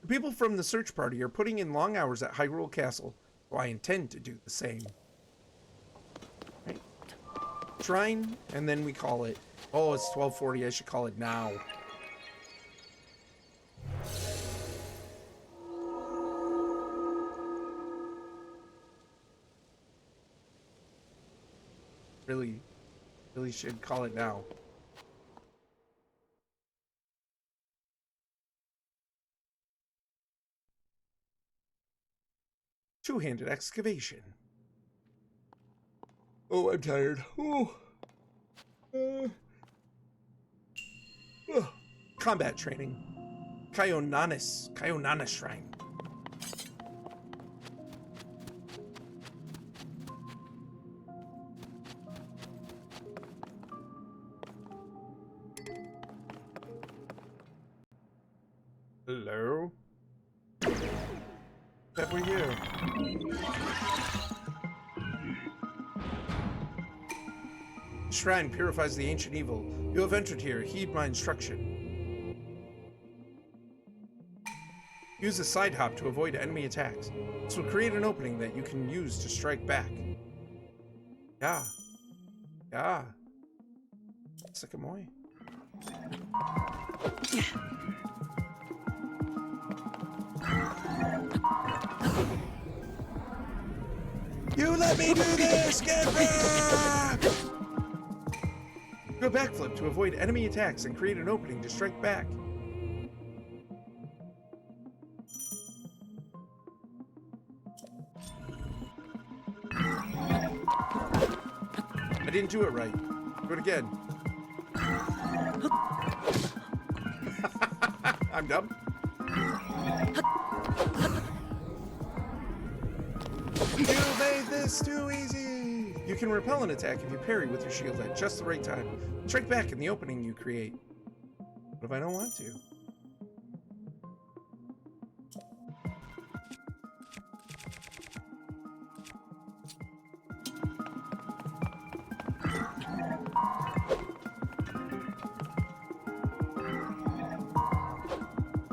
The people from the search party are putting in long hours at Hyrule Castle, so I intend to do the same. Right. Shrine, and then we call it. Oh, it's 12:40. I should call it now. Really should call it now. Two-handed excavation. Oh, I'm tired. Oh. Combat training. Kayonana Shrine. Hello? What were you? Shrine purifies the ancient evil. You have entered here. Heed my instruction. Use a side hop to avoid enemy attacks. This will create an opening that you can use to strike back. Yeah. Yeah. Sakamoy. You let me do this! Get back! Do a backflip to avoid enemy attacks and create an opening to strike back. I didn't do it right. Do it again. I'm dumb. You made this too easy! You can repel an attack if you parry with your shield at just the right time. Strike back in the opening you create. What if I don't want to?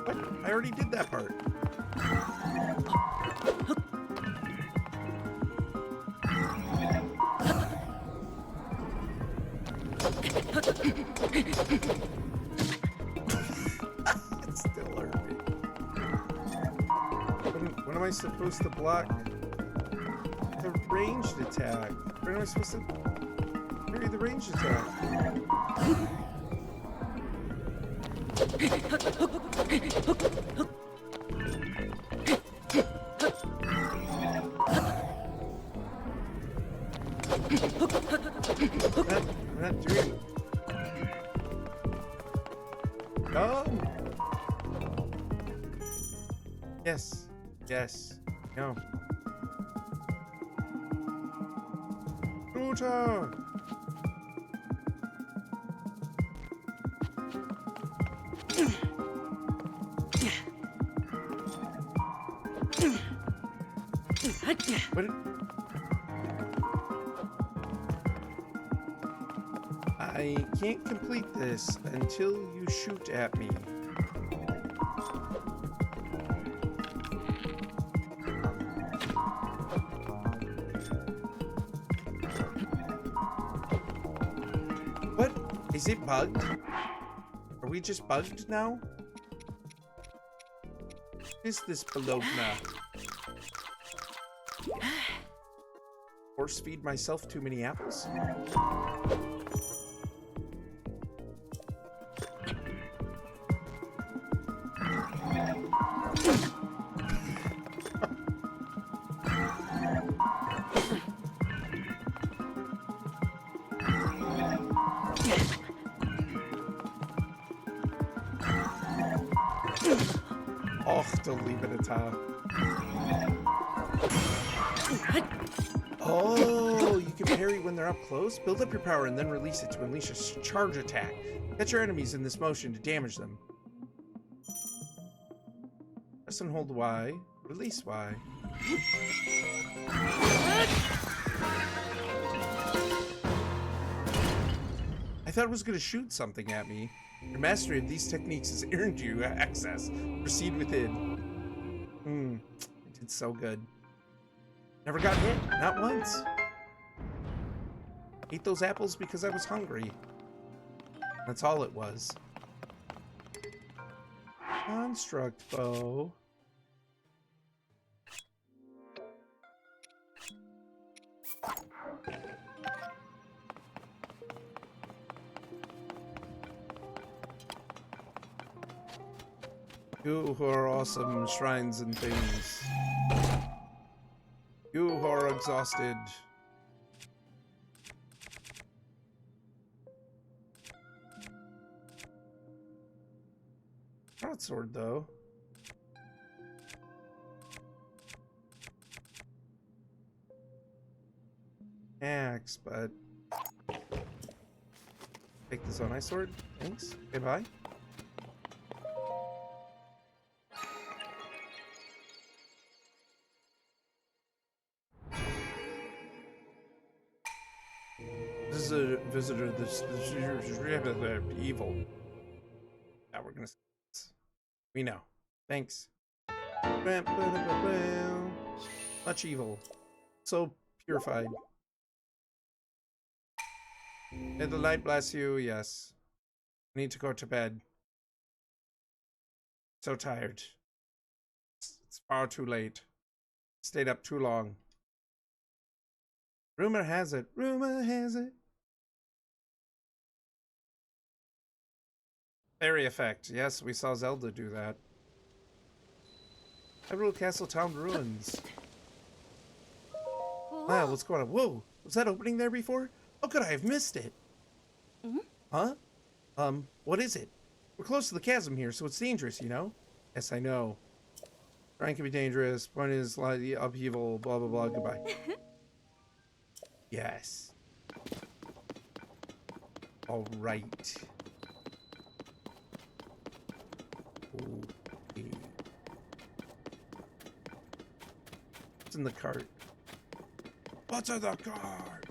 What? I already did that part. It's still hurting. When am I supposed to block the ranged attack? When am I supposed to parry the ranged attack? I'm not doing it. Dumb. Yes. Yes. No. Shooter. What? I can't complete this until you shoot at me. What? Is it bugged? Are we just bugged now? Is this Bologna? Force feed myself too many apples? Oh, don't leave it at top. Oh, you can parry when they're up close? Build up your power and then release it to unleash a charge attack. Catch your enemies in this motion to damage them. Press and hold Y. Release Y. I thought it was going to shoot something at me. Your mastery of these techniques has earned you access. Proceed within. You did so good. Never got hit, not once. Ate those apples because I was hungry. That's all it was. Construct bow. You who are awesome shrines and things. You who are exhausted. Broadsword, though. Axe, but... Take this on my sword. Thanks. Okay, bye. visitor, the evil. Yeah, we're gonna. We know. Thanks. Much evil. So purified. May the light bless you, yes. I need to go to bed. So tired. It's far too late. Stayed up too long. Rumor has it. Rumor has it. Fairy effect. Yes, we saw Zelda do that. Hyrule Castle Town ruins. Wow, what's going on? Whoa, was that opening there before? How could I have missed it? Huh? What is it? We're close to the chasm here, so it's dangerous, you know? Yes, I know. Trying can be dangerous. Point is like the upheaval, blah, blah, blah. Goodbye. Yes. All right. Okay. What's in the cart? What's in the cart?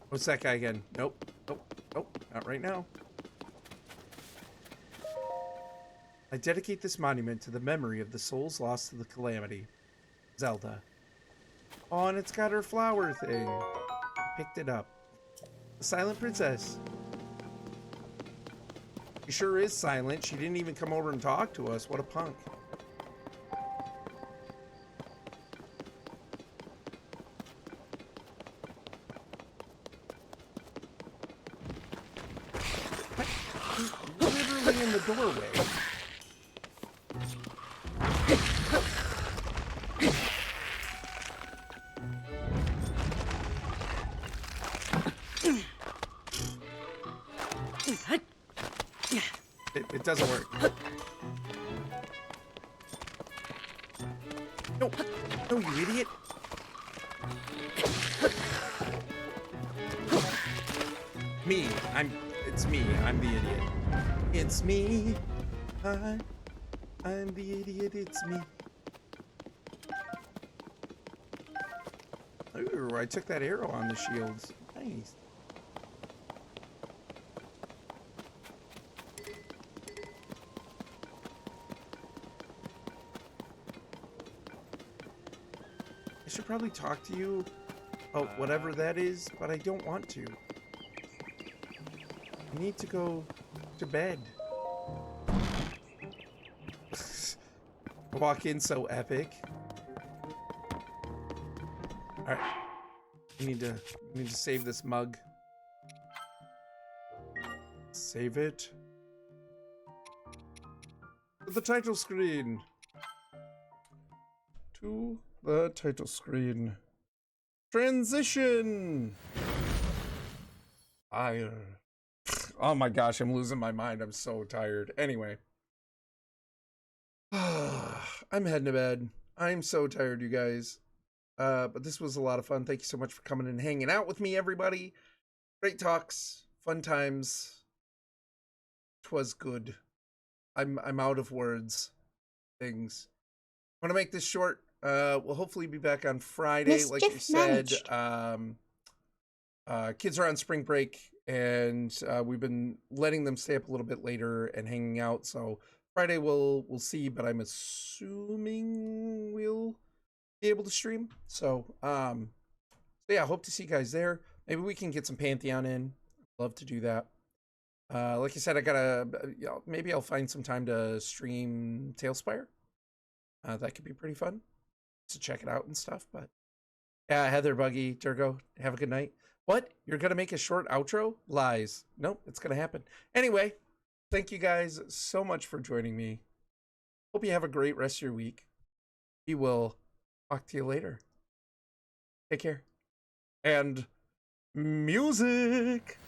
What's that guy again? Nope. Nope. Nope. Not right now. I dedicate this monument to the memory of the souls lost to the calamity. Zelda. Oh, and it's got her flower thing. I picked it up. The silent princess. She sure is silent. She didn't even come over and talk to us. What a punk. Literally in the doorway. It doesn't work. No, no, you idiot. It's me. I'm the idiot. It's me. I'm the idiot. It's me. Ooh, I took that arrow on the shields. Nice. I should probably talk to you about whatever that is, but I don't want to. I need to go to bed. Walk in so epic. Alright. We need to save this mug. Save it. To the title screen. To the title screen. Transition. Fire. Oh my gosh, I'm losing my mind. I'm so tired. Anyway. I'm heading to bed. I'm so tired, you guys. But this was a lot of fun. Thank you so much for coming and hanging out with me, everybody. Great talks, fun times. 'Twas good. I'm out of words. Things. I'm gonna make this short. We'll hopefully be back on Friday, like you said. Kids are on spring break, and we've been letting them stay up a little bit later and hanging out. So Friday we'll see, but I'm assuming we'll be able to stream. So yeah, I hope to see you guys there. Maybe we can get some Pantheon in. Love to do that. Like I said, I gotta, maybe I'll find some time to stream Tailspire. That could be pretty fun to check it out and stuff. But yeah, Heather, Buggy, Durgo, have a good night. What? You're gonna make a short outro? Lies. Nope, it's gonna happen. Anyway, thank you guys so much for joining me. Hope you have a great rest of your week. We will talk to you later. Take care. And music.